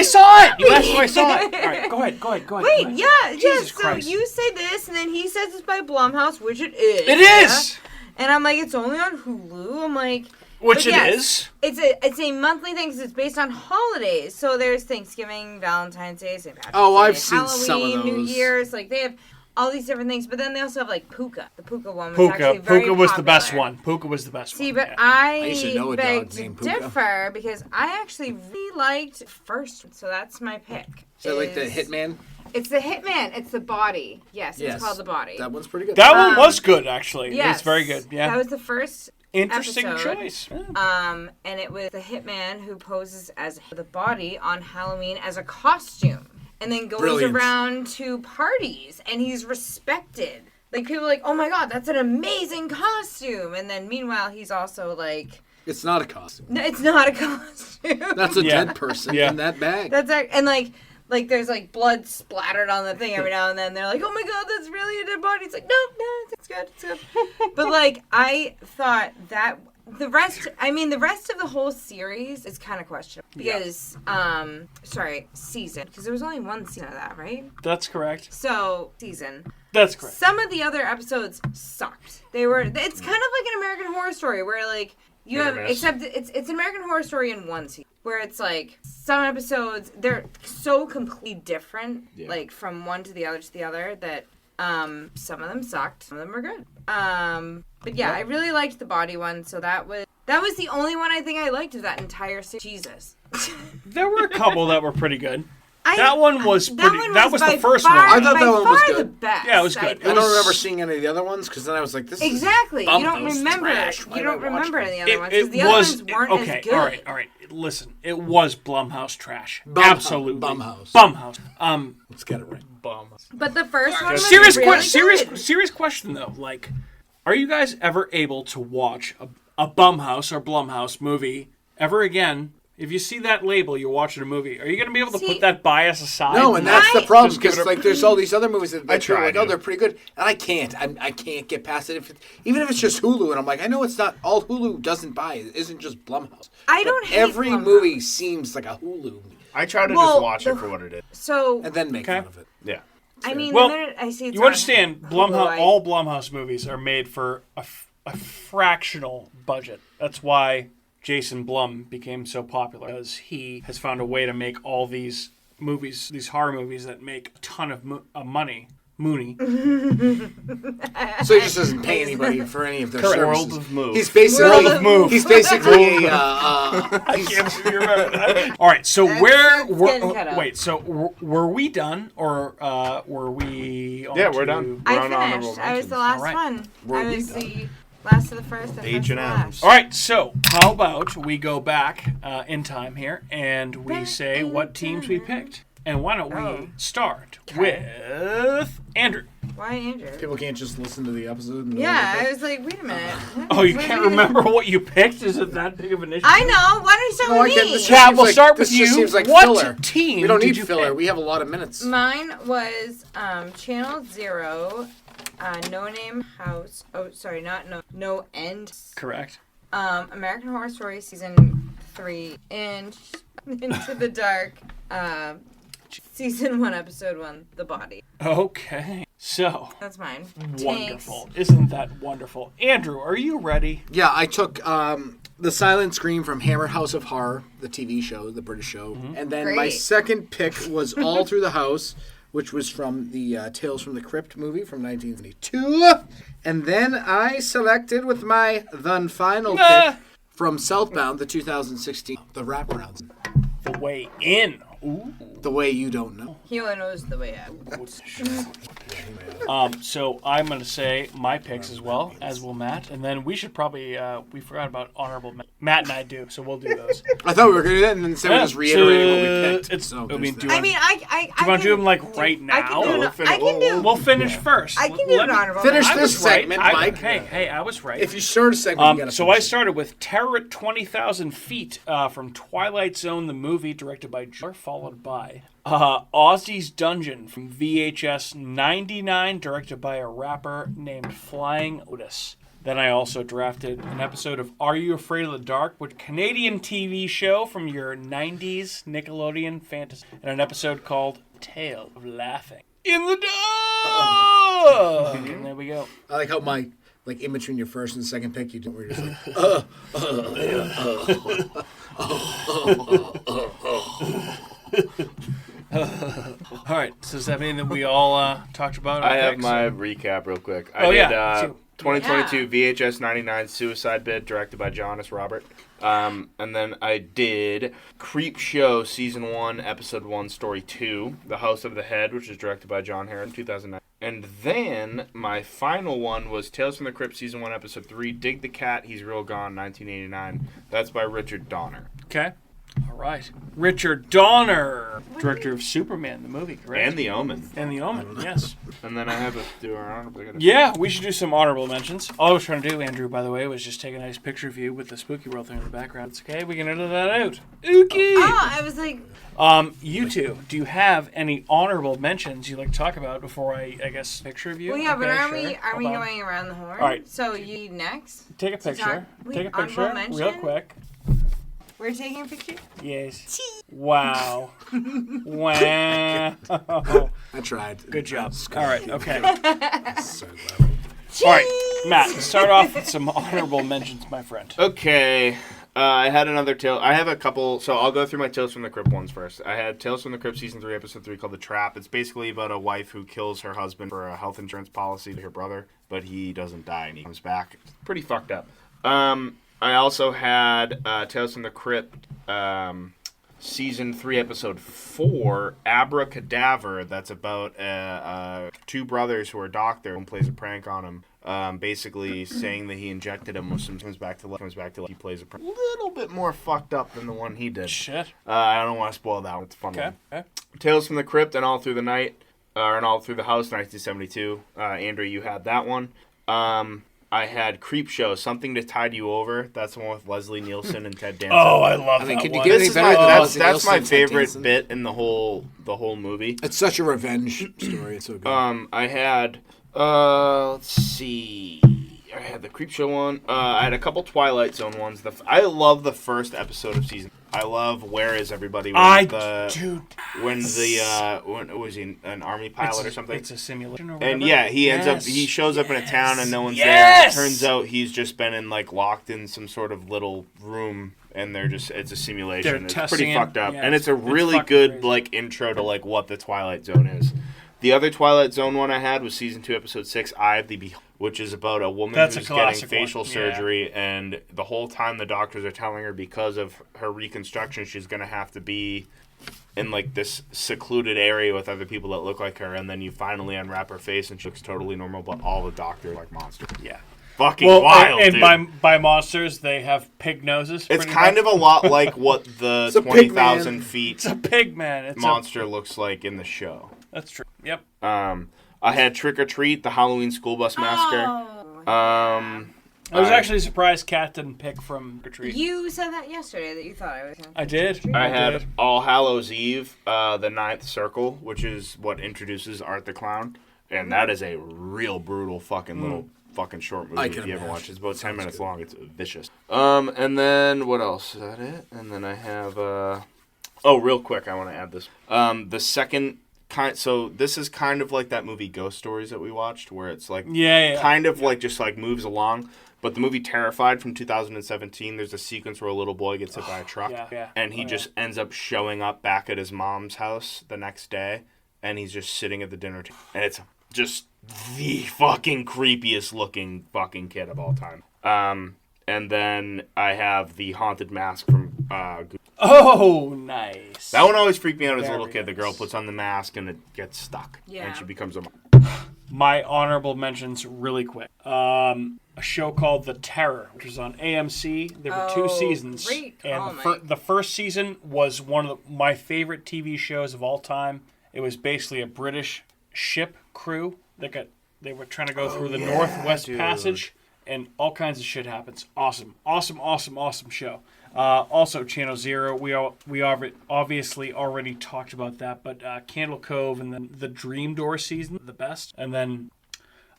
Speaker 1: saw it. You asked if I saw it. All right, go ahead.
Speaker 4: Wait, yeah.
Speaker 1: Jesus
Speaker 4: So
Speaker 1: Christ.
Speaker 4: you say this, and then he says it's by Blumhouse, which it is.
Speaker 1: It is.
Speaker 4: And I'm like, it's only on Hulu. I'm like,
Speaker 1: Which
Speaker 4: but
Speaker 1: it
Speaker 4: yes,
Speaker 1: is.
Speaker 4: It's a monthly thing because it's based on holidays. So there's Thanksgiving, Valentine's Day, St. Patrick's
Speaker 3: Oh,
Speaker 4: Day,
Speaker 3: I've seen
Speaker 4: Halloween,
Speaker 3: some of
Speaker 4: New
Speaker 3: those.
Speaker 4: Year's. Like they have all these different things. But then they also have like Puka. The Puka one was actually very
Speaker 1: Puka was the best
Speaker 4: popular.
Speaker 1: one. Puka was the best
Speaker 4: See,
Speaker 1: one.
Speaker 4: but
Speaker 1: yeah.
Speaker 3: used to know
Speaker 4: I
Speaker 3: a
Speaker 4: beg
Speaker 3: dog
Speaker 4: to
Speaker 3: named Puka.
Speaker 4: differ because I actually really liked the first one. So that's my pick.
Speaker 3: So like the Hitman?
Speaker 4: It's the Hitman. It's the Body. Yes,
Speaker 3: Yes.
Speaker 4: it's called The Body.
Speaker 3: That one's pretty good.
Speaker 1: That one was good, actually.
Speaker 4: Yes.
Speaker 1: It was very good. Yeah.
Speaker 4: That was the first
Speaker 1: Interesting
Speaker 4: episode.
Speaker 1: choice.
Speaker 4: And it was the hitman who poses as the Body on Halloween as a costume, and then goes
Speaker 3: Brilliant.
Speaker 4: around to parties, and he's respected. Like people are like, oh my god, that's an amazing costume, and then meanwhile he's also like,
Speaker 3: It's not a costume.
Speaker 4: no, it's not a costume.
Speaker 3: That's a
Speaker 1: Yeah.
Speaker 3: dead person
Speaker 1: Yeah.
Speaker 3: in that bag.
Speaker 4: That's and like there's like blood splattered on the thing every now and then. They're like, oh my god, that's really a dead body. It's like, no, it's good. But like I thought that the rest of the whole series is kind of questionable because season, because there was only one season of that, right?
Speaker 1: That's correct.
Speaker 4: So season.
Speaker 1: That's correct.
Speaker 4: Some of the other episodes sucked. It's kind of like an American Horror Story where like you have, except it's an American Horror Story in one season, where it's like some episodes they're so completely different, like from one to the other that some of them sucked, some of them are good. But yeah, I really liked the Body one, so that was the only one I think I liked of that entire series. Jesus.
Speaker 1: There were a couple that were pretty good. That one was pretty. That was
Speaker 4: by
Speaker 1: the first
Speaker 4: far-
Speaker 1: one.
Speaker 3: I thought
Speaker 4: by
Speaker 3: that one was
Speaker 4: far
Speaker 3: good.
Speaker 4: the best.
Speaker 1: Yeah, it was good.
Speaker 3: I don't remember seeing any of the other ones because then I was like, "This
Speaker 4: Exactly.
Speaker 3: is
Speaker 4: You don't
Speaker 3: Blumhouse
Speaker 4: remember.
Speaker 3: trash. Why
Speaker 4: You
Speaker 3: did I
Speaker 4: don't
Speaker 3: watch
Speaker 4: remember
Speaker 3: this?
Speaker 4: any of the other ones
Speaker 1: It
Speaker 4: because the other
Speaker 1: was
Speaker 4: ones weren't
Speaker 1: okay.
Speaker 4: as good.
Speaker 1: All right. Listen, it was Blumhouse trash.
Speaker 3: Bumhouse.
Speaker 1: Absolutely.
Speaker 3: Bumhouse. Let's get it right.
Speaker 1: Bumhouse.
Speaker 4: But the first one was
Speaker 1: Serious
Speaker 4: really good.
Speaker 1: serious question though. Like, are you guys ever able to watch a Bumhouse or Blumhouse movie ever again? If you see that label, you're watching a movie. Are you going to be able to put that bias aside?
Speaker 3: No, and that's the problem
Speaker 1: Just give
Speaker 3: because
Speaker 1: it a-
Speaker 3: like there's all these other movies that people are like,
Speaker 2: tried
Speaker 3: oh, they're pretty good, and I can't. I can't get past it. Even if it's just Hulu, and I'm like, I know it's not all Hulu doesn't buy. It isn't just Blumhouse.
Speaker 4: I don't hate
Speaker 3: Every
Speaker 4: Blumhouse.
Speaker 3: movie seems like a Hulu,
Speaker 2: I try to
Speaker 4: Well,
Speaker 2: just watch
Speaker 4: the-
Speaker 2: it for what it is.
Speaker 4: So
Speaker 3: and then make fun of it.
Speaker 2: Yeah.
Speaker 4: I mean,
Speaker 1: Well,
Speaker 4: the minute I see it's
Speaker 1: You
Speaker 4: on
Speaker 1: understand,
Speaker 4: Hulu,
Speaker 1: Blumhouse. All Blumhouse movies are made for a fractional budget. That's why Jason Blum became so popular, because he has found a way to make all these movies, these horror movies that make a ton of money. Mooney.
Speaker 3: So he just doesn't pay anybody for any of their
Speaker 1: Correct.
Speaker 3: services.
Speaker 2: World of Move.
Speaker 3: He's basically
Speaker 1: World of Move.
Speaker 3: He's basically a.
Speaker 1: I can't believe you remember that. All right, so
Speaker 4: getting cut up.
Speaker 1: wait, so were we done, or were we? On
Speaker 2: Yeah, we're
Speaker 1: to-
Speaker 2: done.
Speaker 4: I
Speaker 2: We're on honorable
Speaker 4: finished. I was the
Speaker 2: mentions.
Speaker 4: last
Speaker 1: All right.
Speaker 4: one.
Speaker 3: Were
Speaker 4: I
Speaker 3: we
Speaker 4: was
Speaker 3: done?
Speaker 4: the last of the first. And first of the
Speaker 2: H&Ms.
Speaker 4: last.
Speaker 1: All right, so how about we go back in time here and we
Speaker 4: Back
Speaker 1: say
Speaker 4: in
Speaker 1: what teams we
Speaker 4: time.
Speaker 1: picked, and why don't
Speaker 4: Oh.
Speaker 1: we start with Andrew?
Speaker 4: Why Andrew?
Speaker 3: People can't just listen to the episode. And
Speaker 4: Yeah, I was like, wait a minute.
Speaker 1: Oh, you
Speaker 4: What
Speaker 1: can't
Speaker 4: are we gonna-
Speaker 1: remember what you picked? Is it that big of an issue?
Speaker 4: I know. Why don't you start
Speaker 3: No, I
Speaker 4: with
Speaker 3: can't.
Speaker 4: me?
Speaker 3: This
Speaker 1: Kat,
Speaker 3: seems
Speaker 1: we'll
Speaker 3: like-
Speaker 1: start with
Speaker 3: this just
Speaker 1: you.
Speaker 3: seems like
Speaker 1: What
Speaker 3: filler.
Speaker 1: team
Speaker 3: We don't
Speaker 1: did
Speaker 3: need
Speaker 1: you
Speaker 3: filler.
Speaker 1: pick?
Speaker 3: We have a lot of minutes.
Speaker 4: Mine was Channel 0, No Name House. Oh, sorry, not No End.
Speaker 1: Correct.
Speaker 4: American Horror Story Season 3 and Into the Dark. Season 1, Episode 1, The Body.
Speaker 1: Okay, so
Speaker 4: That's mine.
Speaker 1: wonderful. Isn't that wonderful? Andrew, are you ready?
Speaker 3: Yeah, I took The Silent Scream from Hammer House of Horror, the TV show, the British show. And then my
Speaker 4: Great.
Speaker 3: second pick was All Through the House, which was from the Tales From The Crypt movie from 1972. And then I selected with my then final pick from Southbound, the 2016, the wraparounds.
Speaker 1: The Way In. Ooh.
Speaker 3: The Way You Don't Know.
Speaker 4: He only knows the way out.
Speaker 1: So I'm going to say my picks as well, as will Matt. And then we should probably, we forgot about honorable Matt and I do, so we'll do those.
Speaker 3: I thought we were going to do that, and then someone just reiterated what we picked.
Speaker 1: It's,
Speaker 3: So
Speaker 1: I mean,
Speaker 3: there's
Speaker 1: do
Speaker 3: that.
Speaker 1: you
Speaker 4: I
Speaker 1: want to do them like right now?
Speaker 4: I can do.
Speaker 1: We'll finish first.
Speaker 4: I can do an honorable.
Speaker 3: Finish
Speaker 4: mention.
Speaker 3: this segment, Mike.
Speaker 1: Hey, I was right.
Speaker 3: If you start a segment, you gotta
Speaker 1: so
Speaker 3: finish
Speaker 1: I
Speaker 3: it.
Speaker 1: started with Terror at 20,000 Feet from Twilight Zone, the movie, directed by Jar, followed by Ozzy's Dungeon from VHS 99, directed by a rapper named Flying Otis. Then I also drafted an episode of Are You Afraid of the Dark, which Canadian TV show from your 90s Nickelodeon fantasy, and an episode called Tale of Laughing in the Dark. And there we go.
Speaker 3: I like how my in between your first and second pick, you do where you're just
Speaker 1: All right, so does that mean that we all talked about our
Speaker 5: I have
Speaker 1: picks?
Speaker 5: my recap real quick.
Speaker 1: Oh,
Speaker 5: I did
Speaker 1: yeah.
Speaker 5: 2022 VHS 99 Suicide Bid, directed by Jonas Robert. And then I did Creepshow Season 1, Episode 1, Story 2, The House of the Head, which was directed by John Herron, 2009. And then my final one was Tales from the Crypt Season 1, Episode 3, Dig the Cat, He's Real Gone, 1989. That's by Richard Donner.
Speaker 1: Okay. All right. Richard Donner, director of Superman, the movie, correct?
Speaker 5: And The Omen.
Speaker 1: And The Omen, yes.
Speaker 5: And then I have to do our honorable.
Speaker 1: Yeah, we should do some honorable mentions. All I was trying to do, Andrew, by the way, was just take a nice picture of you with the Spooky World thing in the background. It's okay, we can edit that out. Okay.
Speaker 4: Oh, I was like...
Speaker 1: You two, do you have any honorable mentions you'd like to talk about before I guess, picture of you?
Speaker 4: Well, yeah,
Speaker 1: okay,
Speaker 4: but
Speaker 1: sure.
Speaker 4: are we going around the horn?
Speaker 1: All right.
Speaker 4: So you next?
Speaker 1: Take a picture. Take a picture,
Speaker 4: honorable mention?
Speaker 1: real quick.
Speaker 4: We're taking a picture?
Speaker 1: Yes. Wow. Wow.
Speaker 3: I tried.
Speaker 1: Good job. All right, okay.
Speaker 3: So
Speaker 1: All right, Matt, start off with some honorable mentions, my friend.
Speaker 5: Okay. I had another tale. I have a couple, so I'll go through my Tales from the Crypt ones first. I had Tales from the Crypt Season 3, Episode 3 called The Trap. It's basically about a wife who kills her husband for a health insurance policy to her brother, but he doesn't die and he comes back. It's pretty fucked up. I also had Tales from the Crypt Season 3, Episode 4, Abracadaver. That's about two brothers who are doctor and plays a prank on him. Basically saying that he injected him with some comes back to life. He plays a prank. A little bit more fucked up than the one he did.
Speaker 1: Shit.
Speaker 5: I don't want to spoil that one. It's a fun one.
Speaker 1: Okay.
Speaker 5: Tales from the Crypt and All Through the Night, and All Through the House, 1972. Andrew, you had that one. I had Creepshow, Something to Tide You Over. That's the one with Leslie Nielsen and Ted Danson.
Speaker 1: Oh, I love that
Speaker 3: could
Speaker 1: one.
Speaker 3: you get any better than Leslie
Speaker 5: That's my
Speaker 3: Nielsen and Ted
Speaker 5: favorite
Speaker 3: Danson?
Speaker 5: bit in the whole movie.
Speaker 3: It's such a revenge story. It's so good.
Speaker 5: I had let's see. I had the Creepshow one. I had a couple Twilight Zone ones. I love the first episode of season. I love Where Is Everybody? When was he an army pilot or something?
Speaker 1: It's a simulation or
Speaker 5: and
Speaker 1: whatever.
Speaker 5: yeah, he shows up in a town and no one's there. It turns out he's just been locked in some sort of little room and it's a simulation. It's pretty fucked up.
Speaker 1: Yeah,
Speaker 5: and it's a really good intro to what the Twilight Zone is. The other Twilight Zone one I had was Season 2, Episode 6, Eye of the Beholder, which is about a woman who's getting facial surgery, and the whole time the doctors are telling her because of her reconstruction, she's going to have to be in this secluded area with other people that look like her, and then you finally unwrap her face and she looks totally normal, but all the doctors are like monsters.
Speaker 1: Yeah.
Speaker 5: Fucking wild,
Speaker 1: and
Speaker 5: dude.
Speaker 1: by monsters, they have pig noses.
Speaker 5: It's kind of a lot like what the 20,000 feet
Speaker 1: it's a pig man.
Speaker 5: monster looks like in the show.
Speaker 1: That's true. Yep.
Speaker 5: I had Trick or Treat, the Halloween School Bus Massacre.
Speaker 1: I was actually surprised Kat didn't pick from Trick or Treat.
Speaker 4: You said that yesterday that you thought I was going to.
Speaker 1: I did.
Speaker 5: I had All Hallows Eve, the Ninth Circle, which is what introduces Art the Clown, and that is a real brutal fucking little fucking short movie if you ever watch it. It's about 10 minutes long. It's vicious. And then what else? Is that it? And then I have real quick, I want to add this. The second so this is kind of like that movie Ghost Stories that we watched, where it's kind of just moves along. But the movie Terrified from 2017, there's a sequence where a little boy gets hit by a truck, and he just ends up showing up back at his mom's house the next day, and he's just sitting at the dinner table, and it's just the fucking creepiest looking fucking kid of all time. And then I have the Haunted Mask from
Speaker 1: Oh, nice.
Speaker 5: That one always freaked me out as a little kid. The girl puts on the mask and it gets stuck.
Speaker 4: Yeah.
Speaker 5: And she becomes a...
Speaker 1: My honorable mentions really quick. A show called The Terror, which was on AMC. There were 2 seasons.
Speaker 4: Great.
Speaker 1: And the first season was one of my favorite TV shows of all time. It was basically a British ship crew that they were trying to go through the Northwest Passage, and all kinds of shit happens. Awesome show. Also, Channel Zero, we obviously already talked about that, but Candle Cove and then the Dream Door season, the best. And then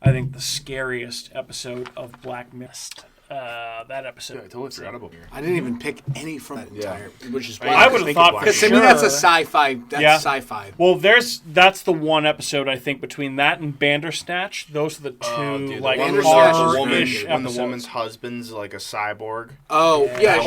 Speaker 1: I think the scariest episode of Black Mist. That episode.
Speaker 5: Yeah, I totally forgot about it.
Speaker 3: I didn't even pick any from that entire, which is why
Speaker 1: I would have thought for
Speaker 3: because
Speaker 1: sure.
Speaker 3: to me that's a sci-fi. That's sci-fi.
Speaker 1: Well, that's the one episode I think between that and Bandersnatch. Those are the two like horror-ish
Speaker 5: when the
Speaker 1: episodes.
Speaker 5: woman's husband's like a cyborg.
Speaker 3: Oh yeah.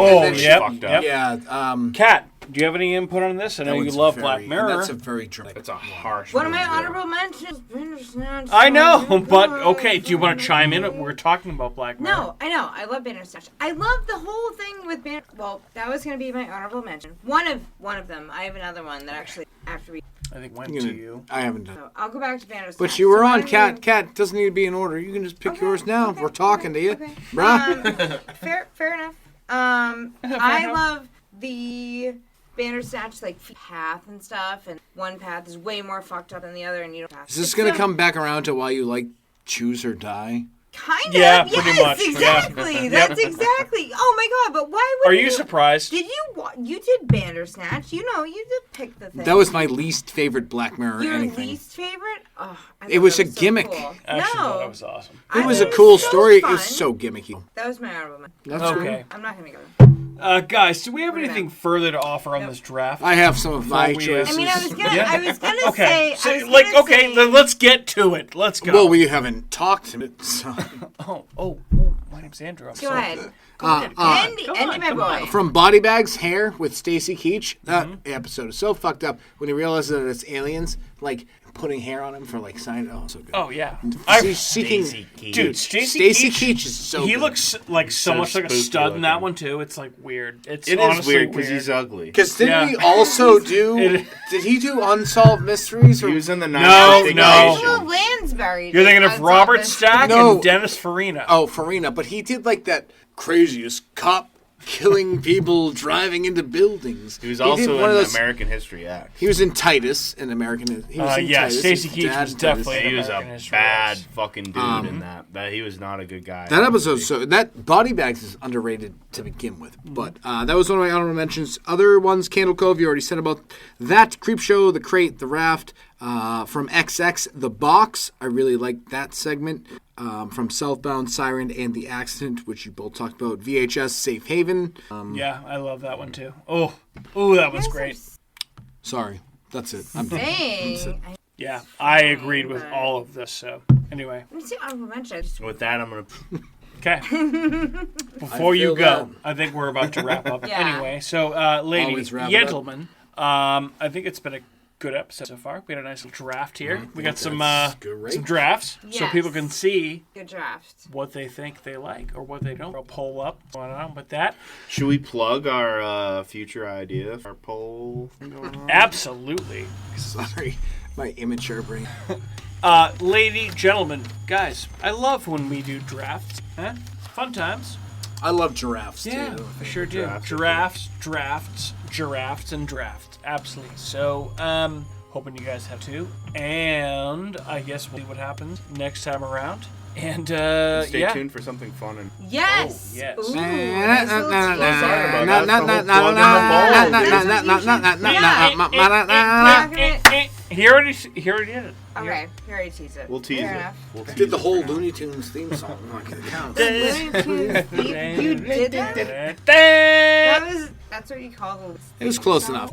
Speaker 1: Kat, do you have any input on this? I know you love Black Mirror.
Speaker 3: That's a very dramatic.
Speaker 5: It's a harsh.
Speaker 4: One of my honorable mentions. Bandersnatch.
Speaker 1: I know, but okay. Do you want to chime in? We're talking about Black Mirror.
Speaker 4: No, I know. I love Bandersnatch. I love the whole thing with Well, that was going to be my honorable mention. One of them. I have another one that actually after we.
Speaker 1: I think went to you.
Speaker 3: I haven't done.
Speaker 4: So I'll go back to Bandersnatch.
Speaker 3: But you were on Cat. Cat doesn't need to be in order. You can just pick yours now. We're talking to you, bruh.
Speaker 4: Fair enough. I love the Bandersnatch like path and stuff, and one path is way more fucked up than the other, and you don't have.
Speaker 3: Is this gonna come back around to why you like Choose or Die?
Speaker 4: Kind of.
Speaker 1: Yeah,
Speaker 4: yes,
Speaker 1: pretty much.
Speaker 4: Exactly.
Speaker 1: Yeah.
Speaker 4: That's exactly. Oh my god! But why would
Speaker 1: Are you surprised?
Speaker 4: Did you did Bandersnatch? You did pick the thing.
Speaker 3: That was my least favorite Black Mirror
Speaker 4: Your
Speaker 3: anything.
Speaker 4: least favorite? Oh,
Speaker 3: It was a gimmick.
Speaker 4: Cool.
Speaker 1: I actually
Speaker 4: No,
Speaker 1: thought that was awesome.
Speaker 3: It was a cool story. It was so gimmicky.
Speaker 4: That was my honorable mention.
Speaker 3: That's
Speaker 1: Okay.
Speaker 4: I'm not gonna go.
Speaker 1: Guys, do we have anything further to offer on this draft?
Speaker 3: I have some of my
Speaker 1: Before we,
Speaker 3: choices.
Speaker 4: I mean, I was gonna
Speaker 1: Okay.
Speaker 4: say.
Speaker 1: Then let's get to it. Let's go.
Speaker 3: Well, we haven't talked to it, so.
Speaker 1: Oh, my name's Andrew.
Speaker 4: Go ahead.
Speaker 1: Andy,
Speaker 4: my boy.
Speaker 3: From Body Bags Hair with Stacy Keach. That episode is so fucked up when he realizes that it's aliens, like putting hair on him for like sign. Oh, so good.
Speaker 1: Oh yeah.
Speaker 3: Stacy Keach.
Speaker 1: Dude,
Speaker 3: Stacy Keach is so.
Speaker 1: He
Speaker 3: good.
Speaker 1: looks like so much like a stud in that one too. It's like weird. It
Speaker 5: is weird because he's ugly.
Speaker 3: Because didn't he also do? Did he do Unsolved Mysteries? Or?
Speaker 5: He was in the
Speaker 1: No.
Speaker 4: Lansbury.
Speaker 1: You're thinking of Robert Stack and Dennis Farina.
Speaker 3: Oh, Farina, but he did like that craziest cop killing people driving into buildings.
Speaker 5: He was also in American History X.
Speaker 3: He was in Titus in American. He was in Titus.
Speaker 1: Stacey Keach was definitely.
Speaker 5: He was a bad fucking dude in that. He was not a good guy.
Speaker 3: That episode, so that Body Bags is underrated to begin with. But that was one of my honorable mentions. Other ones, Candle Cove, you already said about that. Creepshow, The Crate, The Raft. From XX, The Box. I really like that segment. From Southbound, Siren, and The Accident, which you both talked about. VHS, Safe Haven.
Speaker 1: Yeah, I love that one too. Oh, that was great.
Speaker 3: Sorry, that's it. I'm
Speaker 4: dang.
Speaker 1: Yeah, I agreed with all of this. So anyway,
Speaker 4: Let me see honorable mentions.
Speaker 5: With that, I'm gonna.
Speaker 1: Okay. Before you go, I think we're about to wrap up. Anyway, so ladies, gentlemen, I think it's been a good episode so far. We had a nice little draft here. We got some drafts so people can see
Speaker 4: good draft
Speaker 1: what they think they like or what they don't. I'll poll up going on with that.
Speaker 5: Should we plug our future idea for our poll?
Speaker 1: Absolutely.
Speaker 3: Sorry, my immature brain.
Speaker 1: Lady, gentlemen, guys, I love when we do drafts. Huh? Fun times.
Speaker 3: I love giraffes,
Speaker 1: yeah,
Speaker 3: too.
Speaker 1: I sure do. Giraffes, and drafts. Absolutely. So, hoping you guys have too. And I guess we'll see what happens next time around. And
Speaker 5: stay tuned for something fun. And
Speaker 4: yes.
Speaker 1: Oh, yes.
Speaker 4: Ooh,
Speaker 1: He already did it.
Speaker 4: Okay, he already teased it.
Speaker 5: We'll tease it.
Speaker 3: I did the whole Looney Tunes theme song. I'm not gonna count.
Speaker 4: You did that? That's what you call it.
Speaker 3: It was close enough.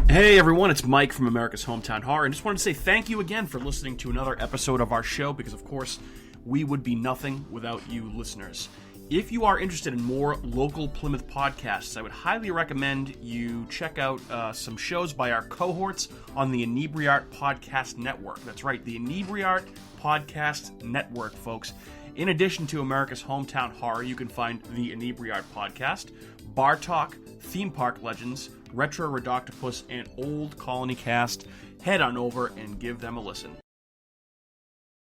Speaker 1: Hey everyone, it's Mike from America's Hometown Horror, and just wanted to say thank you again for listening to another episode of our show, because of course, we would be nothing without you listeners. If you are interested in more local Plymouth podcasts, I would highly recommend you check out some shows by our cohorts on the Inebriart Podcast Network. That's right, the Inebriart Podcast Network, folks. In addition to America's Hometown Horror, you can find the Inebriard Podcast, Bar Talk, Theme Park Legends, Retro Redoctopus, and Old Colony Cast. Head on over and give them a listen.